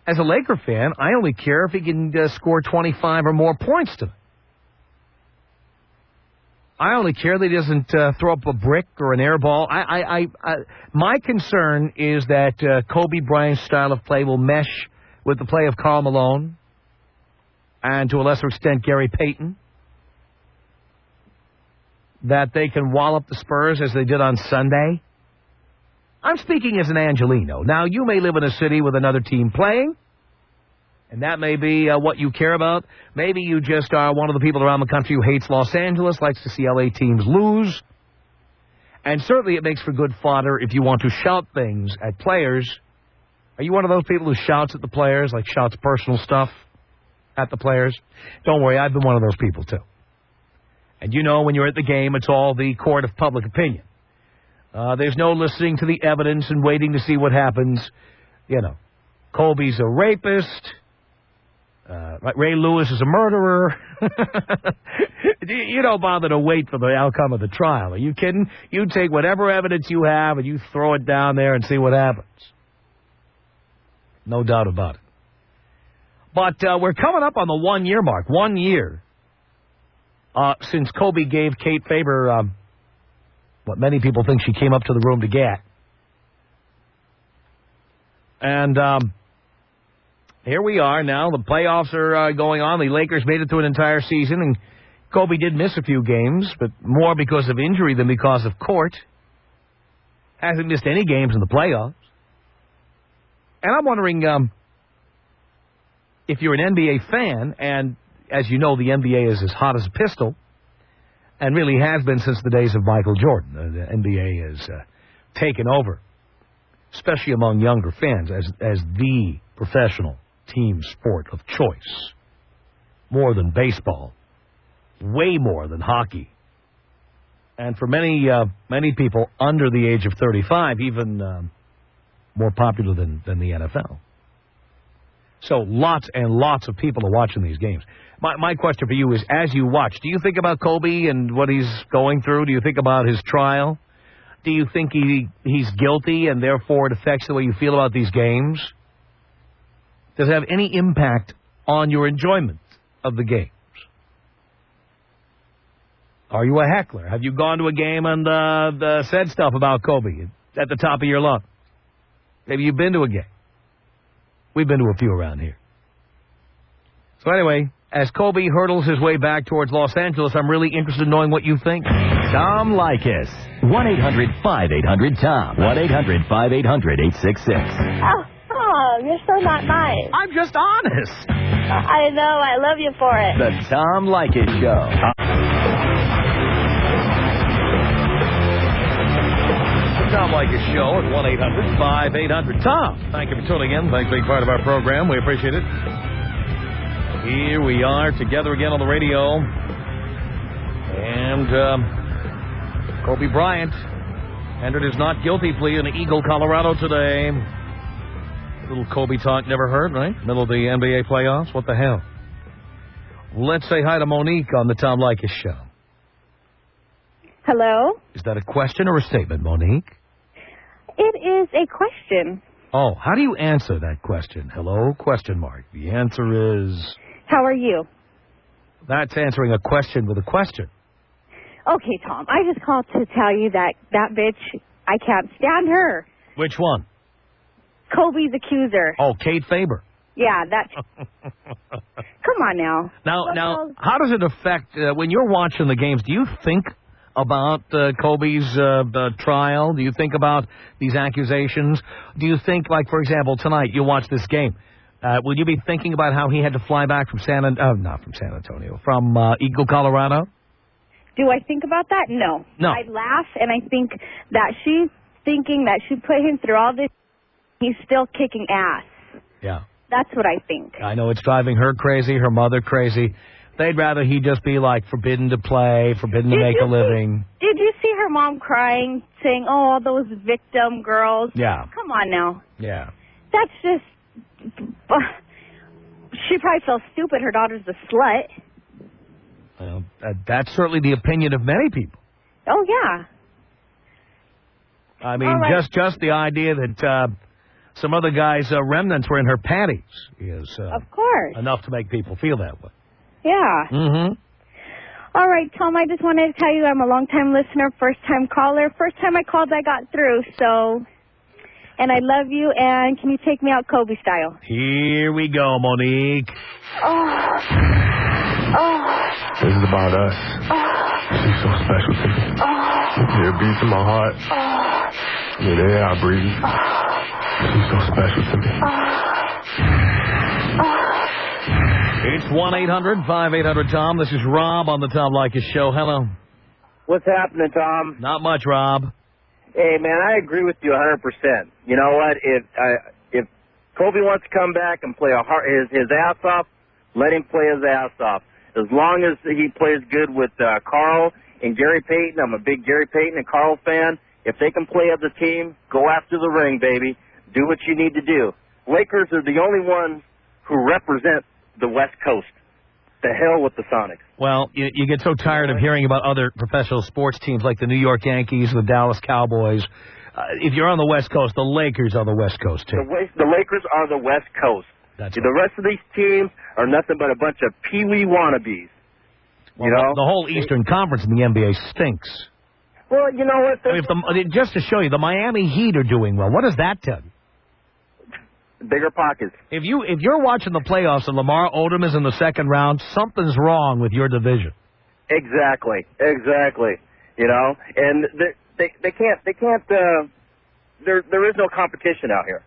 S2: As a Laker fan, I only care if he can score 25 or more points tonight. I only care that he doesn't throw up a brick or an air ball. My concern is that Kobe Bryant's style of play will mesh with the play of Karl Malone and, to a lesser extent, Gary Payton. That they can wallop the Spurs as they did on Sunday. I'm speaking as an Angelino. Now, you may live in a city with another team playing, and that may be what you care about. Maybe you just are one of the people around the country who hates Los Angeles, likes to see L.A. teams lose. And certainly it makes for good fodder if you want to shout things at players. Are you one of those people who shouts at the players, like shouts personal stuff at the players? Don't worry, I've been one of those people, too. And you know when you're at the game, it's all the court of public opinion. There's no listening to the evidence and waiting to see what happens. You know, Kobe's a rapist. Ray Lewis is a murderer. You don't bother to wait for the outcome of the trial. Are you kidding? You take whatever evidence you have and you throw it down there and see what happens. No doubt about it. But we're coming up on the 1 year mark. 1 year since Kobe gave Kate Faber what many people think she came up to the room to get. And here we are now. The playoffs are going on. The Lakers made it through an entire season, and Kobe did miss a few games, but more because of injury than because of court. Hasn't missed any games in the playoffs. And I'm wondering if you're an NBA fan, and as you know, the NBA is as hot as a pistol, and really has been since the days of Michael Jordan. The NBA has taken over, especially among younger fans, as the professional team sport of choice. More than baseball. Way more than hockey. And for many people under the age of 35, even more popular than the NFL. So lots and lots of people are watching these games. My question for you is, as you watch, do you think about Kobe and what he's going through? Do you think about his trial? Do you think he's guilty and therefore it affects the way you feel about these games? Does it have any impact on your enjoyment of the games? Are you a heckler? Have you gone to a game and said stuff about Kobe at the top of your lungs? Maybe you've been to a game. We've been to a few around here. So anyway, as Kobe hurdles his way back towards Los Angeles, I'm really interested in knowing what you think.
S1: Tom Leykis. 1-800-5800-TOM. 1-800-5800-866.
S5: Oh, you're so not nice.
S2: I'm just honest.
S5: I know. I love you for it.
S1: The Tom Leykis Show.
S2: The Tom Leykis Show at 1-800-5800-TOM. Thank you for tuning in. Thanks for being part of our program. We appreciate it. Here we are together again on the radio. And Kobe Bryant entered his not guilty plea in Eagle, Colorado today. Little Kobe talk never heard, right? Middle of the NBA playoffs. What the hell? Let's say hi to Monique on the Tom Leykis Show.
S21: Hello?
S2: Is that a question or a statement, Monique?
S21: It is a question.
S2: Oh, how do you answer that question? Hello, question mark. The answer is...
S21: How are you?
S2: That's answering a question with a question.
S21: Okay, Tom, I just called to tell you that bitch, I can't stand her.
S2: Which one?
S21: Kobe's accuser.
S2: Oh, Kate Faber.
S21: Yeah, that's... Come on now.
S2: Now, how does it affect, when you're watching the games, do you think about Kobe's trial? Do you think about these accusations? Do you think, like, for example, tonight, you watch this game, will you be thinking about how he had to fly back from from Eagle, Colorado?
S21: Do I think about that? No.
S2: No.
S21: I laugh, and I think that she's thinking that she put him through all this. He's still kicking ass.
S2: Yeah.
S21: That's what I think.
S2: I know it's driving her crazy, her mother crazy. They'd rather he just be, like, forbidden to play, forbidden to make a living.
S21: Did you see her mom crying, saying, oh, all those victim girls?
S2: Yeah.
S21: Come on now.
S2: Yeah.
S21: That's just... She probably felt stupid. Her daughter's a slut.
S2: Well, that's certainly the opinion of many people.
S21: Oh, yeah.
S2: I mean, just the idea that some other guy's remnants were in her panties is
S21: of course
S2: enough to make people feel that way.
S21: Yeah.
S2: Mm-hmm.
S21: All right, Tom, I just wanted to tell you I'm a long-time listener, first-time caller. First time I called, I got through, so... And I love you, and can you take me out Kobe style?
S2: Here we go, Monique.
S21: Oh.
S8: This is about us. She's so special to me. It beats in my heart. The air I breathe. She's so special to me.
S2: It's 1-800-5800-TOM. This is Rob on the Tom Leykis Show. Hello.
S6: What's happening, Tom?
S2: Not much, Rob.
S6: Hey, man, I agree with you 100%. You know what? If Kobe wants to come back and play his ass off, let him play his ass off. As long as he plays good with Carl and Gary Payton, I'm a big Gary Payton and Carl fan. If they can play as a team, go after the ring, baby. Do what you need to do. Lakers are the only ones who represent the West Coast. The hell with the Sonics.
S2: Well, you get so tired of hearing about other professional sports teams like the New York Yankees, the Dallas Cowboys. If you're on the West Coast, the Lakers are the West Coast team.
S6: The Lakers are the West Coast.
S2: That's
S6: the rest of these teams are nothing but a bunch of pee-wee wannabes.
S2: Well, you know? The whole Eastern Conference in the NBA stinks.
S6: Well, you know what?
S2: Just to show you, the Miami Heat are doing well. What does that tell you?
S6: Bigger pockets.
S2: If you're watching the playoffs and Lamar Odom is in the second round, something's wrong with your division.
S6: Exactly. You know, and they can't. There is no competition out here.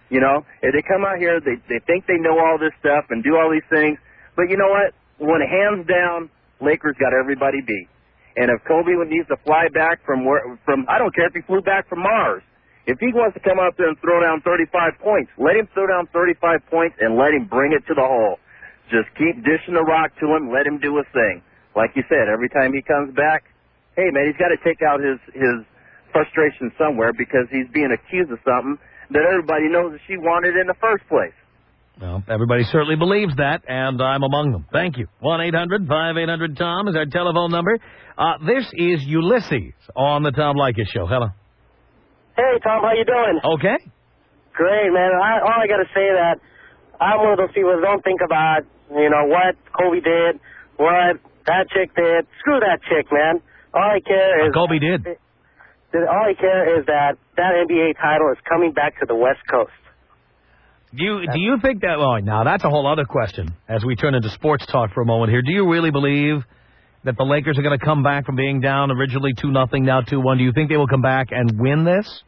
S6: You know, if they come out here, they think they know all this stuff and do all these things, but you know what? When hands down, Lakers got everybody beat. And if Kobe needs to fly back from I don't care if he flew back from Mars. If he wants to come out there and throw down 35 points, let him throw down 35 points and let him bring it to the hole. Just keep dishing the rock to him, let him do his thing. Like you said, every time he comes back, hey, man, he's got to take out his frustration somewhere because he's being accused of something that everybody knows that she wanted in the first place.
S2: Well, everybody certainly believes that, and I'm among them. Thank you. 1-800-5800-TOM is our telephone number. This is Ulysses on the Tom Leykis Show. Hello.
S7: Hey, Tom, how you doing?
S2: Okay.
S7: Great, man. All I got to say that
S3: I'm one of those people that don't think about, what Kobe did, what that chick did. Screw that chick, man. All I care is...
S2: Kobe did.
S3: All I care is that NBA title is coming back to the West Coast.
S2: Do you think that... Oh, now, that's a whole other question as we turn into sports talk for a moment here. Do you really believe that the Lakers are going to come back from being down originally 2-0, now 2-1? Do you think they will come back and win this?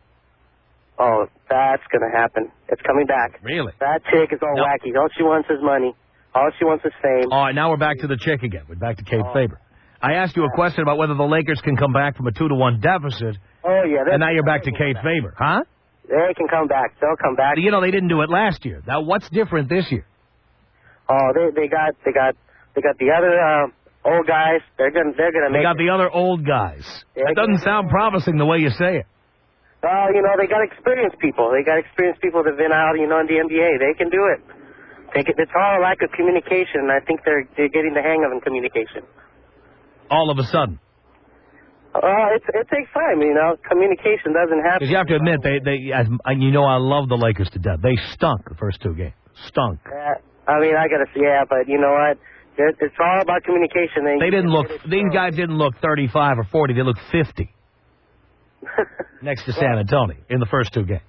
S3: Oh, that's going to happen. It's coming back.
S2: Really?
S3: That chick is all wacky. All she wants is money. All she wants is fame.
S2: All right, now we're back to the chick again. We're back to Kate Faber. I asked you a question about whether the Lakers can come back from a 2-1 deficit.
S3: Oh, yeah.
S2: And now you're back to Kate Faber, huh?
S3: They can come back. They'll come back.
S2: They didn't do it last year. Now, what's different this year?
S3: Oh, they got the other old guys. They're gonna make.
S2: They got the other old guys. That doesn't sound promising the way you say it.
S3: They got experienced people. They got experienced people that've been out, in the NBA. They can do it. It's all a lack of communication. I think they're getting the hang of communication.
S2: All of a sudden.
S3: It takes time, Communication doesn't happen.
S2: Because you have to admit, I love the Lakers to death. They stunk the first 2 games. Stunk.
S3: I gotta say, but you know what? It's all about communication.
S2: These guys didn't look 35 or 40. They looked 50. Next to San Antonio in the first 2 games.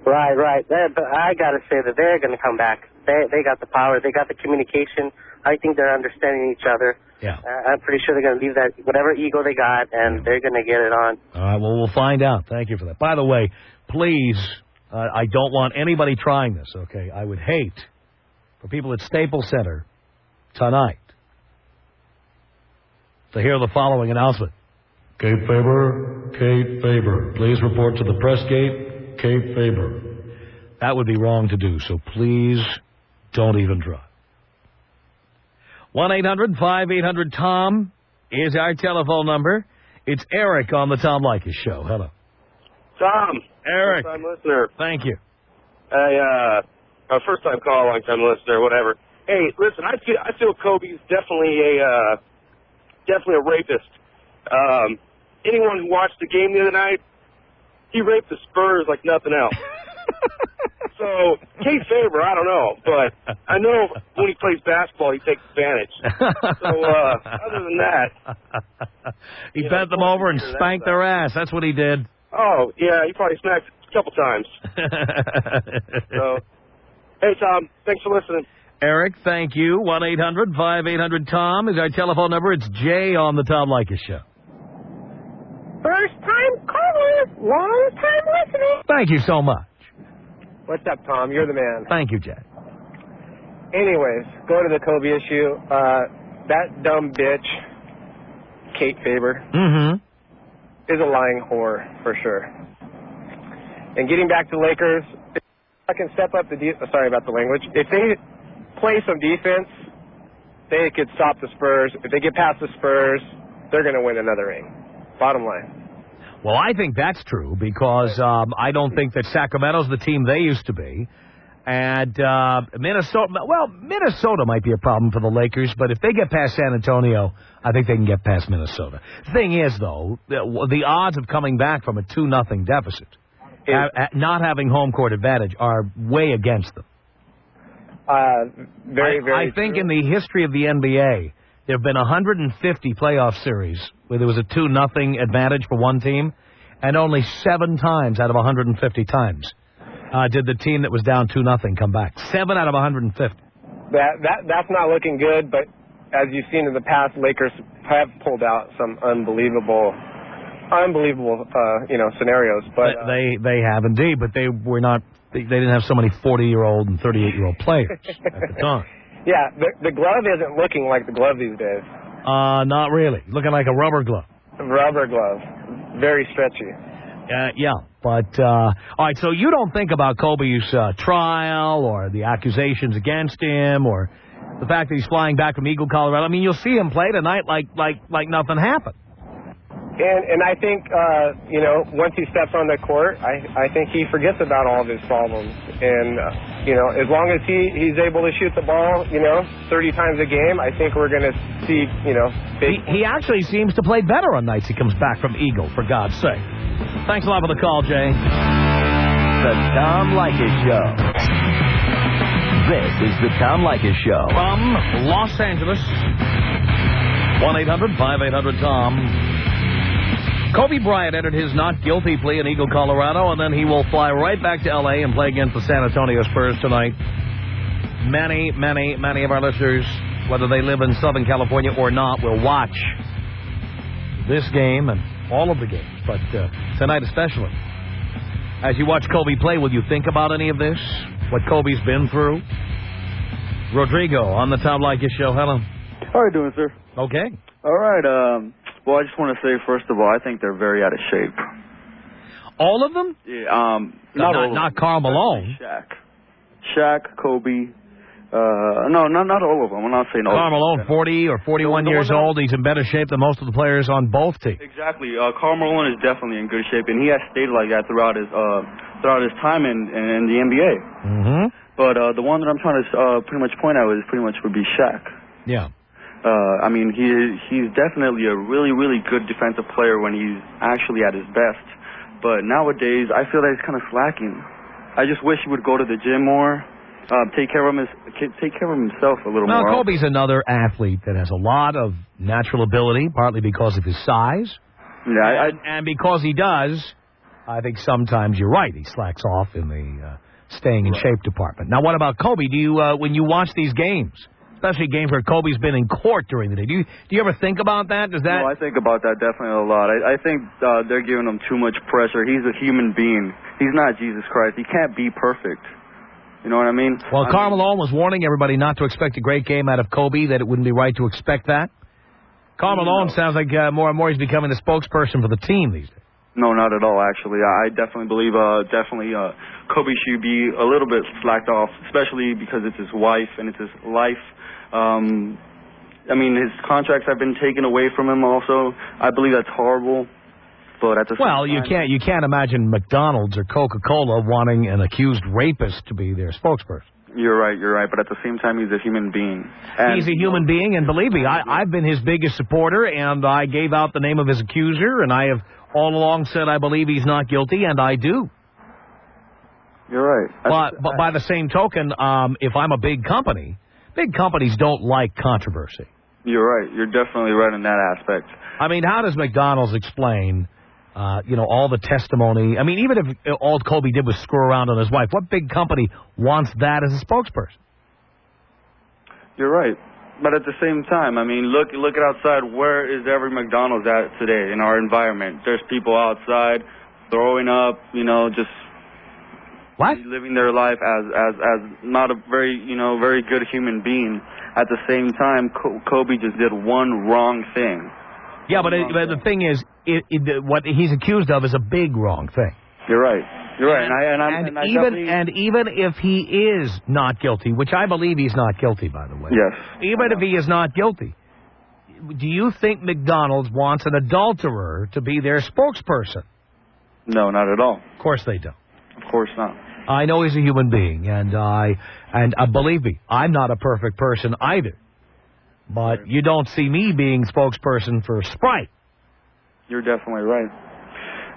S3: Right. But I gotta say that they're gonna come back. They got the power. They got the communication. I think they're understanding each other.
S2: Yeah.
S3: I'm pretty sure they're going to leave that, whatever ego they got, and they're going to get it on.
S2: All right, well, we'll find out. Thank you for that. By the way, please, I don't want anybody trying this, okay? I would hate for people at Staples Center tonight to hear the following announcement. Kate Faber, please report to the press gate. Kate Faber. That would be wrong to do, so please don't even try. 1-800-5800-TOM is our telephone number. It's Eric on the Tom Leykis Show. Hello.
S8: Tom.
S2: Eric.
S8: First-time listener.
S2: Thank you.
S8: A first-time call, long-time listener, whatever. Hey, listen, I feel Kobe's definitely a rapist. Anyone who watched the game the other night, he raped the Spurs like nothing else. So, Kate Faber, I don't know, but I know when he plays basketball, he takes advantage. So, other than that...
S2: He bent them over and spanked their ass. That's what he did.
S8: Oh, yeah, he probably smacked a couple times. So, hey, Tom, thanks for listening.
S2: Eric, thank you. 1-800-5800-TOM is our telephone number. It's Jay on the Tom Leykis Show.
S7: First-time caller, long-time listener.
S2: Thank you so much.
S9: What's up, Tom? You're the man.
S2: Thank you, Jay.
S9: Anyways, go to the Kobe issue. That dumb bitch, Kate Faber, is a lying whore, for sure. And getting back to Lakers, if I can step up sorry about the language. If they play some defense, they could stop the Spurs. If they get past the Spurs, they're going to win another ring. Bottom line.
S2: Well, I think that's true because I don't think that Sacramento's the team they used to be. And Minnesota might be a problem for the Lakers, but if they get past San Antonio, I think they can get past Minnesota. The thing is, though, the odds of coming back from a 2-0 deficit, not having home court advantage, are way against them.
S9: Very
S2: I think in the history of the NBA, there have been 150 playoff series where there was a 2-0 advantage for one team, and only 7 times out of 150 times did the team that was down 2-0 come back. 7 out of 150.
S9: That's not looking good, but as you've seen in the past, Lakers have pulled out some unbelievable scenarios. But
S2: they have indeed, but they were not. They didn't have so many 40-year-old and 38-year-old players at the time.
S9: Yeah, the glove isn't looking like the glove these days.
S2: Not really. Looking like a rubber glove.
S9: Rubber glove. Very stretchy.
S2: Yeah, but, all right, so you don't think about Kobe's trial or the accusations against him or the fact that he's flying back from Eagle, Colorado. I mean, you'll see him play tonight like nothing happened.
S9: And I think, once he steps on the court, I think he forgets about all of his problems. And, as long as he's able to shoot the ball, 30 times a game, I think we're going to see, big...
S2: He actually seems to play better on nights he comes back from Eagle, for God's sake. Thanks a lot for the call, Jay.
S1: The Tom Leykis Show. This is the Tom Leykis Show.
S2: From Los Angeles, 1-800-5800-TOM. Kobe Bryant entered his not guilty plea in Eagle, Colorado, and then he will fly right back to L.A. and play against the San Antonio Spurs tonight. Many of our listeners, whether they live in Southern California or not, will watch this game and all of the games, but tonight especially. As you watch Kobe play, will you think about any of this? What Kobe's been through? Rodrigo on the Tom Leykis Show. Hello.
S10: How are you doing, sir?
S2: Okay.
S10: All right. Well, I just want to say, first of all, I think they're very out of shape.
S2: All of them?
S10: Yeah.
S2: Not Karl Malone.
S10: Shaq, Kobe. No, not all of them. I'm not saying all.
S2: Karl Malone, 40 or 41 years old. He's in better shape than most of the players on both teams.
S10: Exactly. Karl Malone is definitely in good shape, and he has stayed like that throughout his time in the NBA.
S2: Mm-hmm.
S10: But the one that I'm trying to pretty much point out would be Shaq.
S2: Yeah.
S10: I mean, he's definitely a really, really good defensive player when he's actually at his best. But nowadays, I feel that he's kind of slacking. I just wish he would go to the gym more, take care of himself a little more.
S2: Well, Kobe's another athlete that has a lot of natural ability, partly because of his size.
S10: Yeah,
S2: and because he does, I think sometimes you're right. He slacks off in the staying in shape department. Now, what about Kobe? Do you, when you watch these games, especially games where Kobe's been in court during the day, do you ever think about that?
S10: No, I think about that definitely a lot. I think they're giving him too much pressure. He's a human being. He's not Jesus Christ. He can't be perfect. You know what I mean?
S2: Well, Karl Malone was warning everybody not to expect a great game out of Kobe, that it wouldn't be right to expect that. Karl Malone sounds like more and more he's becoming the spokesperson for the team these days.
S10: No, not at all, actually. I definitely believe Kobe should be a little bit slacked off, especially because it's his wife and it's his life. I mean, his contracts have been taken away from him also. I believe that's horrible. But at the same time,
S2: you can't imagine McDonald's or Coca-Cola wanting an accused rapist to be their spokesperson.
S10: You're right. But at the same time, he's a human being. And
S2: he's a human being, and believe me, I've been his biggest supporter, and I gave out the name of his accuser, and I have all along said I believe he's not guilty, and I do.
S10: You're right.
S2: But by the same token, if I'm a big company, big companies don't like controversy.
S10: You're right. You're definitely right in that aspect.
S2: I mean, how does McDonald's explain, all the testimony? I mean, even if all Kobe did was screw around on his wife, what big company wants that as a spokesperson?
S10: You're right. But at the same time, I mean, look at outside. Where is every McDonald's at today in our environment? There's people outside throwing up, just living their life as not a very good human being. At the same time, Kobe just did one wrong thing.
S2: Yeah, but the thing is, what he's accused of is a big wrong thing.
S10: You're right. You're right.
S2: And even if he is not guilty, which I believe he's not guilty, by the way.
S10: Yes.
S2: Even if he is not guilty, do you think McDonald's wants an adulterer to be their spokesperson?
S10: No, not at all.
S2: Of course they don't.
S10: Of course not.
S2: I know he's a human being, and believe me, I'm not a perfect person either. But you don't see me being spokesperson for Sprite.
S10: You're definitely right.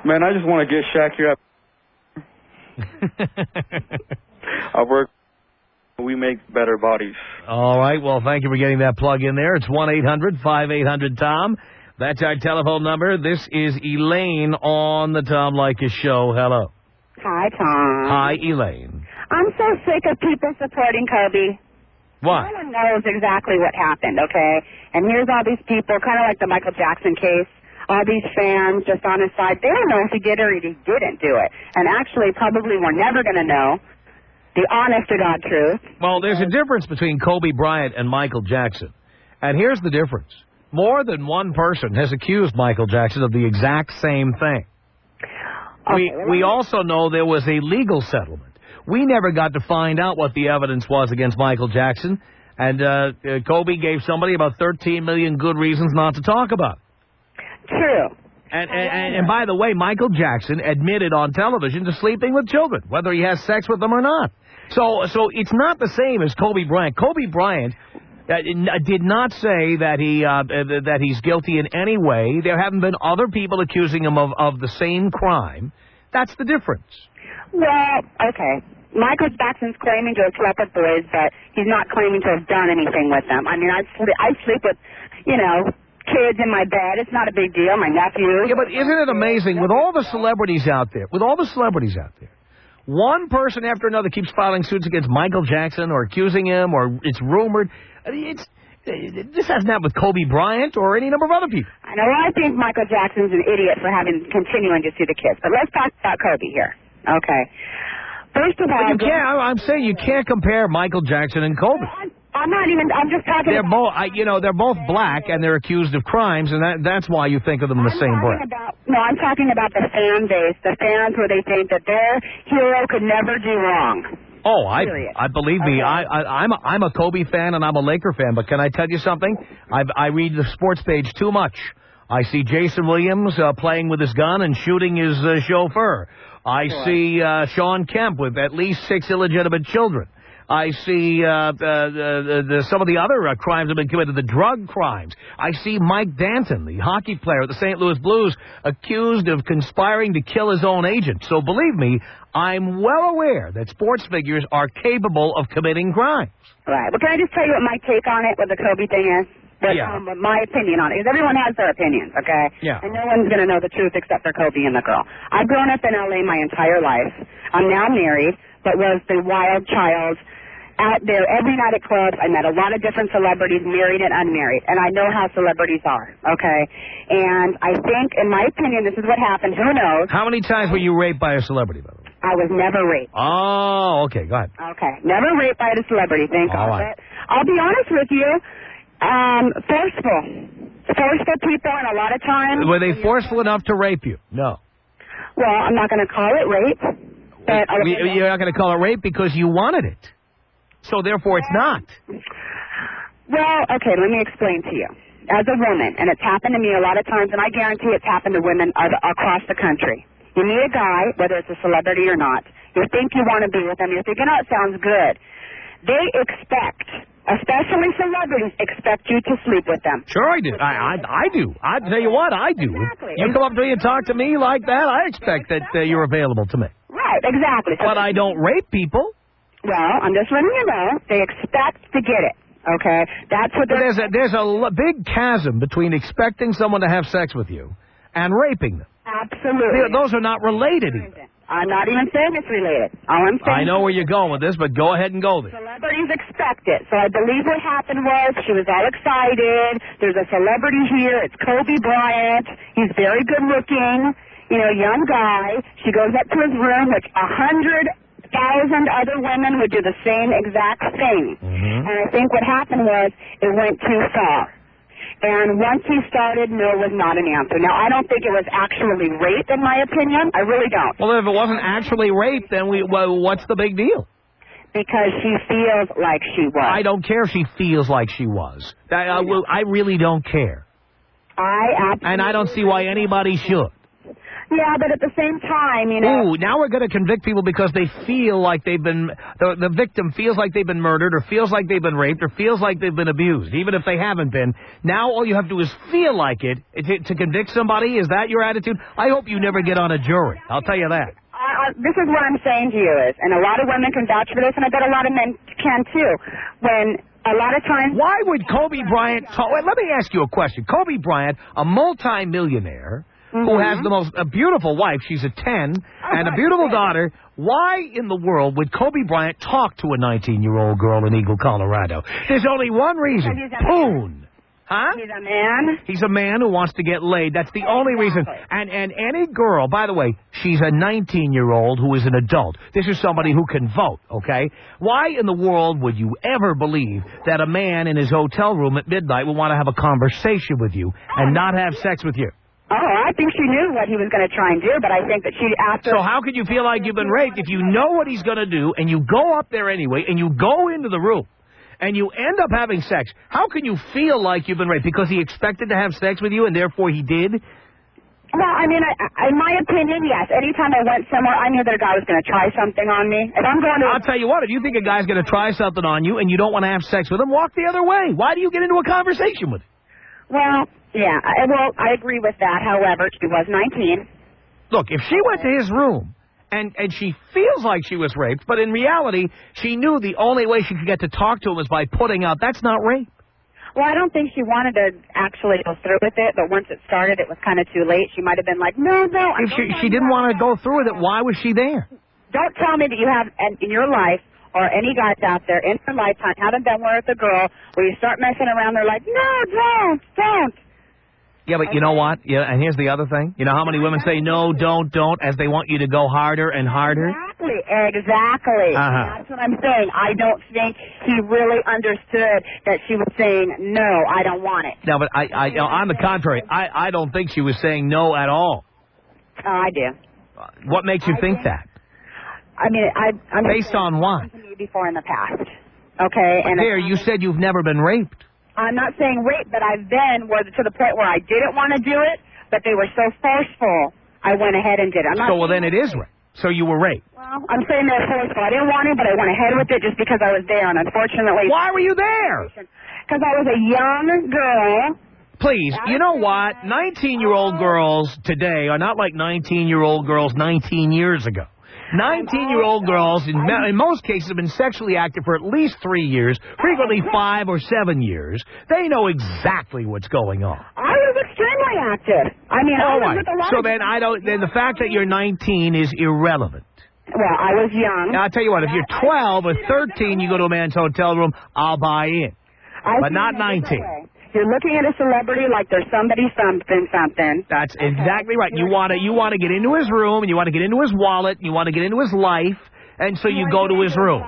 S10: Man, I just want to get Shaq here. I work. We make better bodies.
S2: All right. Well, thank you for getting that plug in there. It's 1-800-5800-TOM. That's our telephone number. This is Elaine on the Tom Leykis Show. Hello.
S7: Hi, Tom.
S2: Hi, Elaine.
S7: I'm so sick of people supporting Kobe.
S2: Why?
S7: No one knows exactly what happened, okay? And here's all these people, kind of like the Michael Jackson case, all these fans just on his side. They don't know if he did or he didn't do it. And actually, probably we're never going to know the honest-to-God truth.
S2: Well, there's a difference between Kobe Bryant and Michael Jackson. And here's the difference. More than one person has accused Michael Jackson of the exact same thing.
S7: Okay,
S2: we also know there was a legal settlement. We never got to find out what the evidence was against Michael Jackson, and Kobe gave somebody about 13 million good reasons not to talk about it.
S7: True.
S2: And by the way, Michael Jackson admitted on television to sleeping with children, whether he has sex with them or not. So it's not the same as Kobe Bryant. Kobe Bryant did not say that he's guilty in any way. There haven't been other people accusing him of the same crime. That's the difference.
S7: Well, okay. Michael Jackson's claiming to have slept with boys, but he's not claiming to have done anything with them. I mean, I sleep with, kids in my bed. It's not a big deal. My nephew.
S2: Yeah, but isn't it amazing with all the celebrities out there? One person after another keeps filing suits against Michael Jackson or accusing him, or it's rumored. This hasn't happened with Kobe Bryant or any number of other people.
S7: I know. I think Michael Jackson's an idiot for continuing to sue the kids. But let's talk about Kobe here. Okay. First of all,
S2: I'm saying you can't compare Michael Jackson and Kobe.
S7: I'm just talking about...
S2: They're both black and they're accused of crimes, and that's why you think of them in the same breath.
S7: I'm talking about the fan base, the fans where they think that their hero could never do wrong.
S2: Oh, I believe me. I'm a Kobe fan and I'm a Laker fan, but can I tell you something? I read the sports page too much. I see Jason Williams playing with his gun and shooting his chauffeur. I see Sean Kemp with at least 6 illegitimate children. I see some of the other crimes have been committed, the drug crimes. I see Mike Danton, the hockey player at the St. Louis Blues, accused of conspiring to kill his own agent. So believe me, I'm well aware that sports figures are capable of committing crimes.
S7: Right. But can I just tell you what my take on it, what the Kobe thing is? My opinion on it. Because everyone has their opinions, okay?
S2: Yeah.
S7: And no one's going to know the truth except for Kobe and the girl. I've grown up in L.A. my entire life. I'm now married, but was the wild child out there every night at clubs. I met a lot of different celebrities, married and unmarried, and I know how celebrities are, okay? And I think, in my opinion, this is what happened. Who knows?
S2: How many times were you raped by a celebrity, by the way?
S7: I was never raped.
S2: Oh, okay, go ahead.
S7: Okay, never raped by a celebrity, thank God.
S2: Right.
S7: I'll be honest with you, forceful people, and a lot of times...
S2: Were they forceful enough to rape you? No.
S7: Well, I'm not going to call it rape. But
S2: you're not going to call it rape because you wanted it. So, therefore, it's not.
S7: Well, okay, let me explain to you. As a woman, and it's happened to me a lot of times, and I guarantee it's happened to women across the country. You meet a guy, whether it's a celebrity or not, you think you want to be with him, you're thinking, oh, it sounds good. They expect, especially celebrities, expect you to sleep with them.
S2: Sure I do. I do. I tell you what, I do.
S7: Exactly.
S2: You come up to me and talk to me like that, I expect that you're available to me.
S7: Right, exactly.
S2: But I don't rape people.
S7: Well, I'm just letting you know, they expect to get it, okay? That's what
S2: there's a big chasm between expecting someone to have sex with you and raping them.
S7: Absolutely.
S2: Those are not related even.
S7: I'm not even saying it's related. All I'm saying
S2: I know where you're going with this, but go ahead and go there.
S7: Celebrities expect it. So I believe what happened was she was all excited. There's a celebrity here. It's Kobe Bryant. He's very good looking, young guy. She goes up to his room, which 100,000 other women would do the same exact thing. And I think what happened was it went too far. And once he started, no was not an answer. Now, I don't think it was actually rape, in my opinion. I really don't.
S2: Well, if it wasn't actually rape, then what's the big deal?
S7: Because she feels like she was.
S2: I don't care if she feels like she was. I really don't care. And I don't see why anybody should.
S7: Yeah, but at the same time,
S2: Ooh, now we're going to convict people because they feel like they've been... The victim feels like they've been murdered or feels like they've been raped or feels like they've been abused, even if they haven't been. Now all you have to do is feel like it to convict somebody. Is that your attitude? I hope you never get on a jury. I'll tell you that.
S7: This is what I'm saying to you is, and a lot of women can vouch for this, and I bet a lot of men can too, when... A lot of times...
S2: Why would Kobe Bryant... Let me ask you a question. Kobe Bryant, a multi-millionaire... who has the most beautiful wife, she's a 10, and a beautiful daughter. Why in the world would Kobe Bryant talk to a 19-year-old girl in Eagle, Colorado? There's only one reason. Poon. Huh?
S7: He's a man?
S2: He's a man who wants to get laid. That's the only reason. And any girl, by the way, she's a 19-year-old who is an adult. This is somebody who can vote, okay? Why in the world would you ever believe that a man in his hotel room at midnight would want to have a conversation with you and not have sex with you?
S7: Oh, I think she knew what he was going to try and do, but I think that she asked her...
S2: So how could you feel like you've been raped if you know what he's going to do and you go up there anyway and you go into the room and you end up having sex? How can you feel like you've been raped? Because he expected to have sex with you and therefore he did?
S7: Well, I mean, in my opinion, yes. Anytime I went somewhere, I knew that a guy was going to try something on me. If I'm going to...
S2: I'll tell you what, if you think a guy's going to try something on you and you don't want to have sex with him, walk the other way. Why do you get into a conversation with him?
S7: Well... Yeah, I agree with that. However, she was 19.
S2: Look, if she went to his room And she feels like she was raped, but in reality, she knew the only way she could get to talk to him was by putting out. That's not rape.
S7: Well, I don't think she wanted to actually go through with it, but once it started, it was kind of too late. She might have been like, no.
S2: If she didn't want to go through with it, why was she there?
S7: Don't tell me that you have in your life, or any guys out there in their lifetime, haven't been with a girl where you start messing around, they're like, no, don't.
S2: Yeah, but you know what? Yeah, and here's the other thing. You know how many women say no, don't, as they want you to go harder and harder?
S7: Exactly.
S2: Uh-huh.
S7: That's what I'm saying. I don't think he really understood that she was saying, no, I don't want it.
S2: No, but on the contrary, I don't think she was saying no at all.
S7: Oh, I do.
S2: What makes you think that?
S7: I mean, I'm
S2: based on what?
S7: Before in the past. Okay?
S2: But there, you said you've never been raped.
S7: I'm not saying rape, but I've been to the point where I didn't want to do it, but they were so forceful, I went ahead and did it.
S2: Well, then it is rape. So you were raped.
S7: Well, I'm saying they're forceful. I didn't want it, but I went ahead with it just because I was there, and unfortunately...
S2: Why were you there?
S7: Because I was a young girl.
S2: Please, you know what? 19-year-old girls today are not like 19-year-old girls 19 years ago. 19-year-old girls, in most cases, have been sexually active for at least 3 years, frequently 5 or 7 years. They know exactly what's going on.
S7: I was extremely active. I mean,
S2: all
S7: I was
S2: right.
S7: with a lot
S2: So
S7: of
S2: then the fact that you're 19 is irrelevant.
S7: Well, I was young.
S2: Now, I'll tell you what, if you're 12 or 13, you go to a man's hotel room, I'll buy in. But not 19.
S7: You're looking at a celebrity like there's somebody something.
S2: That's exactly right. You want to get into his room, and you want to get into his wallet, and you want to get into his life, and so you go to his room.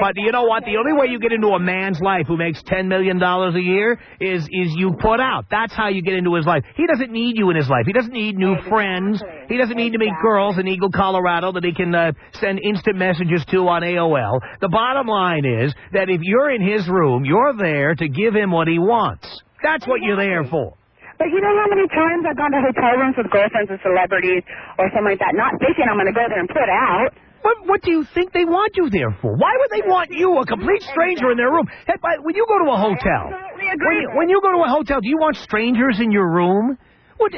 S2: But you know what? The only way you get into a man's life who makes $10 million a year is you put out. That's how you get into his life. He doesn't need you in his life. He doesn't need new friends. He doesn't need to meet girls in Eagle, Colorado that he can send instant messages to on AOL. The bottom line is that if you're in his room, you're there to give him what he wants. That's what you're there for.
S7: But you know how many times I've gone to hotel rooms with girlfriends of celebrities or something like that, not thinking I'm going to go there and put out.
S2: What do you think they want you there for? Why would they want you, a complete stranger, in their room? Hey, when you go to a hotel, when you go to a hotel, do you want strangers in your room? What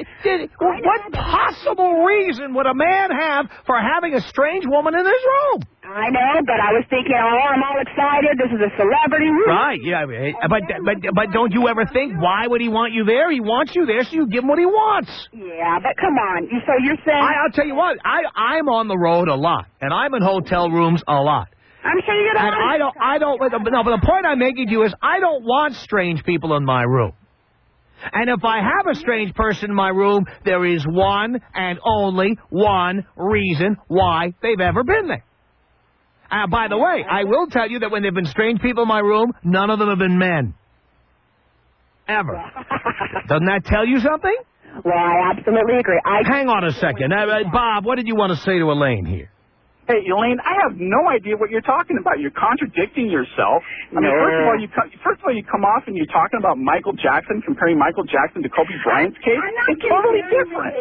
S2: possible reason would a man have for having a strange woman in his room?
S7: I know, but I was thinking, I'm all excited. This is a celebrity room.
S2: Right, yeah. But don't you ever think, why would he want you there? He wants you there, so you give him what he wants.
S7: Yeah, but come on. So you're saying...
S2: I'll tell you what, I'm on the road a lot, and I'm in hotel rooms a lot.
S7: I'm sure you don't...
S2: And but the point I'm making to you is I don't want strange people in my room. And if I have a strange person in my room, there is one and only one reason why they've ever been there. By the way, I will tell you that when there have been strange people in my room, none of them have been men. Ever. Doesn't that tell you something?
S7: Well, I absolutely agree.
S2: Hang on a second. Bob, what did you want to say to Elaine here?
S11: Hey, Elaine, I have no idea what you're talking about. You're contradicting yourself. I mean, first of all, you come off and you're talking about Michael Jackson, comparing Michael Jackson to Kobe Bryant's case. It's totally different.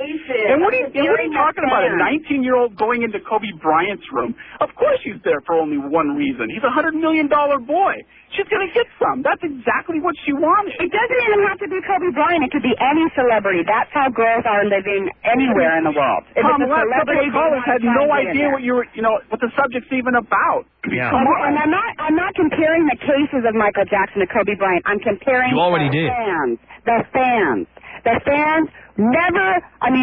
S11: And what are you talking about? A 19-year-old going into Kobe Bryant's room? Of course she's there for only one reason. He's a $100 million boy. She's going to get some. That's exactly what she wanted.
S7: It doesn't even have to be Kobe Bryant. It could be any celebrity. That's how girls are living anywhere in the world. If
S11: Tom,
S7: it's a celebrity,
S11: callers had no idea what what the subject's even about.
S2: Yeah.
S7: And I'm not comparing the cases of Michael Jackson to Kobe Bryant. I'm comparing
S2: you already did.
S7: The fans never,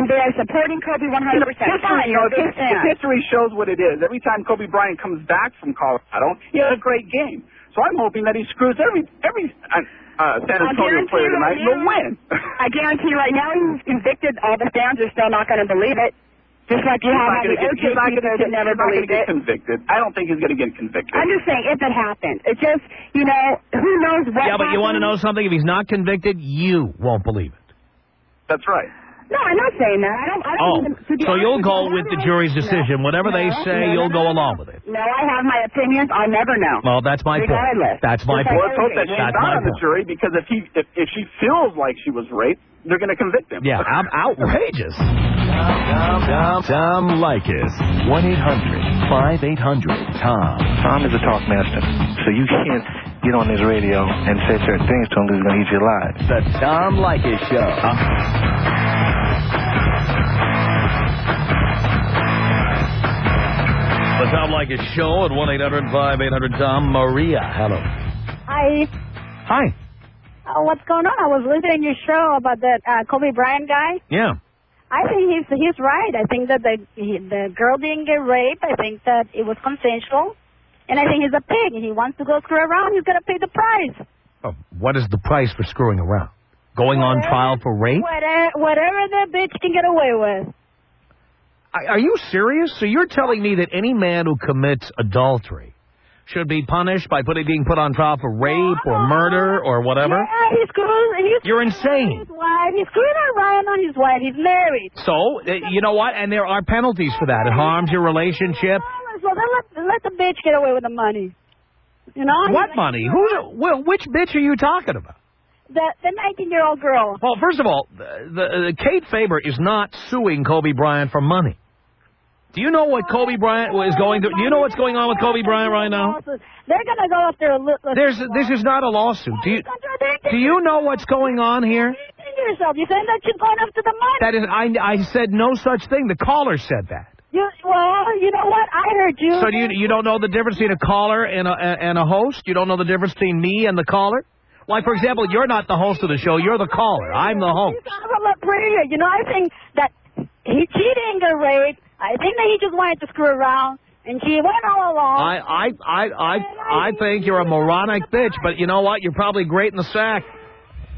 S7: they are supporting Kobe 100%.
S11: History shows what it is. Every time Kobe Bryant comes back from Colorado, he has a great game. So I'm hoping that he screws every San Antonio player tonight will win.
S7: I guarantee you right now he's convicted. All the fans are still not going to believe it. Just like you have the OJ people that never believed it.
S11: Convicted. I don't think he's going to get convicted.
S7: I'm just saying, if it happens. It just, who knows what
S2: Yeah, but you want to know something? If he's not convicted, you won't believe it.
S11: That's right.
S7: No, I'm not saying that. I don't even...
S2: So you'll go with the jury's decision. Whatever they say, you'll go along with it.
S7: No, I have my opinions. I'll never know.
S2: Well, that's my point. That's my point.
S11: Let's hope that she's not on the jury, because if she feels like she was raped, they're going to convict him.
S2: Yeah, outrageous.
S1: Tom Leykis. 1-800-5800-TOM.
S12: Tom is a talk master, so you can't get on his radio and say certain things to him because he's going to eat you alive.
S1: The Tom Leykis Show.
S2: Tom Leykis Show at 1-800-5800-TOM. Maria, hello.
S13: Hi.
S2: Hi.
S13: What's going on? I was listening to your show about that Kobe Bryant guy.
S2: Yeah.
S13: I think he's right. I think that the girl didn't get raped. I think that it was consensual. And I think he's a pig. He wants to go screw around. He's going to pay the price.
S2: Oh, what is the price for screwing around? Going on trial for rape?
S13: Whatever the bitch can get away with.
S2: Are you serious? So you're telling me that any man who commits adultery should be punished by being put on trial for rape or murder or whatever?
S13: Yeah,
S2: you're insane.
S13: His wife. He's screwing around on his wife. He's married.
S2: So, you know what? And there are penalties for that. It harms your relationship.
S13: So then let the bitch get away with the money. You know?
S2: What money? Which bitch are you talking about?
S13: The 19-year-old girl.
S2: Well, first of all, Kate Faber is not suing Kobe Bryant for money. Do you know what Kobe Bryant is going to? Do you know what's going on with Kobe Bryant right now?
S13: They're going to go after
S2: This is not a lawsuit. Do you know what's going on here?
S13: Yourself. You saying that she's going after the money?
S2: That is, I said no such thing. The caller said that.
S13: Well, you know what? I heard you.
S2: So you don't know the difference between a caller and a host? You don't know the difference between me and the caller? Like, for example, you're not the host of the show. You're the caller. I'm the host.
S13: You sound a lot prettier. You know, I think that she didn't get raped. I think that he just wanted to screw around, and she went all along.
S2: I think you're a moronic bitch, but you know what? You're probably great in the sack.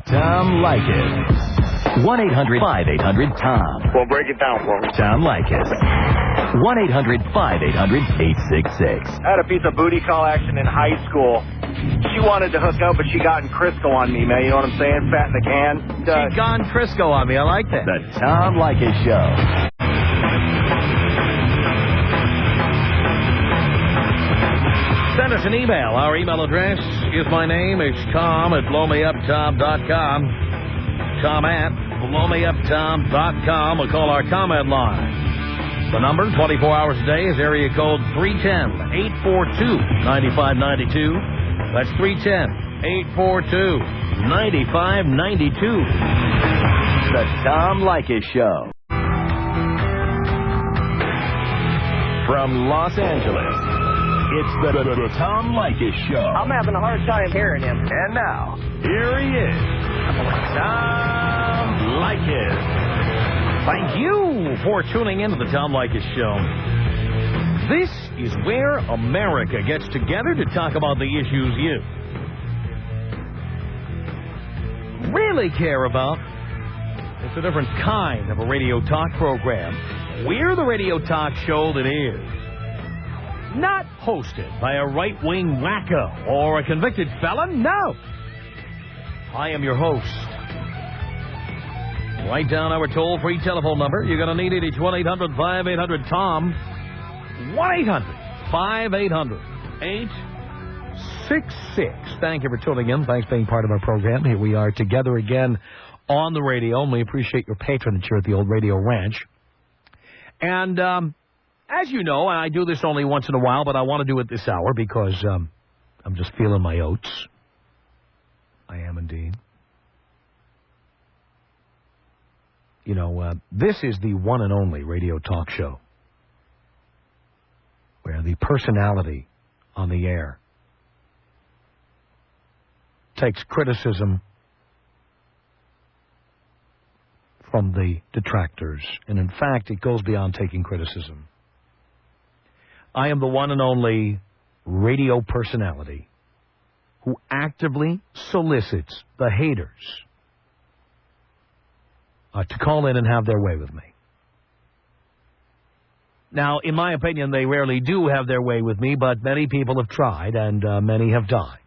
S1: Tom Leykis. 1-800-5800-TOM.
S6: Well, break it down for me.
S1: Tom Leykis. 1-800-5800-866.
S6: I had a piece of booty call action in high school. She wanted to hook up, but she got in Crisco on me, man. You know what I'm saying? Fat in the can.
S2: She gone Crisco on me. I like that.
S1: The Tom Leykis Show.
S2: Send us an email. Our email address is my name. It's Tom@blowmeuptom.com. Tom@blowmeuptom.com. We'll call our comment line. The number, 24 hours a day, is area code 310-842-9592. That's 310-842-9592.
S1: The Tom Leykis Show. From Los Angeles, it's the Tom Leykis Show.
S3: I'm having a hard time hearing him.
S1: And now, here he is, Tom Leykis.
S2: Thank you for tuning in to the Tom Leykis Show. This is where America gets together to talk about the issues you really care about. It's a different kind of a radio talk program. We're the radio talk show that is not hosted by a right-wing wacko or a convicted felon. No. I am your host. Write down our toll-free telephone number. You're going to need it. It's 1-800-5800-TOM. 1-800-5800-866. Thank you for tuning in. Thanks for being part of our program. Here we are together again on the radio, and we appreciate your patronage here at the old Radio Ranch. And as you know, and I do this only once in a while, but I want to do it this hour because I'm just feeling my oats. I am indeed. You know, this is the one and only radio talk show where the personality on the air takes criticism from the detractors. And in fact, it goes beyond taking criticism. I am the one and only radio personality who actively solicits the haters to call in and have their way with me. Now, in my opinion, they rarely do have their way with me, but many people have tried, and many have died.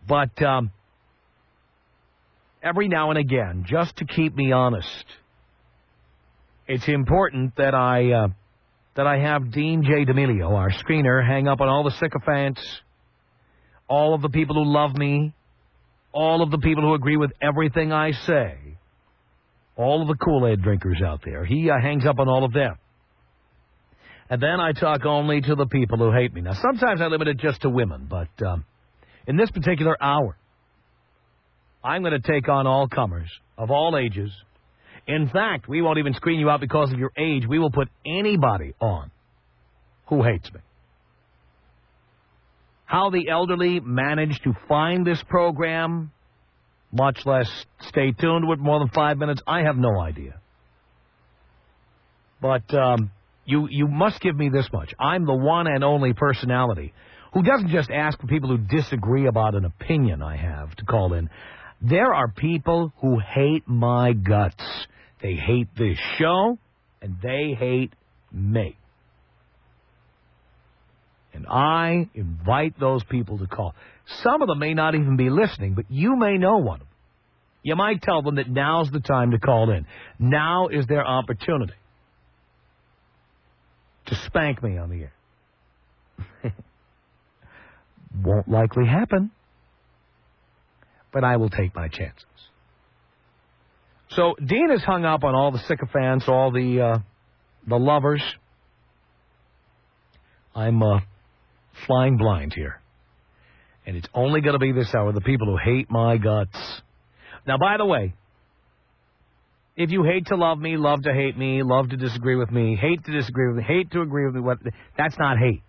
S2: But every now and again, just to keep me honest, it's important that I have Dean J. D'Amelio, our screener, hang up on all the sycophants, all of the people who love me, all of the people who agree with everything I say, all of the Kool-Aid drinkers out there. He hangs up on all of them. And then I talk only to the people who hate me. Now, sometimes I limit it just to women, but in this particular hour, I'm going to take on all comers of all ages, In fact, we won't even screen you out because of your age. We will put anybody on who hates me. How the elderly manage to find this program, much less stay tuned with more than 5 minutes, I have no idea. But you must give me this much. I'm the one and only personality who doesn't just ask for people who disagree about an opinion I have to call in. There are people who hate my guts. They hate this show, and they hate me. And I invite those people to call. Some of them may not even be listening, but you may know one of them. You might tell them that now's the time to call in. Now is their opportunity to spank me on the air. Won't likely happen, but I will take my chances. So Dean has hung up on all the sycophants, all the lovers. I'm flying blind here. And it's only going to be this hour, the people who hate my guts. Now, by the way, if you hate to love me, love to hate me, love to disagree with me, hate to disagree with me, hate to agree with me, that's not hate.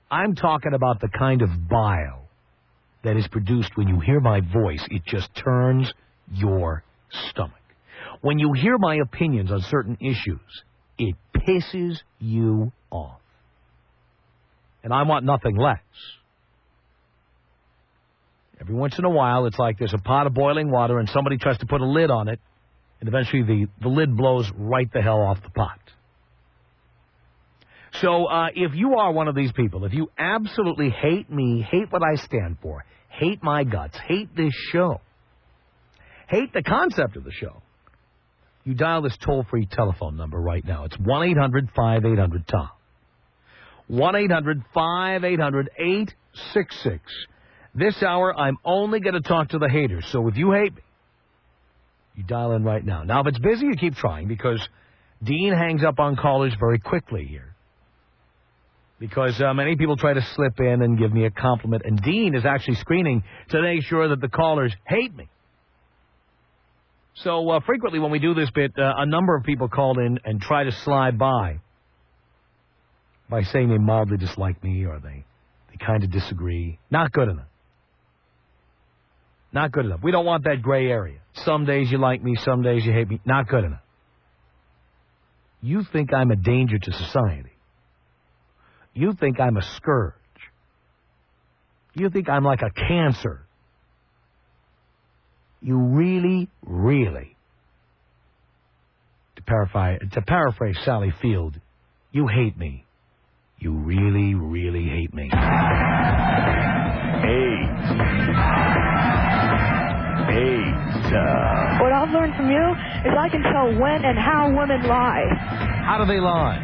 S2: I'm talking about the kind of bile that is produced when you hear my voice. It just turns your stomach. When you hear my opinions on certain issues, it pisses you off. And I want nothing less. Every once in a while, it's like there's a pot of boiling water and somebody tries to put a lid on it, and eventually the lid blows right the hell off the pot. So if you are one of these people, if you absolutely hate me, hate what I stand for, hate my guts, hate this show, hate the concept of the show, you dial this toll-free telephone number right now. It's 1-800-5800-TOM. 1-800-5800-866. This hour, I'm only going to talk to the haters. So if you hate me, you dial in right now. Now, if it's busy, you keep trying, because Dean hangs up on callers very quickly here. Because many people try to slip in and give me a compliment, and Dean is actually screening to make sure that the callers hate me. So frequently when we do this bit, a number of people call in and try to slide by saying they mildly dislike me or they kind of disagree. Not good enough. Not good enough. We don't want that gray area. Some days you like me, some days you hate me. Not good enough. You think I'm a danger to society. You think I'm a scourge. You think I'm like a cancer. You really, really, to paraphrase Sally Field, you hate me. You really, really hate me. 8.
S24: What I've learned from you is I can tell when and how women lie.
S2: How do they lie?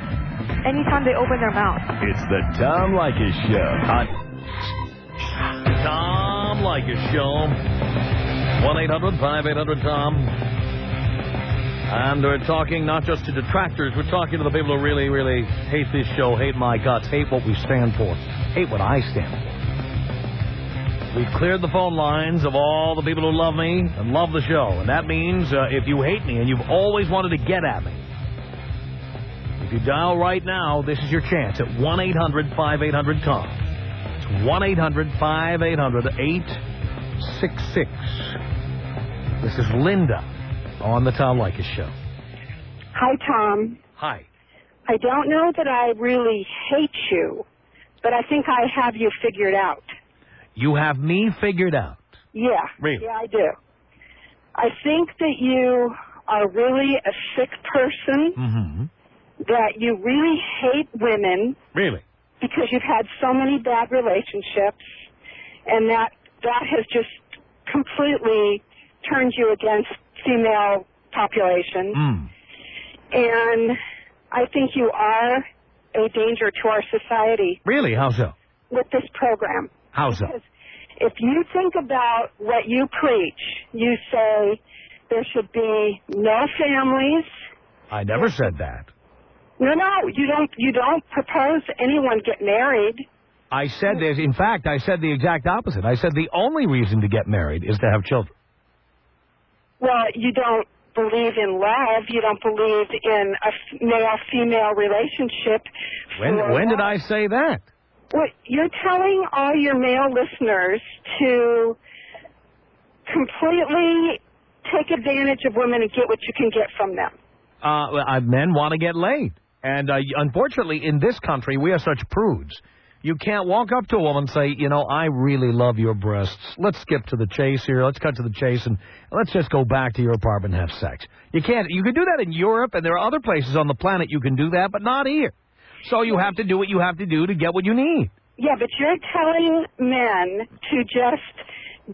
S24: Anytime they open their mouth.
S1: It's the Tom Leykis Show.
S2: Tom Leykis Show. 1-800-5800-TOM. And we're talking not just to detractors, we're talking to the people who really, really hate this show, hate my guts, hate what we stand for, hate what I stand for. We've cleared the phone lines of all the people who love me and love the show. And that means if you hate me and you've always wanted to get at me, if you dial right now, this is your chance at 1-800-5800-TOM. It's 1-800-5800-866. This is Linda on the Tom Leykis Show.
S7: Hi, Tom.
S2: Hi.
S7: I don't know that I really hate you, but I think I have you figured out.
S2: You have me figured out?
S7: Yeah.
S2: Really?
S7: Yeah, I do. I think that you are really a sick person, that you really hate women.
S2: Really?
S7: Because you've had so many bad relationships, and that has just completely turned you against female population. And I think you are a danger to our society.
S2: Really? How so?
S7: With this program.
S2: How so?
S7: Because if you think about what you preach, you say there should be no families.
S2: I never said that.
S7: No, you don't propose anyone get married.
S2: I said this. In fact, I said the exact opposite. I said the only reason to get married is to have children.
S7: Well, you don't
S14: believe in love. You don't believe in a male-female relationship.
S2: When did I say that?
S14: Well, you're telling all your male listeners to completely take advantage of women and get what you can get from them.
S2: Men want to get laid. And unfortunately, in this country, we are such prudes. You can't walk up to a woman and say, you know, I really love your breasts. Let's skip to the chase here. Let's cut to the chase, and let's just go back to your apartment and have sex. You can't. You can do that in Europe, and there are other places on the planet you can do that, but not here. So you have to do what you have to do to get what you need.
S14: Yeah, but you're telling men to just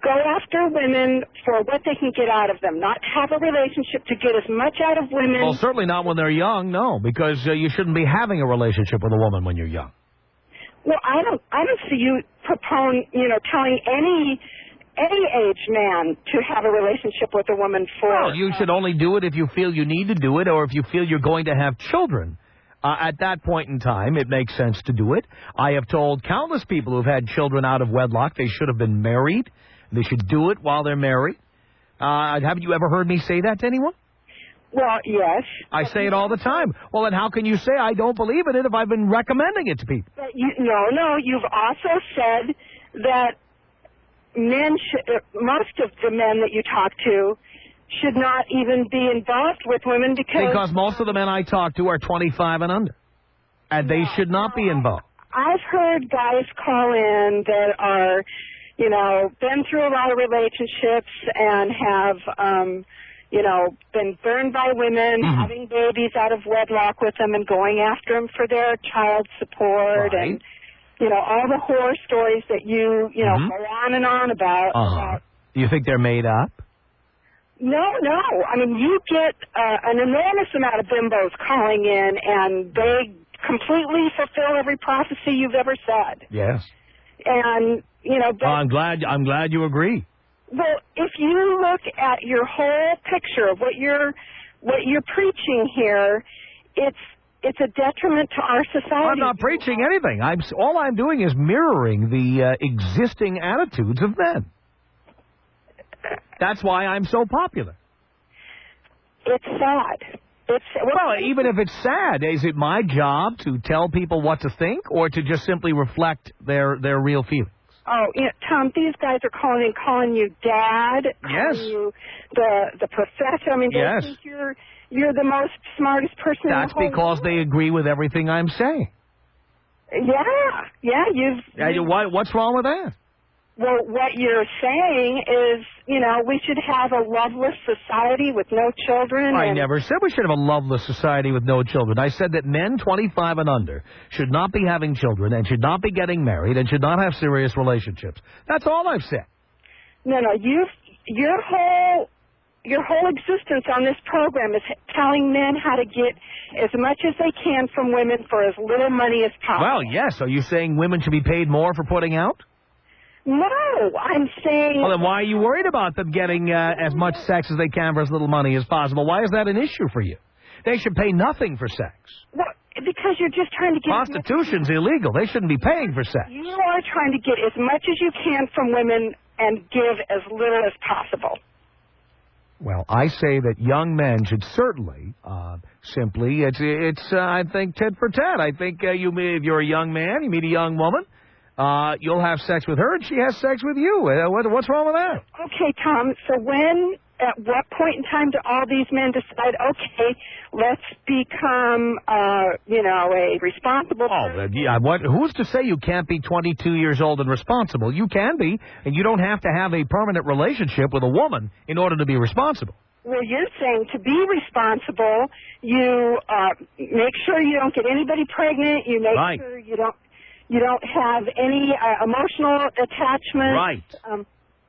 S14: go after women for what they can get out of them, not have a relationship to get as much out of women.
S2: Well, certainly not when they're young, no, because you shouldn't be having a relationship with a woman when you're young.
S14: Well, I don't see you telling any age man to have a relationship with a woman for.
S2: Well, you should only do it if you feel you need to do it, or if you feel you're going to have children. At that point in time, it makes sense to do it. I have told countless people who've had children out of wedlock they should have been married. They should do it while they're married. Haven't you ever heard me say that to anyone?
S14: Well, yes.
S2: I say it all the time. Well, then how can you say I don't believe in it if I've been recommending it to people?
S14: No. You've also said that men most of the men that you talk to should not even be involved with women
S2: because most of the men I talk to are 25 and under, and they should not be involved.
S14: I've heard guys call in that are, been through a lot of relationships and have, been burned by women, having babies out of wedlock with them and going after them for their child support and, all the horror stories that you, go on and on about.
S2: Do you think they're made up?
S14: No. I mean, you get an enormous amount of bimbos calling in, and they completely fulfill every prophecy you've ever said.
S2: Yes.
S14: And,
S2: I'm glad you agree.
S14: Well, if you look at your whole picture of what you're preaching here, it's a detriment to our society.
S2: I'm not preaching anything. All I'm doing is mirroring the existing attitudes of men. That's why I'm so popular.
S14: It's sad.
S2: Well, even if it's sad, is it my job to tell people what to think or to just simply reflect their real feelings?
S14: Oh, Tom, these guys are calling you Dad, calling you the professor. I mean, they think you're the most smartest person in the whole world.
S2: That's because they agree with everything I'm saying.
S14: Yeah,
S2: what's wrong with that?
S14: Well, what you're saying is, we should have a loveless society with no children.
S2: I never said we should have a loveless society with no children. I said that men 25 and under should not be having children and should not be getting married and should not have serious relationships. That's all I've said.
S14: No, your whole existence on this program is telling men how to get as much as they can from women for as little money as possible.
S2: Well, yes. Are you saying women should be paid more for putting out?
S14: No, I'm saying...
S2: Well, then why are you worried about them getting as much sex as they can for as little money as possible? Why is that an issue for you? They should pay nothing for sex.
S14: Well, because you're just trying to get...
S2: Prostitution's illegal. They shouldn't be paying for sex.
S14: You are trying to get as much as you can from women and give as little as possible.
S2: Well, I say that young men should certainly simply... It's I think, tit for tat. I think if you're a young man, you meet a young woman... you'll have sex with her, and she has sex with you. What's wrong with that?
S14: Okay, Tom, so at what point in time do all these men decide, okay, let's become, a responsible person?
S2: Who's to say you can't be 22 years old and responsible? You can be, and you don't have to have a permanent relationship with a woman in order to be responsible.
S14: Well, you're saying to be responsible, you make sure you don't get anybody pregnant, you make sure you don't have any emotional attachment.
S2: Right.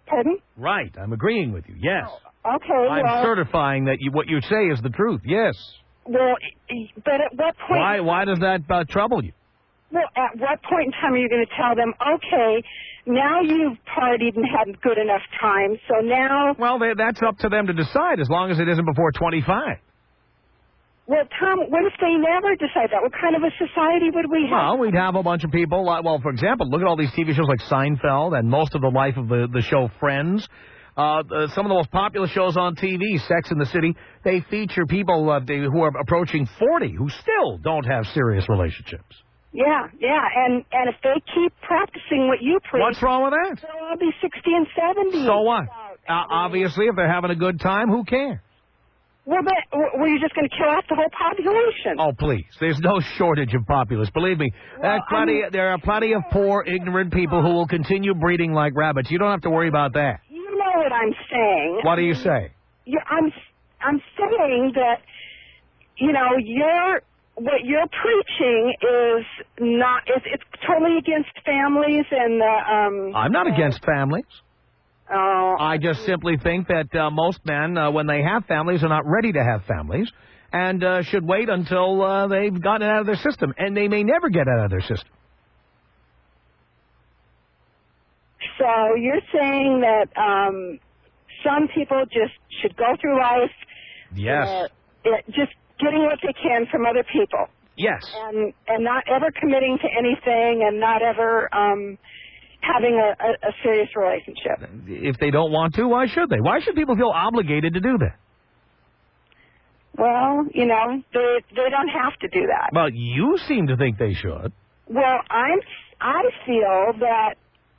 S14: Pardon?
S2: Right. I'm agreeing with you. Yes.
S14: Okay.
S2: I'm certifying that what you say is the truth. Yes.
S14: Well, but at what point...
S2: Why does that trouble you?
S14: Well, at what point in time are you going to tell them, okay, now you've partied and had good enough time, so now...
S2: Well, that's up to them to decide, as long as it isn't before 25.
S14: Well, Tom, what if they never decide that? What kind of a society would we have?
S2: Well, we'd have a bunch of people. Well, for example, look at all these TV shows like Seinfeld and most of the life of the show Friends. Some of the most popular shows on TV, Sex and the City, they feature people who are approaching 40 who still don't have serious relationships.
S14: Yeah, and if they keep practicing what you preach...
S2: What's wrong with that?
S14: They'll all be 60 and 70.
S2: So what? Obviously, if they're having a good time, who cares?
S14: Well, but were you just going to kill off the whole population?
S2: Oh, please. There's no shortage of populists. Believe me, there are plenty of poor, ignorant people who will continue breeding like rabbits. You don't have to worry about that.
S14: You know what I'm saying.
S2: What do you say?
S14: I'm saying that, you know, what you're preaching is not... It's totally against families and the...
S2: I'm not against families. I just simply think that most men, when they have families, are not ready to have families and should wait until they've gotten it out of their system. And they may never get it out of their system.
S14: So you're saying that some people just should go through life...
S2: Yes.
S14: Just getting what they can from other people.
S2: Yes.
S14: And not ever committing to anything and not ever... having a serious relationship.
S2: If they don't want to, why should they? Why should people feel obligated to do that?
S14: Well, you know, they don't have to do that.
S2: Well, you seem to think they should.
S14: Well, I feel that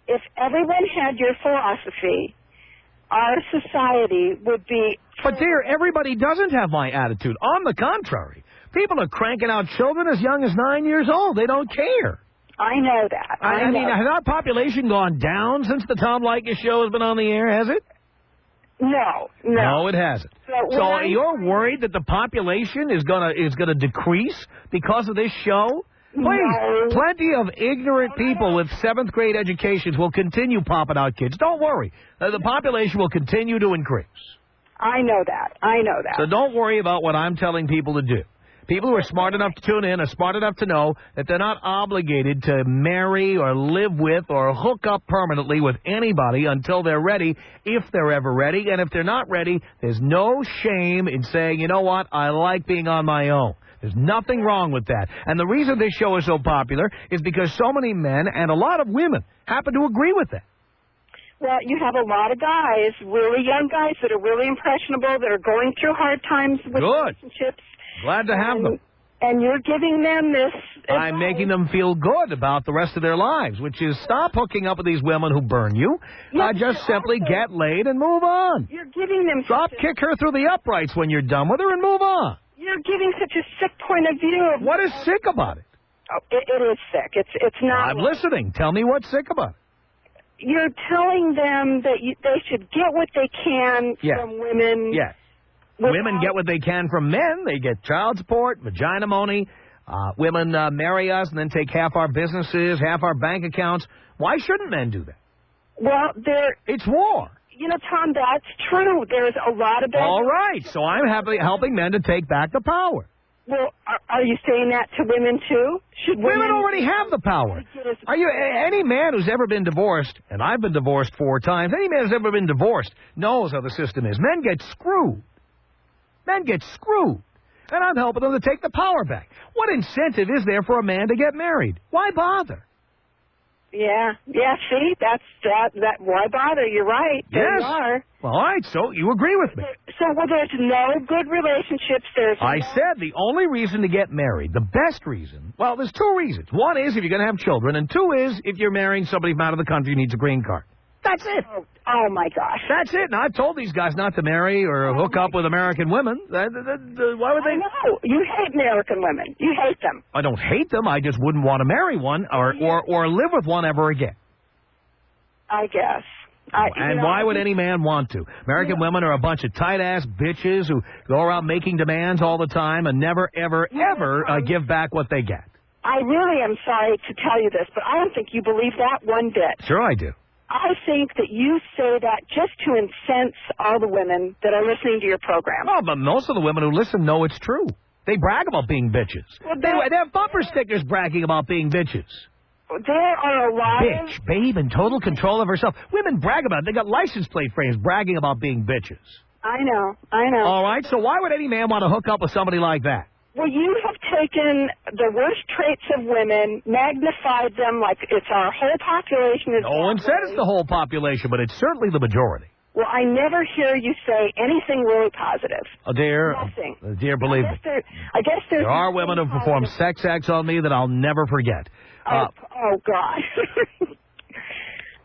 S14: if everyone had your philosophy, our society would be...
S2: But dear, everybody doesn't have my attitude. On the contrary, people are cranking out children as young as 9 years old. They don't care.
S14: I know that.
S2: I mean, has our population gone down since the Tom Leykis show has been on the air, has it?
S14: No.
S2: No, it hasn't. So you're worried that the population is gonna decrease because of this show? Please,
S14: no.
S2: Plenty of ignorant people with 7th grade educations will continue popping out kids. Don't worry. The population will continue to increase.
S14: I know that.
S2: So don't worry about what I'm telling people to do. People who are smart enough to tune in are smart enough to know that they're not obligated to marry or live with or hook up permanently with anybody until they're ready, if they're ever ready. And if they're not ready, there's no shame in saying, you know what, I like being on my own. There's nothing wrong with that. And the reason this show is so popular is because so many men and a lot of women happen to agree with that.
S14: Well, you have a lot of guys, really young guys that are really impressionable, that are going through hard times with relationships.
S2: Glad to have them.
S14: And you're giving them this advice.
S2: I'm making them feel good about the rest of their lives, which is stop hooking up with these women who burn you. Just simply get laid and move on.
S14: You're giving them...
S2: Kick her through the uprights when you're done with her and move on.
S14: You're giving such a sick point of view.
S2: What is sick about it?
S14: Oh, it is sick. It's not...
S2: I'm listening. Tell me what's sick about it.
S14: You're telling them that they should get what they can from women.
S2: Yes. Women get what they can from men. They get child support, vagina money. Women marry us and then take half our businesses, half our bank accounts. Why shouldn't men do that?
S14: Well,
S2: it's war.
S14: You know, Tom, that's true. There's a lot of...
S2: All right. So I'm helping men to take back the power.
S14: Well, are you saying that to women, too? Should
S2: women already have the power. Any man who's ever been divorced, and I've been divorced 4 times, any man who's ever been divorced knows how the system is. Men get screwed. Men get screwed. And I'm helping them to take the power back. What incentive is there for a man to get married? Why bother?
S14: Yeah, see, that's that. Why bother? You're right.
S2: Yes.
S14: There you are.
S2: Well, all right, so you agree with me.
S14: So, there's no good relationships.
S2: I said the only reason to get married, the best reason, well, there's 2 reasons. One is if you're going to have children, and 2 is if you're marrying somebody from out of the country who needs a green card. That's it.
S14: Oh, my gosh.
S2: That's it. Now, I've told these guys not to marry or hook up with American women. Why would they?
S14: No, you hate American women. You hate them.
S2: I don't hate them. I just wouldn't want to marry one or live with one ever again.
S14: I guess.
S2: And why would any man want to? American women are a bunch of tight-ass bitches who go around making demands all the time and never, ever, ever give back what they get.
S14: I really am sorry to tell you this, but I don't think you believe that one bit.
S2: Sure I do.
S14: I think that you say that just to incense all the women that are listening to your program.
S2: Well, but most of the women who listen know it's true. They brag about being bitches. Well, they have bumper stickers bragging about being bitches.
S14: There are a lot
S2: Bitch, babe, in total control of herself. Women brag about it. They got license plate frames bragging about being bitches.
S14: I know.
S2: All right, so why would any man want to hook up with somebody like that?
S14: Well, you have taken the worst traits of women, magnified them like it's our whole population.
S2: No one said it's the whole population, but it's certainly the majority.
S14: Well, I never hear you say anything really positive.
S2: Dear,
S14: Nothing.
S2: Dear, believe me.
S14: I guess
S2: There are women who perform sex acts on me that I'll never forget.
S14: Oh God.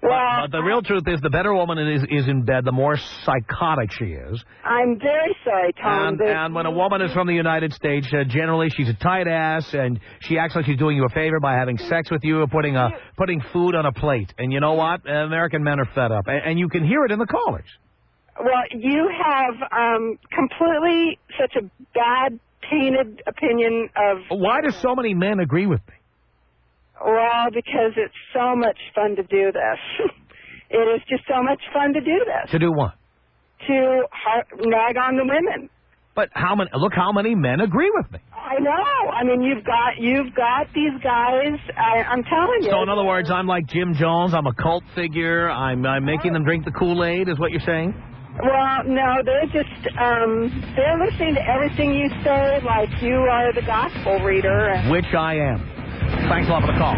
S2: But the real truth is, the better woman is in bed, the more psychotic she is.
S14: I'm very sorry, Tom.
S2: And when a woman is from the United States, generally she's a tight ass, and she acts like she's doing you a favor by having sex with you or putting food on a plate. And you know what? American men are fed up, and you can hear it in the callers.
S14: Well, you have completely such a bad, tainted opinion of...
S2: Why do so many men agree with me?
S14: Well, because it's so much fun to do this. It is just so much fun to do this.
S2: To do what?
S14: To nag on the women.
S2: But look how many men agree with me.
S14: I know. I mean, you've got these guys. I'm telling you.
S2: So in other words, I'm like Jim Jones. I'm a cult figure. I'm making them drink the Kool-Aid, is what you're saying?
S14: Well, no, they're just they're listening to everything you say like you are the gospel reader.
S2: Which I am. Thanks a lot for the call.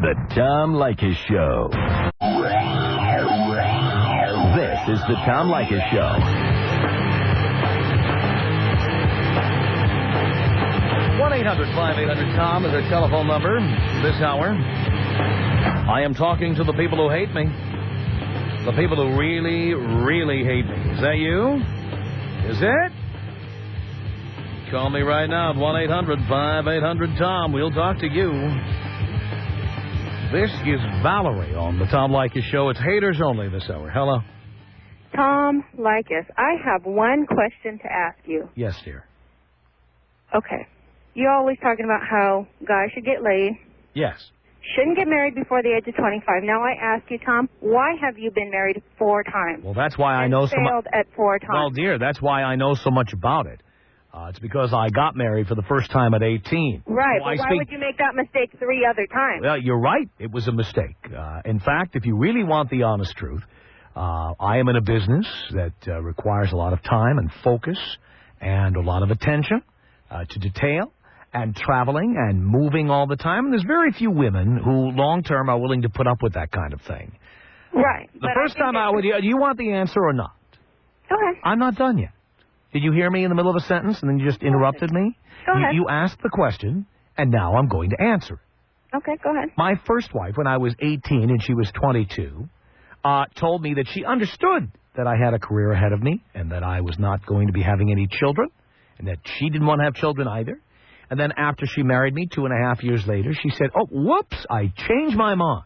S1: The Tom Leykis Show. This is the Tom Leykis Show.
S2: 1-800-5800-TOM is our telephone number this hour. I am talking to the people who hate me. The people who really, really hate me. Is that you? Is it? Call me right now at 1-800-5800-TOM. We'll talk to you. This is Valerie on the Tom Leykis Show. It's haters only this hour. Hello.
S15: Tom Leykis, I have one question to ask you.
S2: Yes, dear.
S15: Okay. You're always talking about how guys should get laid.
S2: Yes.
S15: Shouldn't get married before the age of 25. Now I ask you, Tom, why have you been married 4 times?
S2: Well, that's why I know so much.
S15: Failed at 4 times.
S2: Well, dear, that's why I know so much about it. It's because I got married for the first time at 18.
S15: Right, but why would you make that mistake 3 other times?
S2: Well, you're right. It was a mistake. In fact, if you really want the honest truth, I am in a business that requires a lot of time and focus and a lot of attention to detail and traveling and moving all the time. And there's very few women who long-term are willing to put up with that kind of thing.
S15: Right.
S2: The first time I would... Do you want the answer or not?
S15: Go ahead.
S2: I'm not done yet. Did you hear me in the middle of a sentence and then you just interrupted me?
S15: Go ahead.
S2: You asked the question, and now I'm going to answer it.
S15: Okay, go ahead.
S2: My first wife, when I was 18 and she was 22, told me that she understood that I had a career ahead of me and that I was not going to be having any children and that she didn't want to have children either. And then after she married me 2.5 years later, she said, oh, whoops, I changed my mind.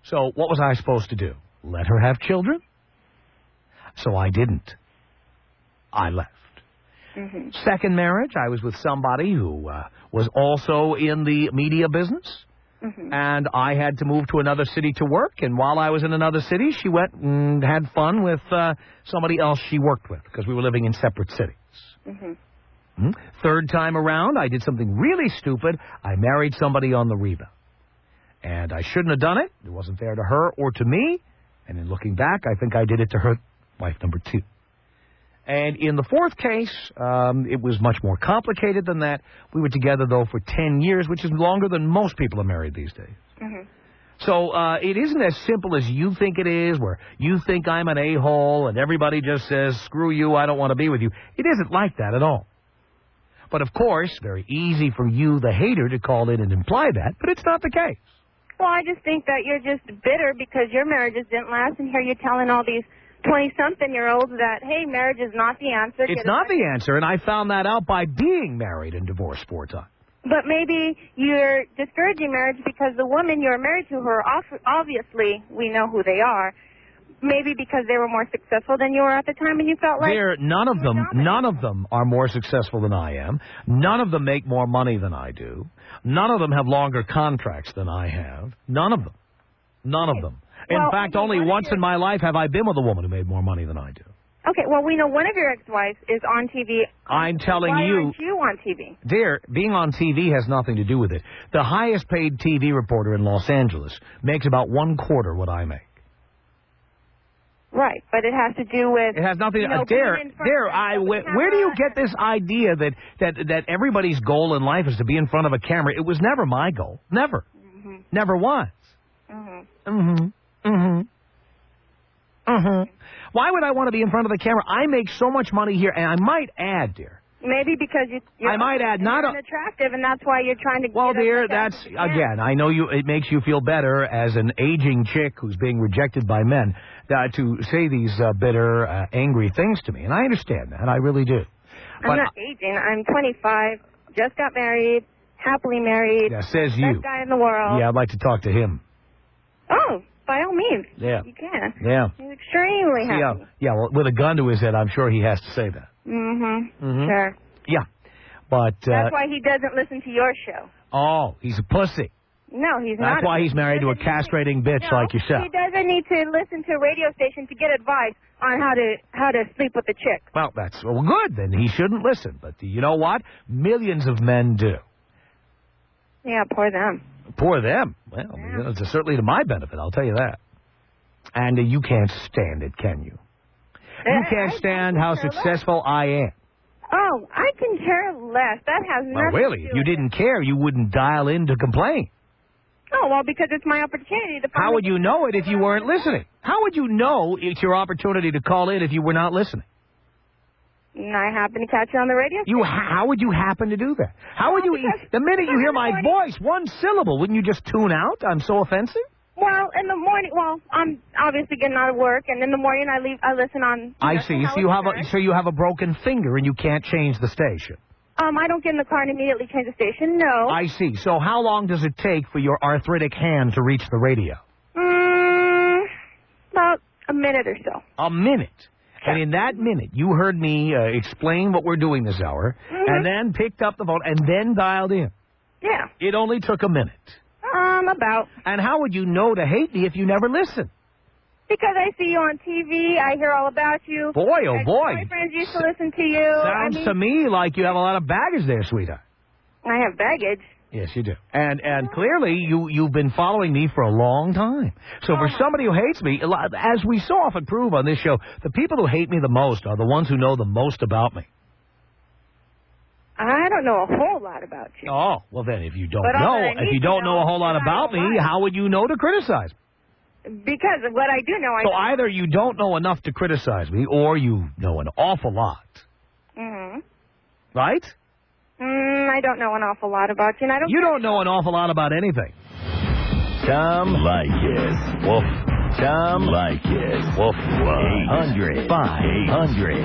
S2: So what was I supposed to do? Let her have children? So I didn't. I left.
S15: Mm-hmm.
S2: Second marriage, I was with somebody who was also in the media business.
S15: Mm-hmm.
S2: And I had to move to another city to work. And while I was in another city, she went and had fun with somebody else she worked with because we were living in separate cities.
S15: Mm-hmm.
S2: Third time around, I did something really stupid. I married somebody on the rebound. And I shouldn't have done it. It wasn't fair to her or to me. And in looking back, I think I did it to her, wife number 2. And in the fourth case, it was much more complicated than that. We were together, though, for 10 years, which is longer than most people are married these days.
S15: Mm-hmm.
S2: So it isn't as simple as you think it is, where you think I'm an a-hole and everybody just says, screw you, I don't want to be with you. It isn't like that at all. But, of course, very easy for you, the hater, to call in and imply that, but it's not the case.
S15: Well, I just think that you're just bitter because your marriages didn't last, and here you're telling all these 20-something-year-olds that, hey, marriage is not the answer.
S2: It's not the answer, and I found that out by being married and divorced 4 times.
S15: But maybe you're discouraging marriage because the woman you're married to, her obviously, we know who they are, maybe because they were more successful than you were at the time, and you felt like...
S2: None of them are more successful than I am. None of them make more money than I do. None of them have longer contracts than I have. None of them. None of them. In fact, only once in my life have I been with a woman who made more money than I do.
S15: Okay, well, we know one of your ex-wives is on TV.
S2: I'm telling you...
S15: Why aren't you on TV?
S2: Dear, being on TV has nothing to do with it. The highest paid TV reporter in Los Angeles makes about 1/4 what I make.
S15: Right, but it has to do with...
S2: It has nothing to... Where do you get this idea that everybody's goal in life is to be in front of a camera? It was never my goal. Never.
S15: Mm-hmm.
S2: Never was.
S15: Mm-hmm.
S2: Mm-hmm. Mm-hmm. Mm-hmm. Why would I want to be in front of the camera? I make so much money here, and I might add, dear.
S15: Maybe because you're
S2: I might add, not
S15: attractive, and that's why you're trying to.
S2: Well,
S15: get
S2: dear,
S15: like
S2: that's again. I know you. It makes you feel better as an aging chick who's being rejected by men to say these bitter, angry things to me, and I understand that. I really do.
S15: I'm not aging. I'm 25. Just got married. Happily married.
S2: Yeah, says you.
S15: Best guy in the world.
S2: Yeah, I'd like to talk to him.
S15: Oh, by all means.
S2: Yeah.
S15: You can.
S2: Yeah.
S15: He's extremely happy.
S2: Yeah, well, with a gun to his head, I'm sure he has to say that.
S15: Sure.
S2: Yeah. But
S15: That's why he doesn't listen to your show.
S2: Oh, he's a pussy.
S15: No, he's not.
S2: That's why he's married to a castrating bitch like yourself.
S15: He doesn't need to listen to a radio station to get advice on how to sleep with a chick.
S2: Well, that's good. Then he shouldn't listen. But you know what? Millions of men do.
S15: Yeah, poor them.
S2: Poor them. Well, it's certainly to my benefit, I'll tell you that. And you can't stand it, can you? You can't stand how successful I am.
S15: Oh, I can care less. That has nothing
S2: Well, really,
S15: to do
S2: if you
S15: with
S2: didn't care, you wouldn't dial in to complain.
S15: Oh, well, because it's my opportunity to...
S2: How would you know it if you weren't listening? How would you know it's your opportunity to call in if you were not listening?
S15: I happen to catch you on the radio.
S2: How would you happen to do that? How would you... The minute you hear my voice, one syllable, wouldn't you just tune out? I'm so offensive?
S15: Well, in the morning, I'm obviously getting out of work, and in the morning I listen on...
S2: I see. So you have a broken finger and you can't change the station.
S15: I don't get in the car and immediately change the station, no.
S2: I see. So how long does it take for your arthritic hand to reach the radio?
S15: About a minute or so.
S2: A minute. And in that minute, you heard me explain what we're doing this hour, and then picked up the phone, and then dialed in.
S15: Yeah.
S2: It only took a minute.
S15: About.
S2: And how would you know to hate me if you never listen?
S15: Because I see you on TV, I hear all about you.
S2: Boy, oh boy.
S15: My friends used to listen to you.
S2: Sounds to me like you have a lot of baggage there, sweetheart.
S15: I have baggage.
S2: Yes, you do. And clearly you've been following me for a long time. So for somebody who hates me, as we so often prove on this show, the people who hate me the most are the ones who know the most about me.
S15: I don't know a whole lot about you.
S2: Oh, well then if you don't know a whole lot about me, how would you know to criticize me?
S15: Because of what I do know,
S2: So either you don't know enough to criticize me, or you know an awful lot. Right?
S15: I don't know an awful lot about you, and I don't...
S2: You don't know an awful lot about anything.
S1: Tom Leykis. Woof. Tom Leykis. Woof. 800 500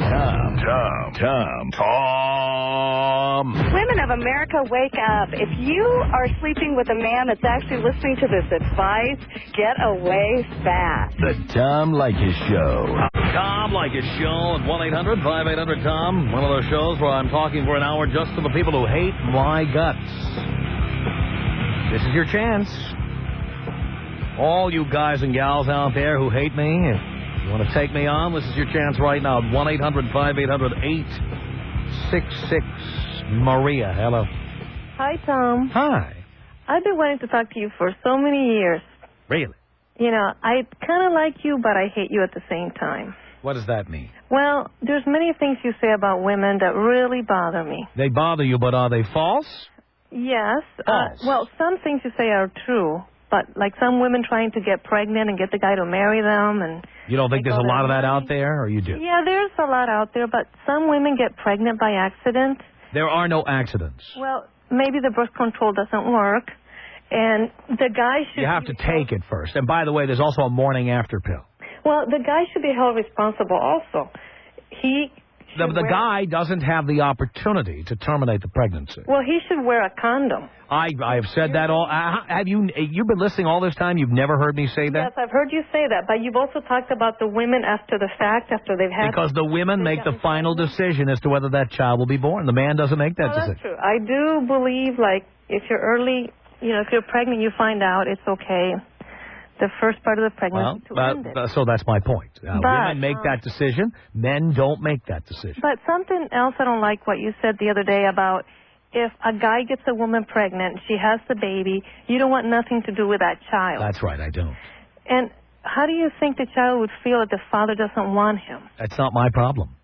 S1: Tom.
S16: Women of America, wake up. If you are sleeping with a man that's actually listening to this advice, get away fast.
S1: The Tom Leykis Show.
S2: Tom Leykis Show at 1-800-5800-TOM. One of those shows where I'm talking for an hour just to the people who hate my guts. This is your chance. All you guys and gals out there who hate me, if you want to take me on, this is your chance right now. 1-800-5800-866. Maria, hello.
S17: Hi, Tom.
S2: Hi.
S17: I've been wanting to talk to you for so many years.
S2: Really?
S17: You know, I kind of like you, but I hate you at the same time.
S2: What does that mean?
S17: Well, there's many things you say about women that really bother me.
S2: They bother you, but are they false?
S17: Yes.
S2: False.
S17: Well, some things you say are true, but like some women trying to get pregnant and get the guy to marry them. And
S2: you don't think there's a lot of that out there, or you do?
S17: Yeah, there's a lot out there, but some women get pregnant by accident.
S2: There are no accidents.
S17: Well, maybe the birth control doesn't work, and the guy should...
S2: You have to take it first. And by the way, there's also a morning after pill.
S17: Well, the guy should be held responsible also.
S2: The guy doesn't have the opportunity to terminate the pregnancy.
S17: Well, he should wear a condom.
S2: I have said that all... have you've been listening all this time? You've never heard me say that?
S17: Yes, I've heard you say that, but you've also talked about the women after the fact, after they've had...
S2: Because the women make the final decision as to whether that child will be born. The man doesn't make that decision.
S17: That's true. I do believe, like, if you're early, if you're pregnant, you find out, it's okay. The first part of the pregnancy to end it.
S2: So that's my point. Women make that decision. Men don't make that decision.
S17: But something else I don't like what you said the other day about if a guy gets a woman pregnant, she has the baby, you don't want nothing to do with that child.
S2: That's right, I don't.
S17: And how do you think the child would feel if the father doesn't want him?
S2: That's not my problem.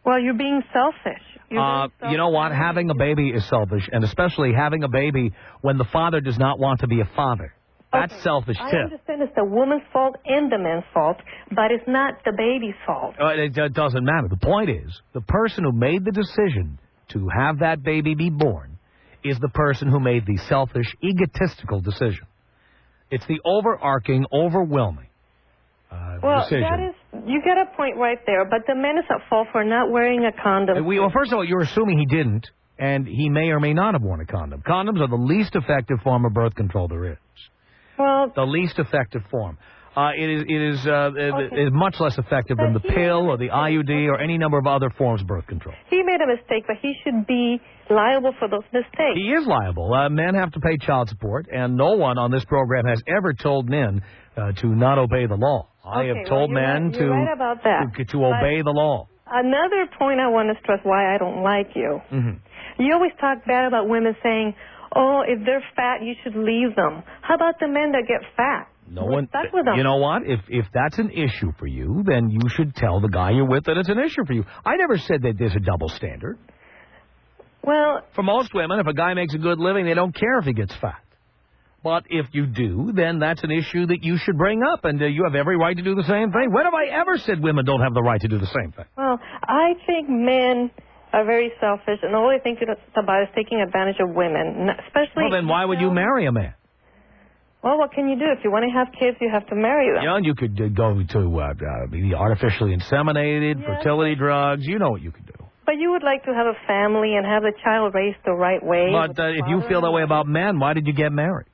S17: Well, you're being selfish.
S2: You know what? Having a baby is selfish, and especially having a baby when the father does not want to be a father. That's selfish,
S17: I
S2: too.
S17: understand it's the woman's fault and the man's fault, but it's not the baby's fault.
S2: It doesn't matter. The point is, the person who made the decision to have that baby be born is the person who made the selfish, egotistical decision. It's the overarching, overwhelming decision.
S17: That is, you get a point right there, but the man is at fault for not wearing a condom.
S2: Well, first of all, you're assuming he didn't, and he may or may not have worn a condom. Condoms are the least effective form of birth control there is.
S17: Well,
S2: the least effective form. It is much less effective than the pill or the IUD or any number of other forms of birth control.
S17: He made a mistake, but he should be liable for those mistakes.
S2: He is liable. Men have to pay child support, and no one on this program has ever told men to not obey the law. I have told men
S17: you're right about that.
S2: to obey the law.
S17: Another point I want to stress why I don't like you.
S2: Mm-hmm.
S17: You always talk bad about women saying, oh, if they're fat, you should leave them. How about the men that get fat?
S2: No one.
S17: Stuck with them.
S2: You know what? If that's an issue for you, then you should tell the guy you're with that it's an issue for you. I never said that there's a double standard.
S17: Well,
S2: for most women, if a guy makes a good living, they don't care if he gets fat. But if you do, then that's an issue that you should bring up, and you have every right to do the same thing. When have I ever said women don't have the right to do the same thing?
S17: Well, I think men are very selfish, and all they think about is taking advantage of women, especially...
S2: Well, then why would you marry a man?
S17: Well, what can you do? If you want to have kids, you have to marry them.
S2: Yeah, and you could go to be artificially inseminated, fertility drugs. You know what you could do.
S17: But you would like to have a family and have the child raised the right way.
S2: But if you feel that way about men, why did you get married?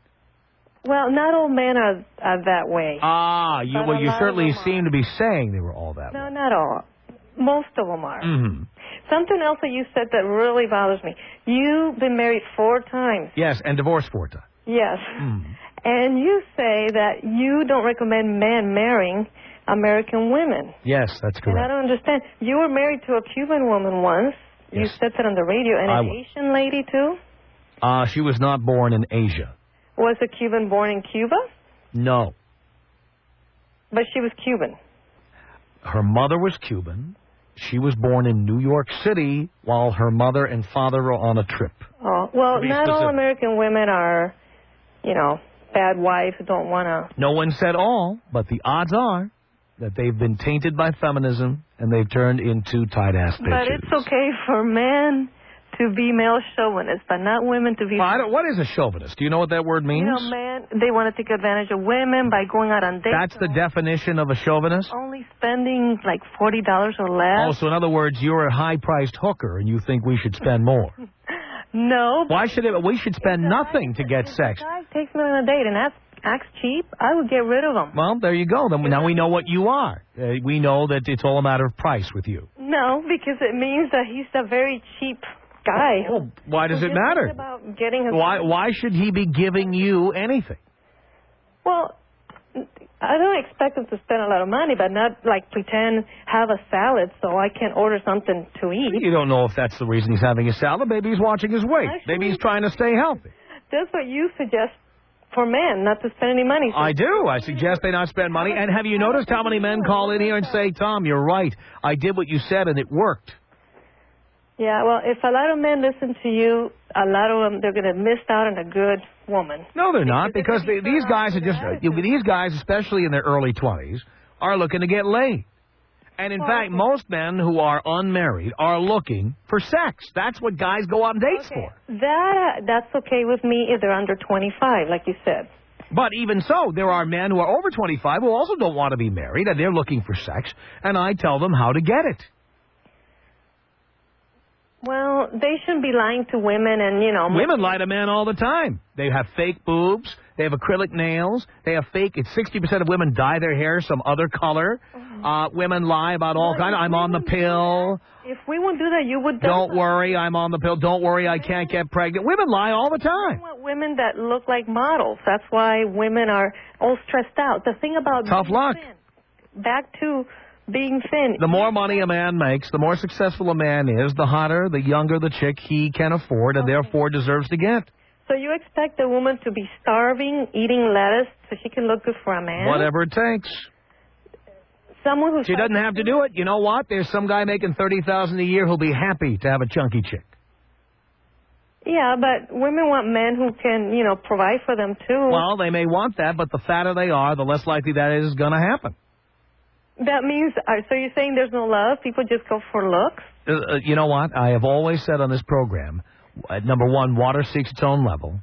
S17: Well, not all men are that way.
S2: You certainly seem to be saying they were all that way.
S17: No, not all. Most of them are.
S2: Mm-hmm.
S17: Something else that you said that really bothers me. You've been married 4 times.
S2: Yes, and divorced 4 times.
S17: Yes. And you say that you don't recommend men marrying American women.
S2: Yes, that's correct.
S17: And I don't understand. You were married to a Cuban woman once. Yes. You said that on the radio. And an Asian lady, too?
S2: She was not born in Asia.
S17: Was a Cuban born in Cuba?
S2: No.
S17: But she was Cuban.
S2: Her mother was Cuban. She was born in New York City while her mother and father were on a trip.
S17: Oh, well, not all American women are, bad wives who don't want to...
S2: No one said all, but the odds are that they've been tainted by feminism and they've turned into tight-ass bitches.
S17: But it's okay for men to be male chauvinists, but not women to be...
S2: What is a chauvinist? Do you know what that word means?
S17: Men, they want to take advantage of women by going out on dates.
S2: That's the definition of a chauvinist?
S17: Only spending like $40 or less.
S2: Oh, so in other words, you're a high-priced hooker and you think we should spend more.
S17: No.
S2: Why should we should spend nothing to get sex?
S17: If a guy takes me on a date and acts cheap, I would get rid of him.
S2: Well, there you go. Then now we know what you are. We know that it's all a matter of price with you.
S17: No, because it means that he's a very cheap guy.
S2: Well, why does it matter?
S17: About getting his
S2: why should he be giving you anything?
S17: Well, I don't expect him to spend a lot of money, but not like pretend have a salad so I can order something to eat.
S2: You don't know if that's the reason he's having a salad. Maybe he's watching his weight. Maybe he's trying to stay healthy.
S17: That's what you suggest for men, not to spend any money.
S2: I do. I suggest they not spend money. And have you noticed how many men call in here and say, Tom, you're right. I did what you said and it worked.
S17: Yeah, well, if a lot of men listen to you, a lot of them, they're going to miss out on a good woman.
S2: No, they're not, because these guys are just, these guys, especially in their early 20s, are looking to get laid. And in fact, most men who are unmarried are looking for sex. That's what guys go on dates for.
S17: That's okay with me if they're under 25, like you said.
S2: But even so, there are men who are over 25 who also don't want to be married, and they're looking for sex, and I tell them how to get it.
S17: Well, they shouldn't be lying to women and,
S2: Women lie to men all the time. They have fake boobs. They have acrylic nails. They have fake... 60% of women dye their hair some other color. Women lie about all kinds. I'm on the pill.
S17: If we won't do that, you would...
S2: Don't worry, I'm on the pill. Don't worry, I can't get pregnant. Women lie all the time.
S17: I want women that look like models. That's why women are all stressed out. The thing about...
S2: Tough luck.
S17: Back to... being thin.
S2: The more money a man makes, the more successful a man is, the hotter, the younger the chick he can afford and therefore deserves to get.
S17: So you expect a woman to be starving, eating lettuce, so she can look good for a man?
S2: Whatever it takes.
S17: Someone who...
S2: She doesn't have to do it. You know what? There's some guy making $30,000 a year who'll be happy to have a chunky chick.
S17: Yeah, but women want men who can, you know, provide for them, too.
S2: Well, they may want that, but the fatter they are, the less likely that is going to happen.
S17: That means, so you're saying there's no love? People just go for looks?
S2: You know what? I have always said on this program, number one, water seeks its own level,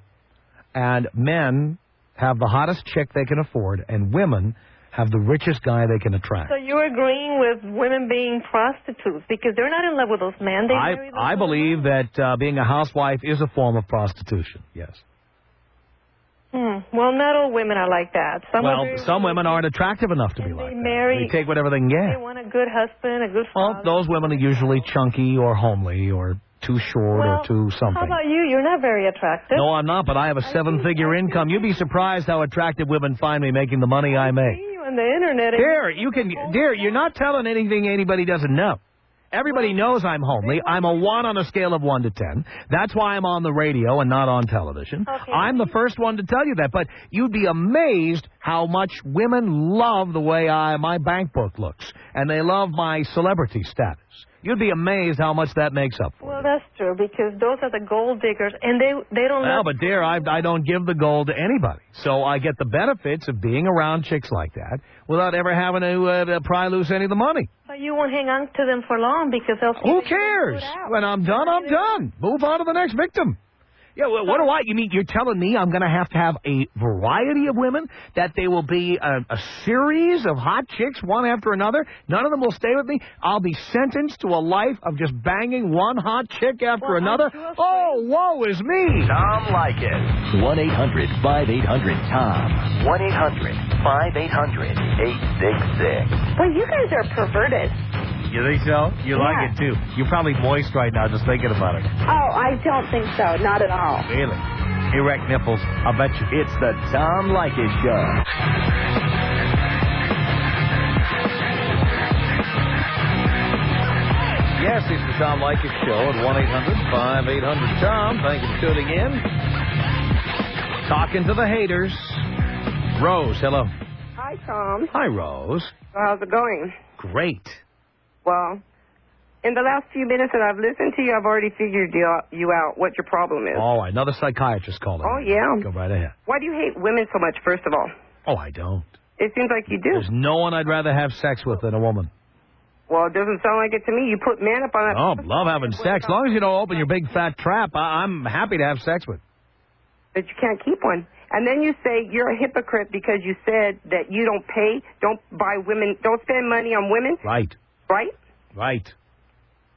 S2: and men have the hottest chick they can afford, and women have the richest guy they can attract.
S17: So you're agreeing with women being prostitutes because they're not in love with those men. They marry those
S2: I believe that being a housewife is a form of prostitution, yes.
S17: Well, not all women are like that.
S2: Some women aren't attractive enough to be like that. They take whatever they can get.
S17: They want a good husband, a good father.
S2: Well, those women are usually chunky or homely or too short or too something.
S17: How about you? You're not very attractive.
S2: No, I'm not, but I have a seven-figure income. You'd be surprised how attractive women find me making the money I make.
S17: You on the internet.
S2: Dear, you're not telling anything anybody doesn't know. Everybody knows I'm homely. I'm a 1 on a scale of 1 to 10. That's why I'm on the radio and not on television.
S17: Okay.
S2: I'm the first one to tell you that. But you'd be amazed how much women love the way my bank book looks. And they love my celebrity status. You'd be amazed how much that makes up for.
S17: Well, that's true, because those are the gold diggers, and they don't...
S2: Well, but dear, I don't give the gold to anybody. So I get the benefits of being around chicks like that without ever having to pry loose any of the money.
S17: But you won't hang on to them for long because they'll...
S2: Who cares? When I'm done, I'm done. Move on to the next victim. Yeah, well, what do you mean? You're telling me I'm going to have a variety of women, that they will be a series of hot chicks, one after another? None of them will stay with me? I'll be sentenced to a life of just banging one hot chick after another? Oh, woe is me!
S1: Tom Leykis. 1-800-5800-TOM. 1-800-5800-866.
S15: Well, you guys are perverted.
S2: You think so? You like it, too. You're probably moist right now just thinking about it.
S15: Oh, I don't think so. Not at all.
S2: Really? Erect nipples. I'll bet you.
S1: It's the Tom Leykis Show.
S2: Yes, it's the Tom Leykis Show at 1-800-5800-TOM. Thank you for tuning in. Talking to the haters. Rose, hello.
S18: Hi, Tom.
S2: Hi, Rose.
S18: How's it going?
S2: Great.
S18: Well, in the last few minutes that I've listened to you, I've already figured you out what your problem is.
S2: Oh, another psychiatrist called in.
S18: Oh, yeah.
S2: Go right ahead.
S18: Why do you hate women so much, first of all?
S2: Oh, I don't.
S18: It seems like you do.
S2: There's no one I'd rather have sex with than a woman.
S18: Well, it doesn't sound like it to me. You put men up on that...
S2: Oh, love having sex. As long as you don't open your big fat trap, I'm happy to have sex with.
S18: But you can't keep one. And then you say you're a hypocrite because you said that you don't buy women, don't spend money on women.
S2: Right.
S18: Right?
S2: Right.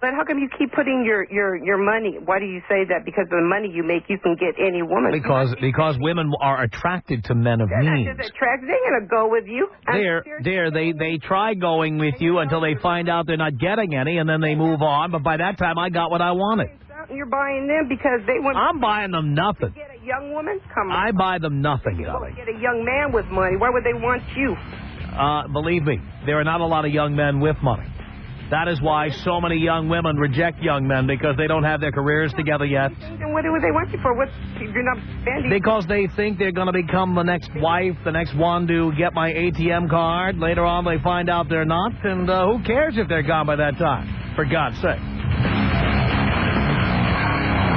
S18: But how come you keep putting your money? Why do you say that? Because of the money you make, you can get any woman.
S2: Because women are attracted to men of means.
S18: They're attracted. They're going to go with you.
S2: They try going with you until they find out they're not getting any, and then they move on. But by that time, I got what I wanted.
S18: You're buying them because they want...
S2: I'm buying them nothing.
S18: To get a young woman? Come on.
S2: I buy them nothing,
S18: You
S2: darling.
S18: get a young man with money. Why would they want you?
S2: Believe me, there are not a lot of young men with money. That is why so many young women reject young men, because they don't have their careers together yet.
S18: Then what do they want you for? If you're not spending...
S2: Because they think they're going to become the next wife, the next one to get my ATM card. Later on, they find out they're not, and who cares if they're gone by that time? For God's sake.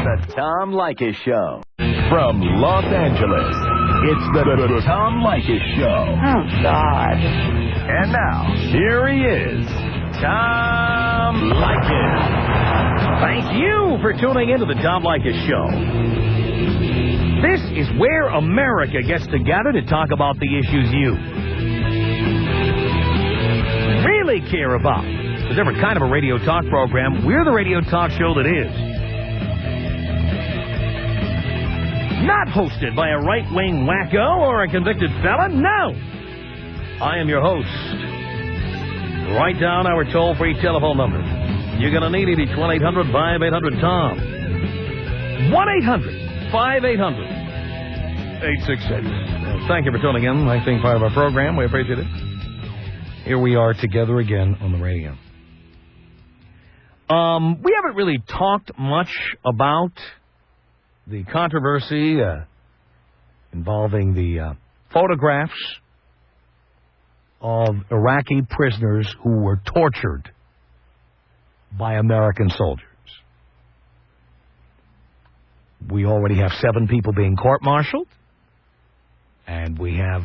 S1: The Tom Leykis Show. From Los Angeles, it's the Tom Leykis Show.
S18: Oh, God.
S1: And now, here he is, Tom Leykis.
S2: Thank you for tuning into the Tom Leykis Show. This is where America gets together to talk about the issues you really care about. It's a different kind of a radio talk program. We're the radio talk show that is. Not hosted by a right-wing wacko or a convicted felon. No. I am your host. Write down our toll-free telephone number. You're going to need it. It's 1-800-5800-TOM. 1-800-5800-866. Thank you for tuning in. Thanks for being part of our program. We appreciate it. Here we are together again on the radio. We haven't really talked much about the controversy involving the photographs of Iraqi prisoners who were tortured by American soldiers. We already have 7 people being court-martialed. And we have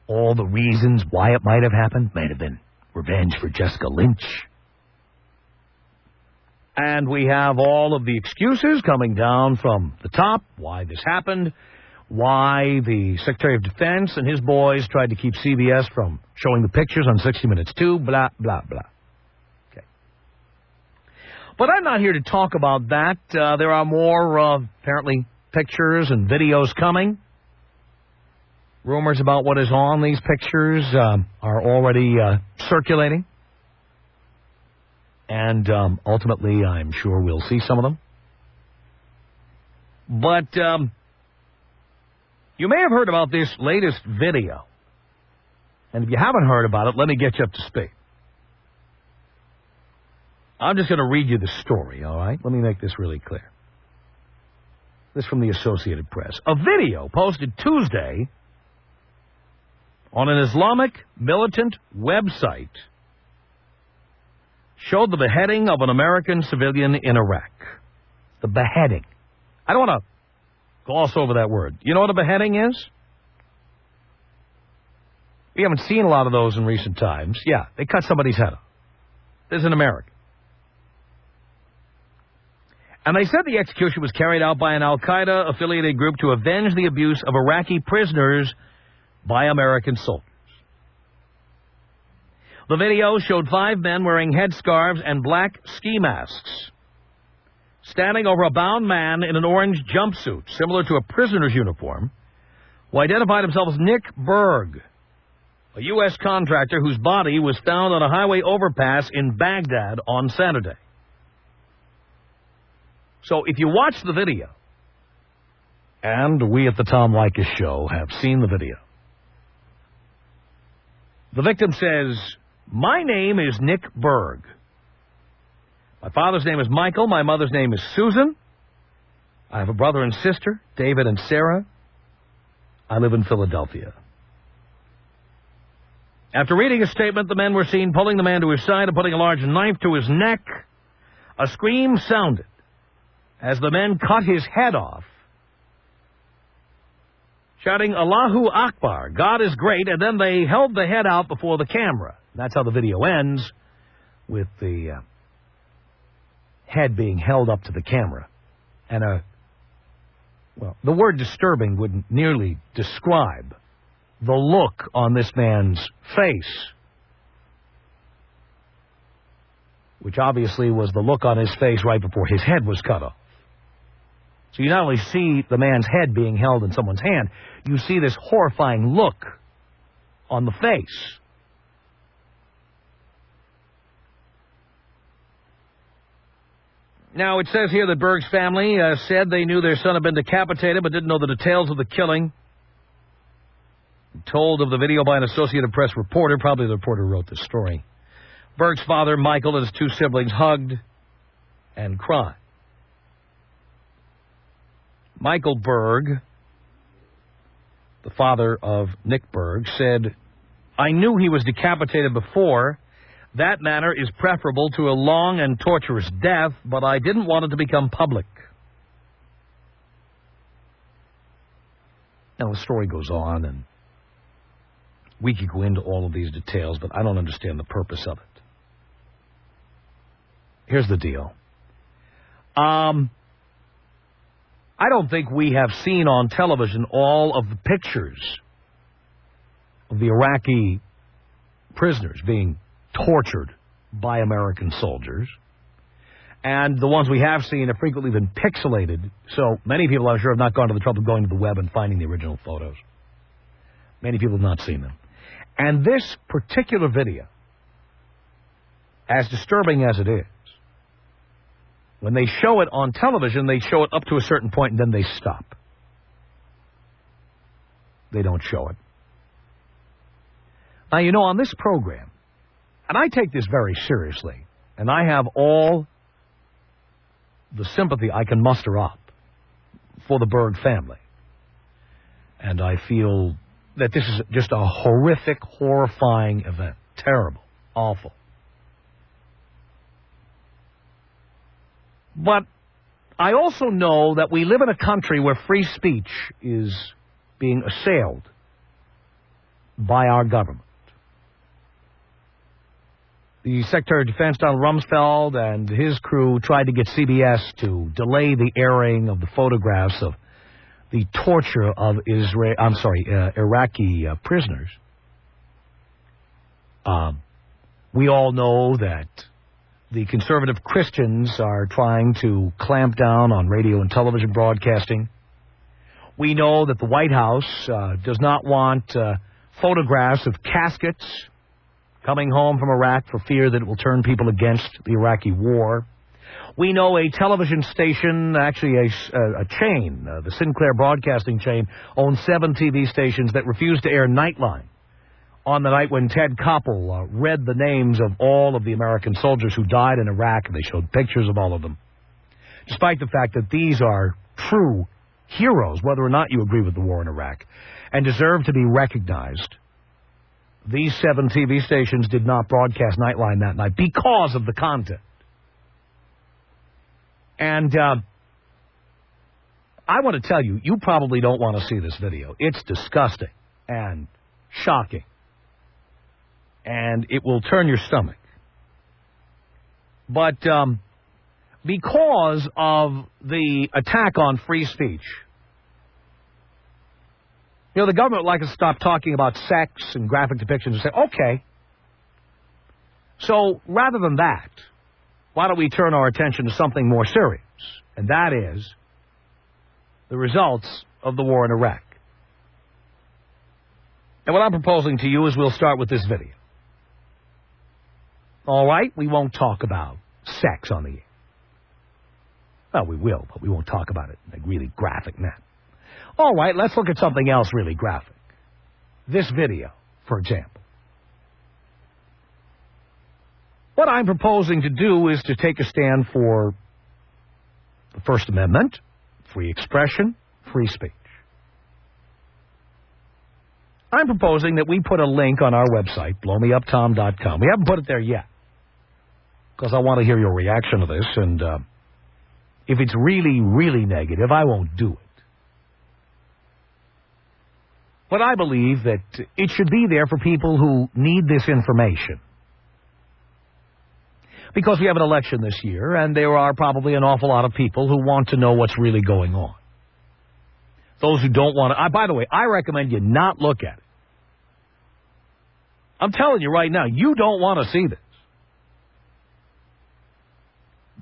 S2: all the reasons why it might have happened. Might have been revenge for Jessica Lynch. And we have all of the excuses coming down from the top, why this happened, why the Secretary of Defense and his boys tried to keep CBS from showing the pictures on 60 Minutes 2, blah, blah, blah. Okay. But I'm not here to talk about that. There are more, apparently, pictures and videos coming. Rumors about what is on these pictures are already circulating. And ultimately, I'm sure we'll see some of them. But you may have heard about this latest video. And if you haven't heard about it, let me get you up to speed. I'm just going to read you the story, all right? Let me make this really clear. This from the Associated Press. A video posted Tuesday on an Islamic militant website showed the beheading of an American civilian in Iraq. The beheading. I don't want to gloss over that word. You know what a beheading is? We haven't seen a lot of those in recent times. Yeah, they cut somebody's head off. This is in America. And they said the execution was carried out by an al-Qaeda-affiliated group to avenge the abuse of Iraqi prisoners by American soldiers. The video showed 5 men wearing headscarves and black ski masks, standing over a bound man in an orange jumpsuit, similar to a prisoner's uniform, who identified himself as Nick Berg, a U.S. contractor whose body was found on a highway overpass in Baghdad on Saturday. So if you watch the video, and we at the Tom Leykis Show have seen the video, the victim says, "My name is Nick Berg. My father's name is Michael. My mother's name is Susan. I have a brother and sister, David and Sarah. I live in Philadelphia." After reading his statement, the men were seen pulling the man to his side and putting a large knife to his neck. A scream sounded as the men cut his head off, shouting, "Allahu Akbar, God is great," and then they held the head out before the camera. That's how the video ends, with the head being held up to the camera. And the word disturbing wouldn't nearly describe the look on this man's face, which obviously was the look on his face right before his head was cut off. So you not only see the man's head being held in someone's hand, you see this horrifying look on the face. Now, it says here that Berg's family said they knew their son had been decapitated but didn't know the details of the killing. Told of the video by an Associated Press reporter, probably the reporter who wrote this story. Berg's father, Michael, and his 2 siblings hugged and cried. Michael Berg, the father of Nick Berg, said, "I knew he was decapitated before. That manner is preferable to a long and torturous death, but I didn't want it to become public." Now, the story goes on, and we could go into all of these details, but I don't understand the purpose of it. Here's the deal. I don't think we have seen on television all of the pictures of the Iraqi prisoners being tortured by American soldiers. And the ones we have seen have frequently been pixelated, so many people, I'm sure, have not gone to the trouble of going to the web and finding the original photos. Many people have not seen them. And this particular video, as disturbing as it is, when they show it on television, they show it up to a certain point and then they stop. They don't show it. Now, you know, on this program, and I take this very seriously, and I have all the sympathy I can muster up for the Berg family. And I feel that this is just a horrific, horrifying event. Terrible. Awful. But I also know that we live in a country where free speech is being assailed by our government. The Secretary of Defense, Donald Rumsfeld, and his crew tried to get CBS to delay the airing of the photographs of the torture of Iraqi prisoners. We all know that the conservative Christians are trying to clamp down on radio and television broadcasting. We know that the White House does not want photographs of caskets coming home from Iraq for fear that it will turn people against the Iraqi war. We know a television station, actually a chain, the Sinclair Broadcasting chain, owns 7 TV stations that refuse to air Nightline on the night when Ted Koppel read the names of all of the American soldiers who died in Iraq, and they showed pictures of all of them. Despite the fact that these are true heroes, whether or not you agree with the war in Iraq, and deserve to be recognized, these 7 TV stations did not broadcast Nightline that night because of the content. And I want to tell you, you probably don't want to see this video. It's disgusting and shocking. And it will turn your stomach. But because of the attack on free speech, you know, the government would like us to stop talking about sex and graphic depictions and say, okay. So rather than that, why don't we turn our attention to something more serious? And that is the results of the war in Iraq. And what I'm proposing to you is we'll start with this video. All right? We won't talk about sex on the air. Well, we will, but we won't talk about it in a really graphic manner. All right, let's look at something else really graphic. This video, for example. What I'm proposing to do is to take a stand for the First Amendment, free expression, free speech. I'm proposing that we put a link on our website, blowmeuptom.com. We haven't put it there yet, because I want to hear your reaction to this, and if it's really, really negative, I won't do it. But I believe that it should be there for people who need this information. Because we have an election this year, and there are probably an awful lot of people who want to know what's really going on. Those who don't want to... by the way, I recommend you not look at it. I'm telling you right now, you don't want to see this.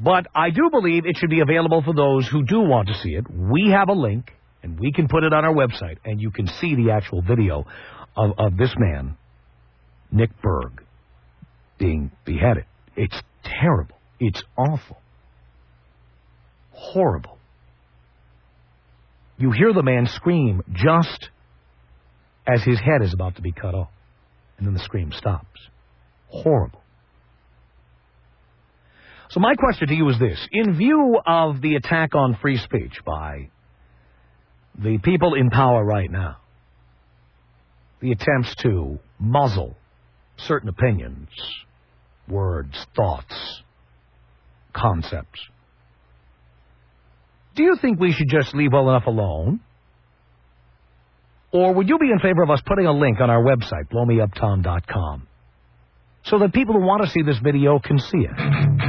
S2: But I do believe it should be available for those who do want to see it. We have a link, and we can put it on our website, and you can see the actual video of this man, Nick Berg, being beheaded. It's terrible. It's awful. Horrible. You hear the man scream just as his head is about to be cut off, and then the scream stops. Horrible. So my question to you is this. In view of the attack on free speech by the people in power right now, the attempts to muzzle certain opinions, words, thoughts, concepts, do you think we should just leave well enough alone? Or would you be in favor of us putting a link on our website, blowmeuptom.com, so that people who want to see this video can see it?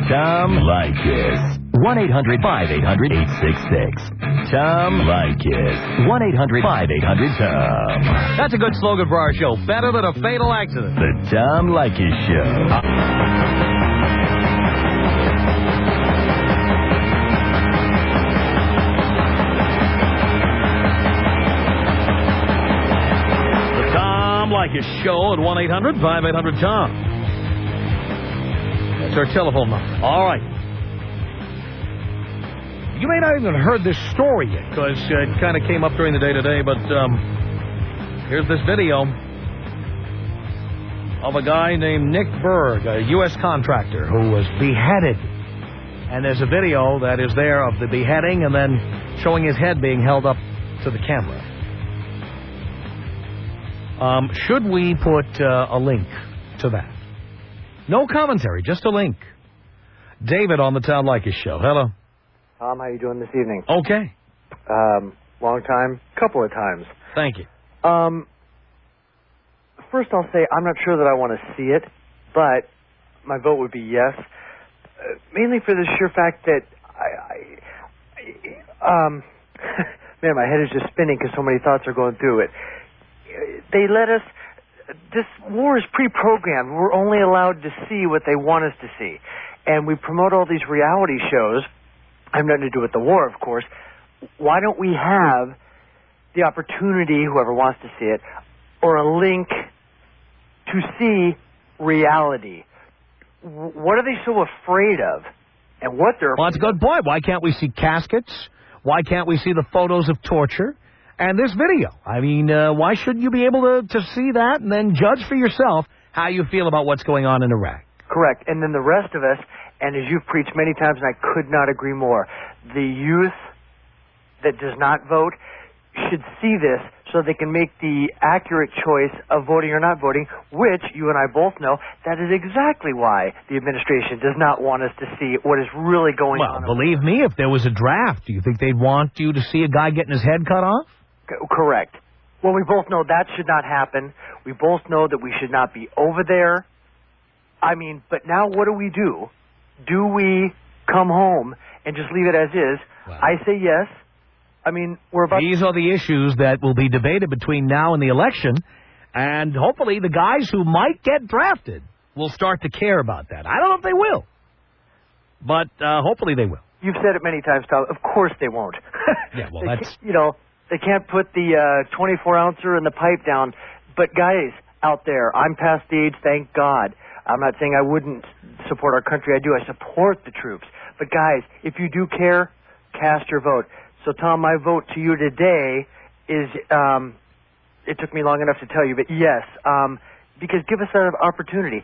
S1: Tom Leykis. 1-800-5800-866. Tom Leykis. 1-800-5800-TOM.
S2: That's a good slogan for our show. Better than a fatal accident.
S1: The Tom Leykis Show.
S2: The Tom Leykis Show at 1-800-5800-TOM. That's our telephone number. All right. You may not even have heard this story yet, because it kind of came up during the day today, but here's this video of a guy named Nick Berg, a U.S. contractor, who was beheaded. And there's a video that is there of the beheading and then showing his head being held up to the camera. Should we put a link to that? No commentary, just a link. David on the Tom Leykis Show. Hello.
S19: Tom, how you doing this evening?
S2: Okay.
S19: Long time, couple of times.
S2: Thank you.
S19: First I'll say I'm not sure that I want to see it, but my vote would be yes. Mainly for the sheer fact that man, my head is just spinning because so many thoughts are going through it. They let us, this war is pre-programmed. We're only allowed to see what they want us to see. And we promote all these reality shows. I have nothing to do with the war, of course. Why don't we have the opportunity, whoever wants to see it, or a link to see reality? What are they so afraid of? And what they're...
S2: Well, that's a good point. Why can't we see caskets? Why can't we see the photos of torture? And this video. I mean, why shouldn't you be able to see that and then judge for yourself how you feel about what's going on in Iraq?
S19: Correct. And then the rest of us, and as you've preached many times, and I could not agree more, the youth that does not vote should see this so they can make the accurate choice of voting or not voting, which you and I both know that is exactly why the administration does not want us to see what is really going on.
S2: Well, believe me, if there was a draft, do you think they'd want you to see a guy getting his head cut off?
S19: Correct. Well, we both know that should not happen. We both know that we should not be over there. I mean, but now what do we do? Do we come home and just leave it as is? Wow. I say yes. I mean,
S2: These are the issues that will be debated between now and the election, and hopefully the guys who might get drafted will start to care about that. I don't know if they will, but hopefully they will.
S19: You've said it many times, Tom. Of course they won't.
S2: Yeah, well, that's...
S19: They can't put the 24-ouncer in the pipe down. But guys out there, I'm past the age, thank God. I'm not saying I wouldn't support our country. I do. I support the troops. But guys, if you do care, cast your vote. So, Tom, my vote to you today is, it took me long enough to tell you, but yes, because give us an opportunity.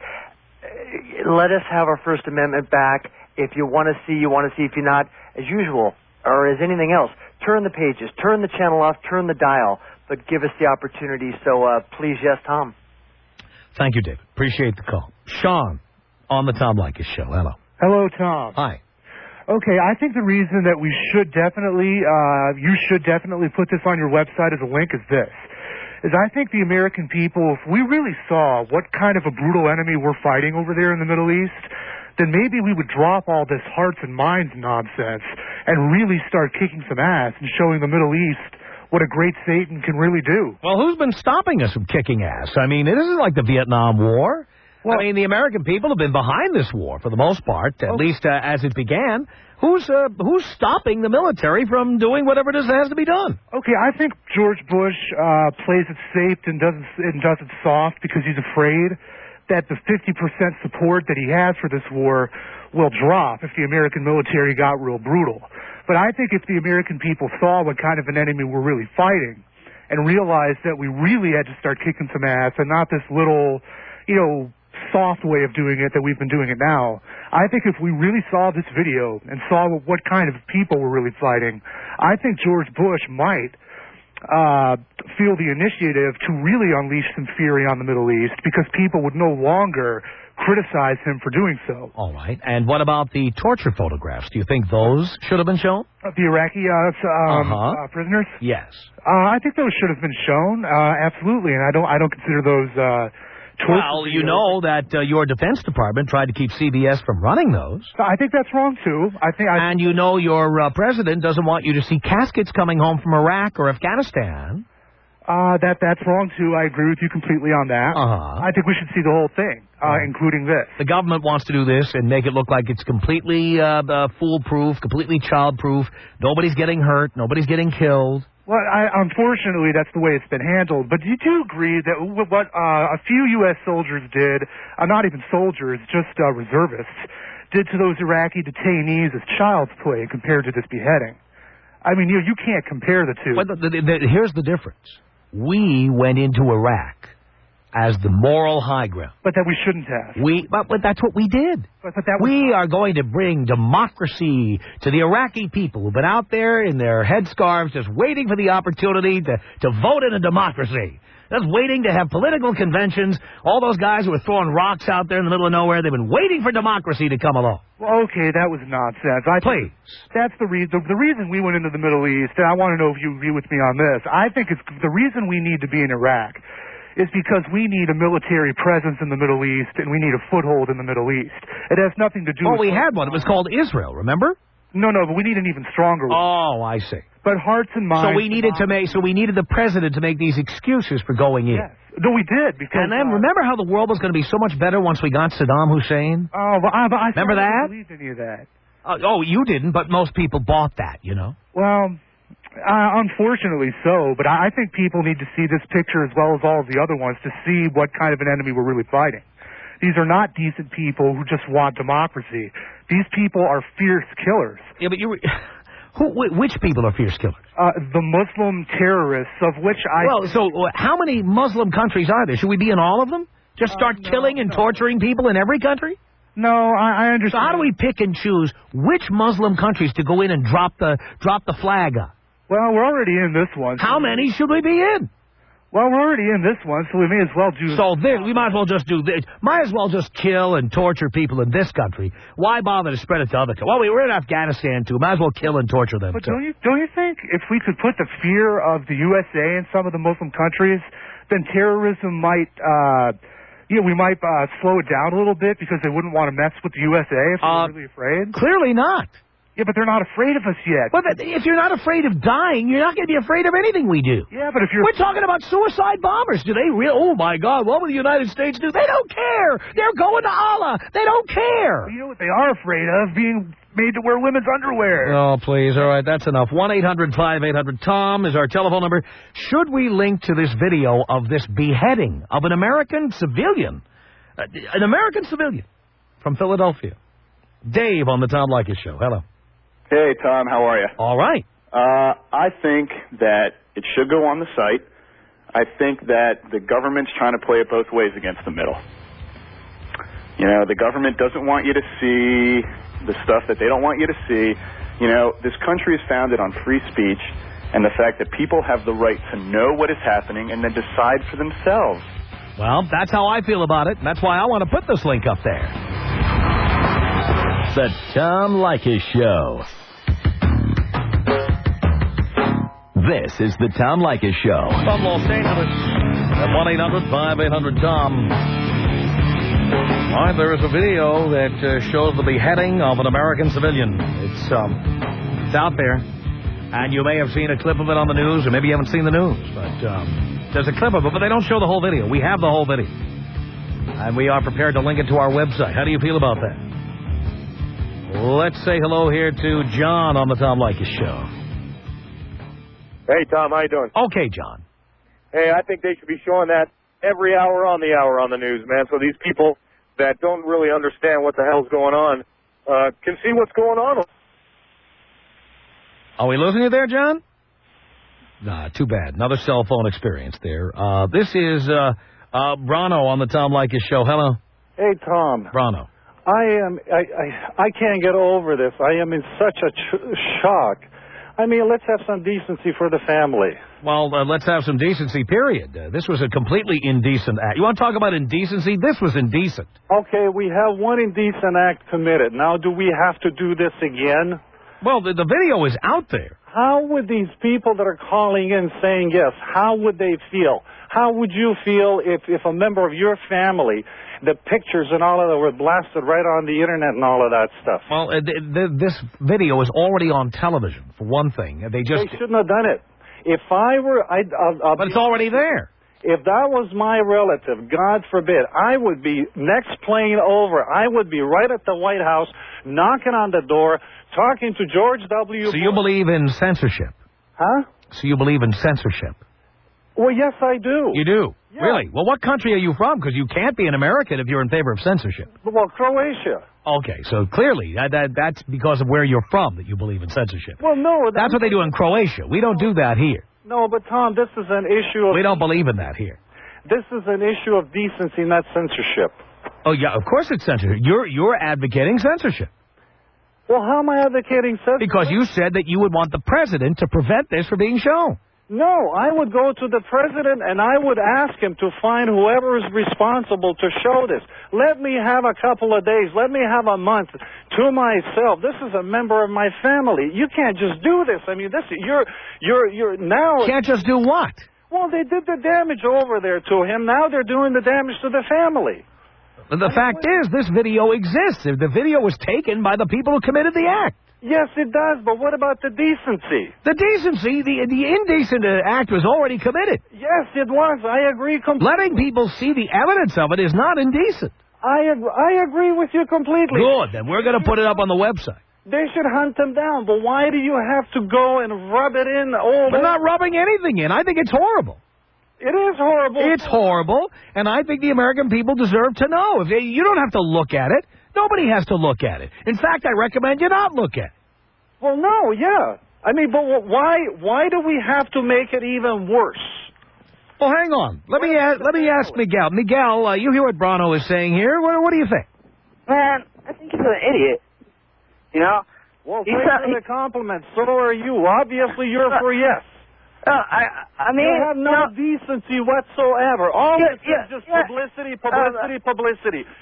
S19: Let us have our First Amendment back. If you want to see, you want to see. If you're not, as usual, or as anything else, turn the pages, turn the channel off, turn the dial, but give us the opportunity. So, please, yes, Tom.
S2: Thank you, David. Appreciate the call. Sean, on the Tom Leykis Show. Hello.
S20: Hello, Tom.
S2: Hi.
S20: Okay, I think the reason that we should definitely, you should definitely put this on your website as a link is this. Is I think the American people, if we really saw what kind of a brutal enemy we're fighting over there in the Middle East, then maybe we would drop all this hearts and minds nonsense and really start kicking some ass and showing the Middle East what a great Satan can really do.
S2: Well, who's been stopping us from kicking ass? I mean, it isn't like the Vietnam War. Well, I mean, the American people have been behind this war for the most part, at least as it began. Who's stopping the military from doing whatever it is that has to be done?
S20: Okay, I think George Bush plays it safe and does it soft because he's afraid that the 50% support that he has for this war will drop if the American military got real brutal. But I think if the American people saw what kind of an enemy we're really fighting and realized that we really had to start kicking some ass and not this little, soft way of doing it that we've been doing it now. I think if we really saw this video and saw what kind of people we're really fighting, I think George Bush might feel the initiative to really unleash some fury on the Middle East because people would no longer criticize him for doing so.
S2: All right. And what about the torture photographs? Do you think those should have been shown?
S20: The Iraqi prisoners?
S2: Yes.
S20: I think those should have been shown, absolutely, and I don't consider those
S2: well, you know that your Defense Department tried to keep CBS from running those.
S20: I think that's wrong, too.
S2: And you know your president doesn't want you to see caskets coming home from Iraq or Afghanistan.
S20: That's wrong, too. I agree with you completely on that. I think we should see the whole thing, including this.
S2: The government wants to do this and make it look like it's completely foolproof, completely childproof. Nobody's getting hurt. Nobody's getting killed.
S20: Well, unfortunately, that's the way it's been handled. But do you agree that what a few U.S. soldiers did, not even soldiers, just reservists, did to those Iraqi detainees as child's play compared to this beheading? I mean, you can't compare the two.
S2: But here's the difference. We went into Iraq as the moral high ground.
S20: But that we shouldn't have.
S2: But that's what we did. We are going to bring democracy to the Iraqi people who've been out there in their headscarves just waiting for the opportunity to vote in a democracy. Just waiting to have political conventions. All those guys who were throwing rocks out there in the middle of nowhere, they've been waiting for democracy to come along.
S20: Well, okay, that was nonsense.
S2: Please.
S20: That's the reason. The reason we went into the Middle East, and I want to know if you agree with me on this. I think it's the reason we need to be in Iraq is because we need a military presence in the Middle East, and we need a foothold in the Middle East. It has nothing to do with...
S2: Oh, we had one. It was called Israel, remember?
S20: No, but we need an even stronger one.
S2: Oh, I see.
S20: But hearts and minds...
S2: So we needed the president to make these excuses for going in.
S20: Yes. No, we did, because...
S2: And then remember how the world was going to be so much better once we got Saddam Hussein?
S20: Oh, but I
S2: remember that?
S20: didn't believe any of that.
S2: Oh, you didn't, but most people bought that, you know?
S20: Well... unfortunately so, but I think people need to see this picture as well as all of the other ones to see what kind of an enemy we're really fighting. These are not decent people who just want democracy. These people are fierce killers.
S2: Yeah, but which people are fierce killers?
S20: The Muslim terrorists, of which I...
S2: Well, so how many Muslim countries are there? Should we be in all of them? Just start killing and torturing people in every country?
S20: No, I understand.
S2: So how do we pick and choose which Muslim countries to go in and drop the flag on?
S20: Well, we're already in this one.
S2: How many should we be in?
S20: Well, we're already in this one, so we may as well do...
S2: So we might as well just do this. Might as well just kill and torture people in this country. Why bother to spread it to other countries? Well, we were in Afghanistan, too. Might as well kill and torture them,
S20: But
S2: too.
S20: don't you think if we could put the fear of the USA in some of the Muslim countries, then terrorism might... we might slow it down a little bit because they wouldn't want to mess with the USA if they're really afraid?
S2: Clearly not.
S20: Yeah, but they're not afraid of us yet.
S2: Well, if you're not afraid of dying, you're not going to be afraid of anything we do.
S20: Yeah, but if you're...
S2: We're talking about suicide bombers. Do they really... Oh, my God, what will the United States do? They don't care. They're going to Allah. They don't care.
S20: You know what they are afraid of? Being made to wear women's underwear.
S2: Oh, please. All right, that's enough. 1-800-5800-TOM is our telephone number. Should we link to this video of this beheading of an American civilian? An American civilian from Philadelphia. Dave on the Tom Leykis Show. Hello.
S4: Hey, Tom, how are you?
S2: All right.
S4: I think that it should go on the site. I think that the government's trying to play it both ways against the middle. You know, the government doesn't want you to see the stuff that they don't want you to see. You know, this country is founded on free speech and the fact that people have the right to know what is happening and then decide for themselves.
S2: Well, that's how I feel about it. That's why I want to put this link up there.
S1: The Tom Leykis Show. This is the Tom Leykis Show.
S2: From Los Angeles at 1-800-5800-TOM. All right, there is a video that shows the beheading of an American civilian. It's out there, and you may have seen a clip of it on the news, or maybe you haven't seen the news, but there's a clip of it, but they don't show the whole video. We have the whole video, and we are prepared to link it to our website. How do you feel about that? Let's say hello here to John on the Tom Leykis Show.
S5: Hey, Tom, how you doing?
S2: Okay, John.
S5: Hey, I think they should be showing that every hour on the news, man, so these people that don't really understand what the hell's going on can see what's going on.
S2: Are we losing you there, John? Nah, too bad. Another cell phone experience there. This is Brano on the Tom Leykis Show. Hello.
S22: Hey, Tom.
S2: Brano.
S22: I can't get over this. I am in such a shock. I mean, let's have some decency for the family.
S2: Well, let's have some decency, period. This was a completely indecent act. You want to talk about indecency? This was indecent.
S22: Okay, we have one indecent act committed. Now, do we have to do this again?
S2: Well, the video is out there.
S22: How would these people that are calling in saying yes, how would they feel? How would you feel if a member of your family, the pictures and all of that were blasted right on the internet and all of that stuff?
S2: Well, this video is already on television, for one thing. They
S22: shouldn't have done it. If I were...
S2: But it's already there.
S22: If that was my relative, God forbid, I would be next plane over. I would be right at the White House, knocking on the door, talking to George W.
S2: So you believe in censorship?
S22: Huh?
S2: So you believe in censorship?
S22: Well, yes, I do.
S2: You do?
S22: Yeah.
S2: Really? Well, what country are you from? Because you can't be an American if you're in favor of censorship.
S22: Well, Croatia.
S2: Okay, so clearly that's because of where you're from that you believe in censorship.
S22: Well, no.
S2: That's what they do in Croatia. We don't do that here.
S22: No, but Tom, this is an issue of...
S2: We don't believe in that here.
S22: This is an issue of decency, not censorship.
S2: Oh, yeah, of course it's censorship. You're advocating censorship.
S22: Well, how am I advocating censorship?
S2: Because you said that you would want the president to prevent this from being shown.
S22: No, I would go to the president and I would ask him to find whoever is responsible to show this. Let me have a couple of days. Let me have a month to myself. This is a member of my family. You can't just do this. I mean, you're now.
S2: Can't just do what?
S22: Well, they did the damage over there to him. Now they're doing the damage to the family.
S2: The fact is, this video exists. The video was taken by the people who committed the act.
S22: Yes, it does, but what about the decency?
S2: The decency, the indecent act was already committed.
S22: Yes, it was. I agree completely.
S2: Letting people see the evidence of it is not indecent.
S22: I agree with you completely.
S2: Good, then we're going to put it up on the website.
S22: They should hunt them down, but why do you have to go and rub it in?
S2: We're not rubbing anything in. I think it's horrible.
S22: It is horrible.
S2: It's horrible, and I think the American people deserve to know. You don't have to look at it. Nobody has to look at it. In fact, I recommend you not look at it.
S22: Well, no, yeah. I mean, but why do we have to make it even worse?
S2: Well, hang on. Let me ask Miguel. Miguel, you hear what Brano is saying here. What do you think?
S6: Man, I think he's an idiot. You know?
S22: Well, thanks for the compliment. So are you. Obviously, you're for yes.
S6: I mean,
S22: you have no decency whatsoever. All this is just publicity.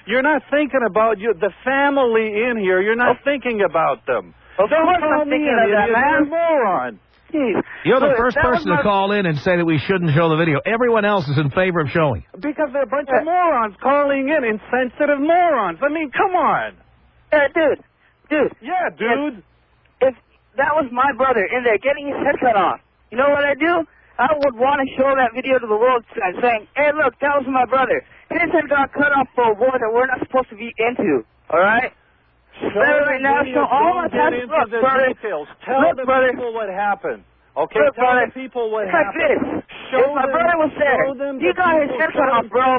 S22: You're not thinking about the family in here. You're not thinking about them.
S6: Of course I'm thinking of that, man.
S22: You're a moron.
S6: Jeez.
S2: You're the first person to call in and say that we shouldn't show the video. Everyone else is in favor of showing it.
S22: Because they're a bunch of morons calling in, insensitive morons. I mean, come on.
S6: Dude.
S22: Yeah, dude.
S6: If that was my brother in there getting his head cut off, you know what I'd do? I would want to show that video to the world saying, hey, look, that was my brother. His head got cut off for a war that we're not supposed to be into. All right?
S22: Right now, show all of that. Look, brother. Tell the people what happened. Okay, tell the people what happened.
S6: If my brother was there, he got his head cut off, bro.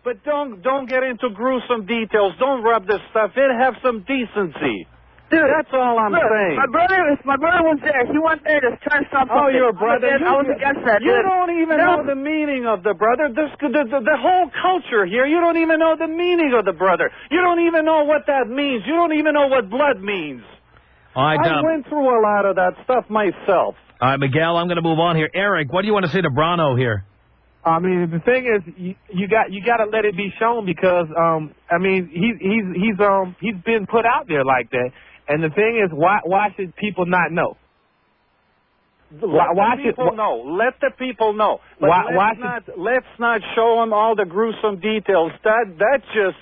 S22: But don't get into gruesome details. Don't rub this stuff in. Have some decency.
S6: Dude,
S22: that's all I'm saying.
S6: If my brother was there, he went there to try to stop something.
S22: Oh, your brother.
S6: I was against that,
S22: You don't even know the meaning of the brother. The whole culture here, you don't even know the meaning of the brother. You don't even know what that means. You don't even know what blood means.
S2: All right,
S22: I went through a lot of that stuff myself.
S2: All right, Miguel, I'm going to move on here. Eric, what do you want to say to Brano here?
S8: I mean, the thing is, you got to let it be shown because I mean, he's been put out there like that. And the thing is, why should people not know?
S22: Let the people know. But let's not show them all the gruesome details. That just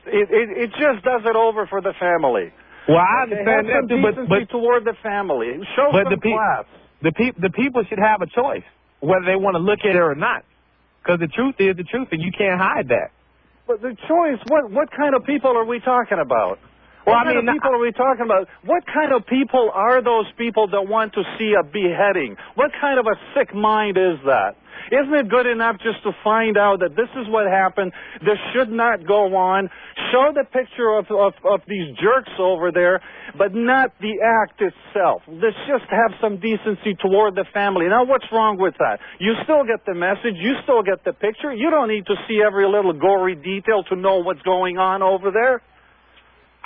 S22: does it over for the family.
S8: Well, I understand that too,
S22: but toward the family, show some class.
S8: The people should have a choice whether they want to look at it or not, because the truth is the truth, and you can't hide that.
S22: But the choice, what kind of people are we talking about?
S8: Well,
S22: what kind of people are we talking about? What kind of people are those people that want to see a beheading? What kind of a sick mind is that? Isn't it good enough just to find out that this is what happened? This should not go on. Show the picture of these jerks over there, but not the act itself. Let's just have some decency toward the family. Now, what's wrong with that? You still get the message. You still get the picture. You don't need to see every little gory detail to know what's going on over there.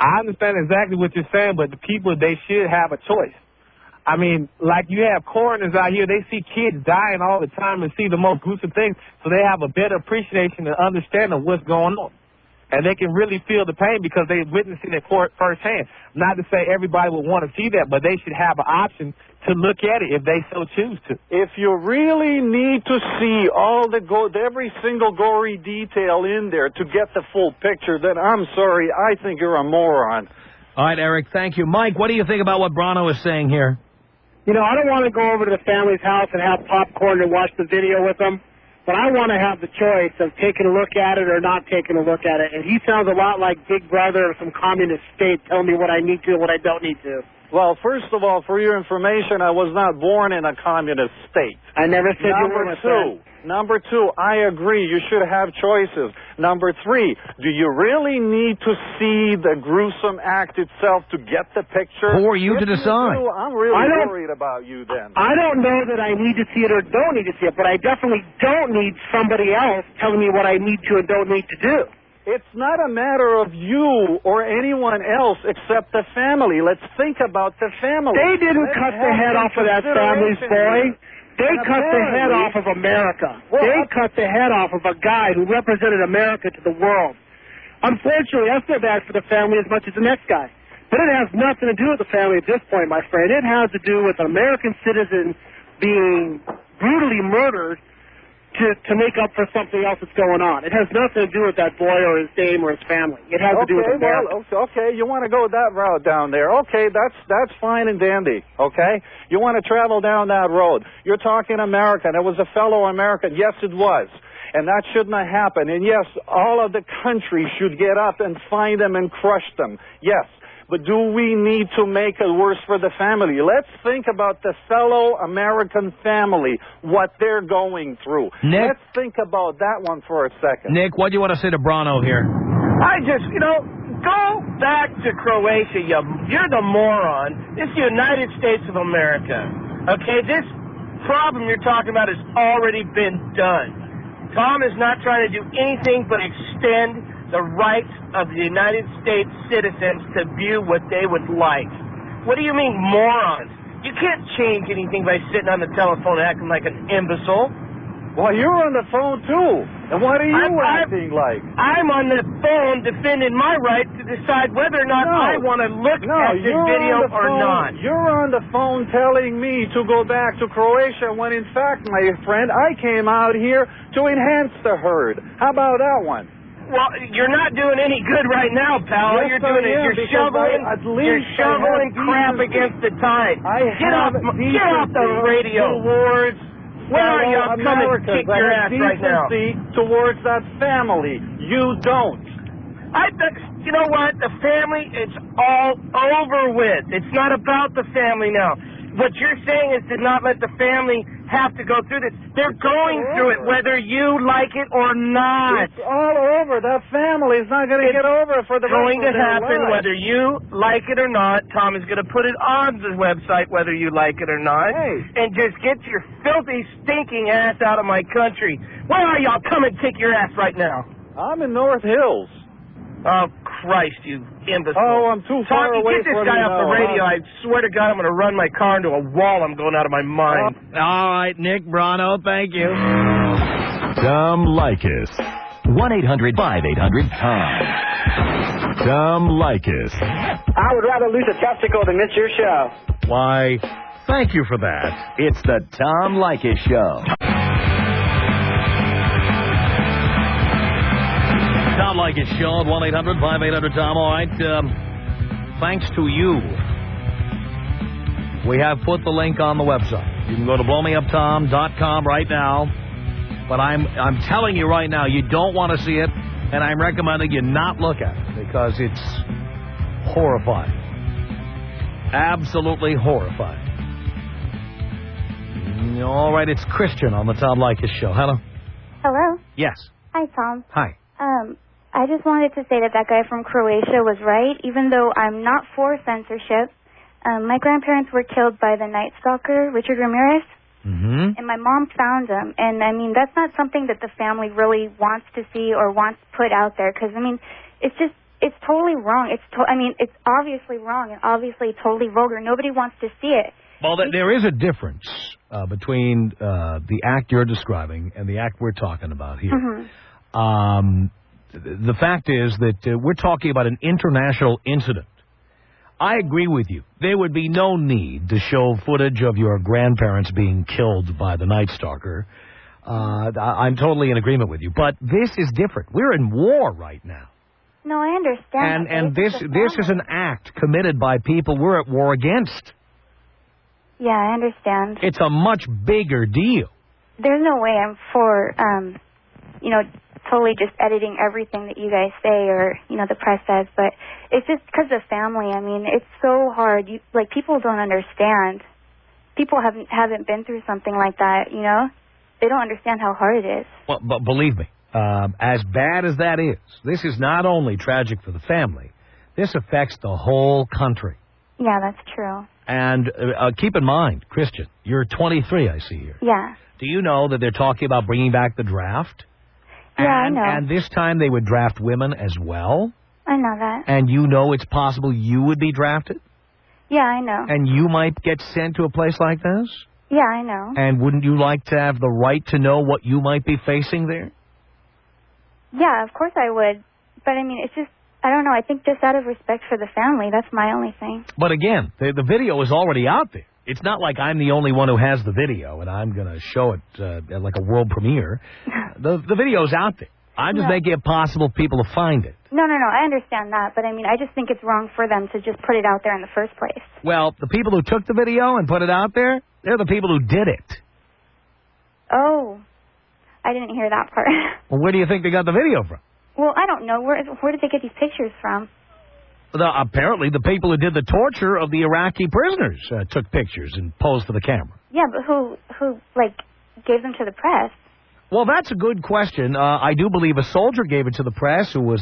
S8: I understand exactly what you're saying, but the people, they should have a choice. I mean, like you have coroners out here, they see kids dying all the time and see the most gruesome things, so they have a better appreciation and understanding of what's going on. And they can really feel the pain because they're witnessing it firsthand. Not to say everybody would want to see that, but they should have an option to look at it if they so choose to.
S22: If you really need to see every single gory detail in there to get the full picture, then I'm sorry, I think you're a moron.
S2: All right, Eric, thank you. Mike, what do you think about what Brano is saying here?
S9: You know, I don't want to go over to the family's house and have popcorn and watch the video with them, but I want to have the choice of taking a look at it or not taking a look at it. And he sounds a lot like Big Brother or some communist state telling me what I need to and what I don't need to.
S22: Well, first of all, for your information, I was not born in a communist state.
S9: I never said you were.
S22: Number two, I agree. You should have choices. Number three, do you really need to see the gruesome act itself to get the picture?
S2: Who are you to decide?
S22: I'm really worried about you then.
S9: I don't know that I need to see it or don't need to see it, but I definitely don't need somebody else telling me what I need to and don't need to do.
S22: It's not a matter of you or anyone else except the family. Let's think about the family.
S9: They didn't cut the head off of that family's boy. They cut the head off of America. They cut the head off of a guy who represented America to the world. Unfortunately, I feel bad for the family as much as the next guy. But it has nothing to do with the family at this point, my friend. It has to do with an American citizen being brutally murdered to make up for something else that's going on. It has nothing to do with that boy or his dame or his family. It has to do with America.
S22: Well, okay, you want to go that route down there. Okay, that's fine and dandy, okay? You want to travel down that road. You're talking American. It was a fellow American. Yes, it was. And that shouldn't have happened. And yes, all of the country should get up and find them and crush them. Yes. But do we need to make it worse for the family? Let's think about the fellow American family, what they're going through.
S2: Nick?
S22: Let's think about that one for a second.
S2: Nick, what do you want to say to Brano here?
S10: I just, go back to Croatia. You're the moron. It's the United States of America. Okay, this problem you're talking about has already been done. Tom is not trying to do anything but extend the rights of the United States citizens to view what they would like. What do you mean, morons? You can't change anything by sitting on the telephone acting like an imbecile.
S22: Well, you're on the phone, too. And what are you acting like?
S10: I'm on the phone defending my right to decide whether or not I want to look at this video or not.
S22: You're on the phone telling me to go back to Croatia when, in fact, my friend, I came out here to enhance the herd. How about that one?
S10: Well, you're not doing any good right now, pal.
S22: Yes,
S10: You're doing
S22: I am,
S10: You're shoveling crap against the tide. Get off the radio. Where are you? I'm coming to kick your ass right now.
S22: Towards that family. You don't.
S10: You know what? The family, it's all over with. It's not about the family now. What you're saying is to not let the family have to go through this. They're going through it whether you like it or not.
S22: It's all over. That family's not going to get over it for the rest of their life.
S10: It's going to happen whether you like it or not. Tom is going to put it on the website whether you like it or not. And just get your filthy, stinking ass out of my country. Where are y'all? Come and kick your ass right now.
S22: I'm in North Hills.
S10: Oh, Christ, you imbecile.
S22: Oh, I'm too far away
S10: from you. Get this guy off the radio. I swear to God, I'm going to run my car into a wall. I'm going out of my mind.
S2: All right, Nick Brano, thank you.
S1: Tom Leykis. 1-800-5800-TOM. Tom Leykis.
S6: I would rather lose a testicle than miss your show.
S2: Why, thank you for that.
S1: It's the Tom Leykis Show.
S2: Tom Leykis Show at 1-800-5800-TOM. All right, thanks to you, we have put the link on the website. You can go to blowmeuptom.com right now. But I'm telling you right now, you don't want to see it, and I'm recommending you not look at it because it's horrifying. Absolutely horrifying. All right, it's Christian on the Tom Leykis Show. Hello?
S11: Hello?
S2: Yes.
S11: Hi, Tom.
S2: Hi.
S11: I just wanted to say that guy from Croatia was right. Even though I'm not for censorship, my grandparents were killed by the Night Stalker, Richard Ramirez.
S2: Mm-hmm.
S11: And my mom found him. And, I mean, that's not something that the family really wants to see or wants put out there. Because, I mean, it's totally wrong. It's obviously wrong and obviously totally vulgar. Nobody wants to see it.
S2: Well, there is a difference between the act you're describing and the act we're talking about here.
S11: Mm-hmm.
S2: The fact is that we're talking about an international incident. I agree with you. There would be no need to show footage of your grandparents being killed by the Night Stalker. I'm totally in agreement with you. But this is different. We're in war right now.
S11: No, I understand.
S2: And this is an act committed by people we're at war against.
S11: Yeah, I understand.
S2: It's a much bigger deal.
S11: There's no way I'm for, totally just editing everything that you guys say or, the press says. But it's just because of family. I mean, it's so hard. People don't understand. People haven't been through something like that, They don't understand how hard it is.
S2: Well, but believe me, as bad as that is, this is not only tragic for the family. This affects the whole country.
S11: Yeah, that's true.
S2: And keep in mind, Christian, you're 23, I see here.
S11: Yeah.
S2: Do you know that they're talking about bringing back the draft?
S11: Yeah, I know.
S2: And this time they would draft women as well?
S11: I know that.
S2: And you know it's possible you would be drafted?
S11: Yeah, I know.
S2: And you might get sent to a place like this?
S11: Yeah, I know.
S2: And wouldn't you like to have the right to know what you might be facing there?
S11: Yeah, of course I would. But, I mean, it's just, I don't know. I think just out of respect for the family, that's my only thing.
S2: But again, the video is already out there. It's not like I'm the only one who has the video and I'm going to show it at like a world premiere. The video's out there. I'm just making it possible for people to find it.
S11: No, I understand that. But, I mean, I just think it's wrong for them to just put it out there in the first place.
S2: Well, the people who took the video and put it out there, they're the people who did it.
S11: Oh, I didn't hear that part.
S2: Well, where do you think they got the video from?
S11: Well, I don't know. Where did they get these pictures from?
S2: Apparently, the people who did the torture of the Iraqi prisoners took pictures and posed for the camera.
S11: Yeah, but who gave them to the press?
S2: Well, that's a good question. I do believe a soldier gave it to the press who was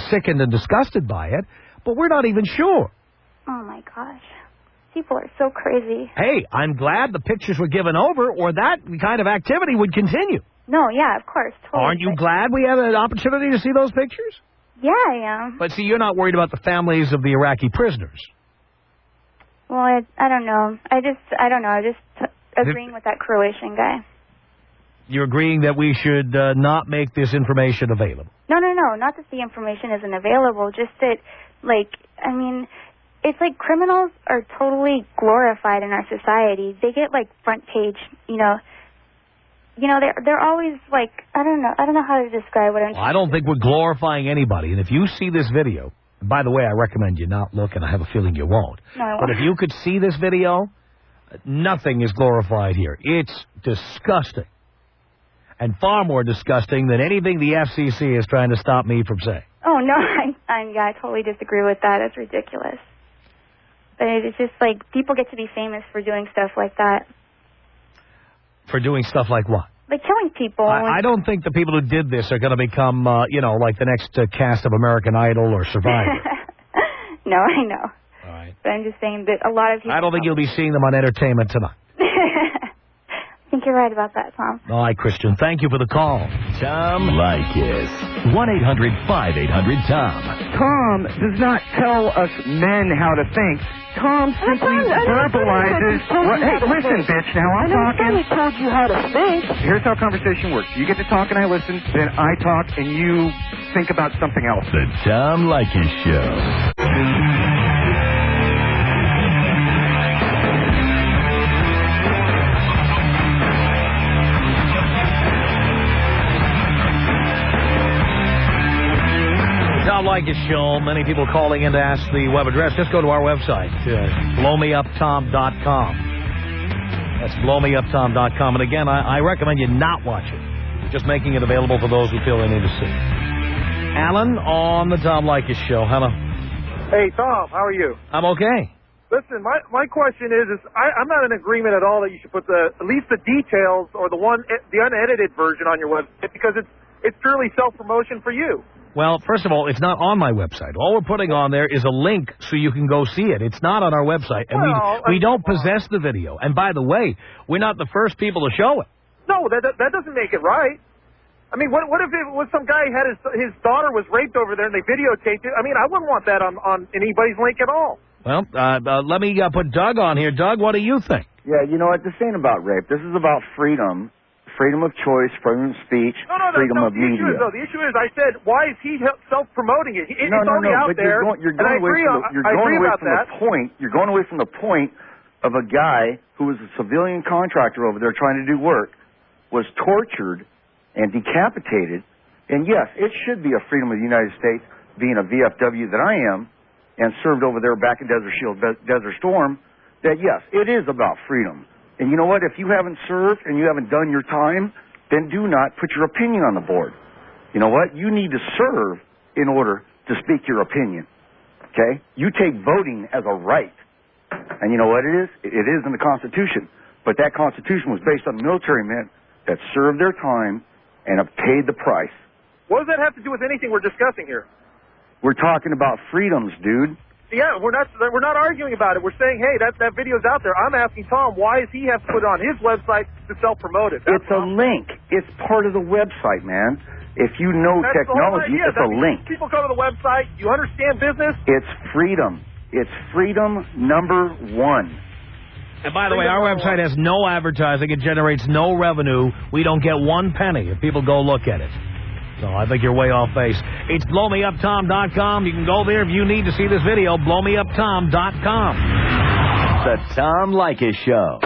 S2: sickened and disgusted by it, but we're not even sure.
S11: Oh, my gosh. People are so crazy.
S2: Hey, I'm glad the pictures were given over, or that kind of activity would continue.
S11: No, yeah, of course. Totally.
S2: Aren't you glad we have an opportunity to see those pictures?
S11: Yeah, I am.
S2: But see, you're not worried about the families of the Iraqi prisoners.
S11: Well, I don't know. I don't know. I'm just agreeing with that Croatian guy.
S2: You're agreeing that we should not make this information available.
S11: No. Not that the information isn't available. Just that, I mean, it's like criminals are totally glorified in our society. They get, front page, they're always I don't know how to describe what I'm
S2: Well, I don't think we're glorifying anybody. And if you see this video, and by the way, I recommend you not look, and I have a feeling you won't.
S11: No, I won't.
S2: But if you could see this video, nothing is glorified here. It's disgusting. And far more disgusting than anything the FCC is trying to stop me from saying.
S11: Oh, no, I totally disagree with that. It's ridiculous. But it's just people get to be famous for doing stuff like that.
S2: For doing stuff like what?
S11: Like killing people.
S2: I don't think the people who did this are going to become, like the next cast of American Idol or Survivor.
S11: No, I know.
S2: All right.
S11: But I'm just saying that a lot of people...
S2: I don't think you'll be seeing them on Entertainment Tonight.
S11: I think you're right about that, Tom.
S2: All right, Christian. Thank you for the call.
S1: Tom Leykis. 1-800-5800-TOM.
S6: Tom does not tell us men how to think. Tom simply verbalizes. Hey, listen, bitch. Now I'm talking.
S10: I told you how to think.
S6: Here's how conversation works. You get to talk and I listen. Then I talk and you think about something else.
S1: The Tom Leykis Show.
S2: Tom Leykis Show. Many people calling in to ask the web address. Just go to our website, blowmeuptom.com. That's blowmeuptom.com. And again, I recommend you not watch it. We're just making it available for those who feel they need to see. Alan on the Tom Leykis Show. Hello.
S5: Hey, Tom, how are you?
S2: I'm okay.
S5: Listen, my question is I'm not in agreement at all that you should put at least the details or the unedited version on your website because it's purely self-promotion for you.
S2: Well, first of all, it's not on my website. All we're putting on there is a link so you can go see it. It's not on our website, and we don't possess the video. And by the way, we're not the first people to show it.
S5: No, that doesn't make it right. I mean, what if it was some guy had his daughter was raped over there and they videotaped it? I mean, I wouldn't want that on anybody's link at all.
S2: Well, let me put Doug on here. Doug, what do you think?
S12: Yeah, you know what? This ain't about rape. This is about freedom. Freedom of choice, freedom of speech, freedom of media.
S5: The issue is, I said, why is he self-promoting it? It's already out there.
S12: You're going away from the point of a guy who was a civilian contractor over there trying to do work, was tortured and decapitated. And yes, it should be a freedom of the United States, being a VFW that I am, and served over there back in Desert Shield, Desert Storm, that yes, it is about freedom. And you know what? If you haven't served and you haven't done your time, then do not put your opinion on the board. You know what? You need to serve in order to speak your opinion. Okay? You take voting as a right. And you know what it is? It is in the Constitution. But that Constitution was based on military men that served their time and have paid the price.
S5: What does that have to do with anything we're discussing here?
S12: We're talking about freedoms, dude.
S5: Yeah, we're not arguing about it. We're saying, hey, that video's out there. I'm asking Tom, why does he have to put it on his website to self-promote it?
S12: It's a link. It's part of the website, man. If you know technology, it's a link.
S5: People go to the website. You understand business?
S12: It's freedom. It's freedom number one.
S2: And by the way, our website has no advertising. It generates no revenue. We don't get 1 penny if people go look at it. So I think you're way off base. It's blowmeuptom.com. You can go there if you need to see this video. blowmeuptom.com.
S1: The Tom Leykis Show.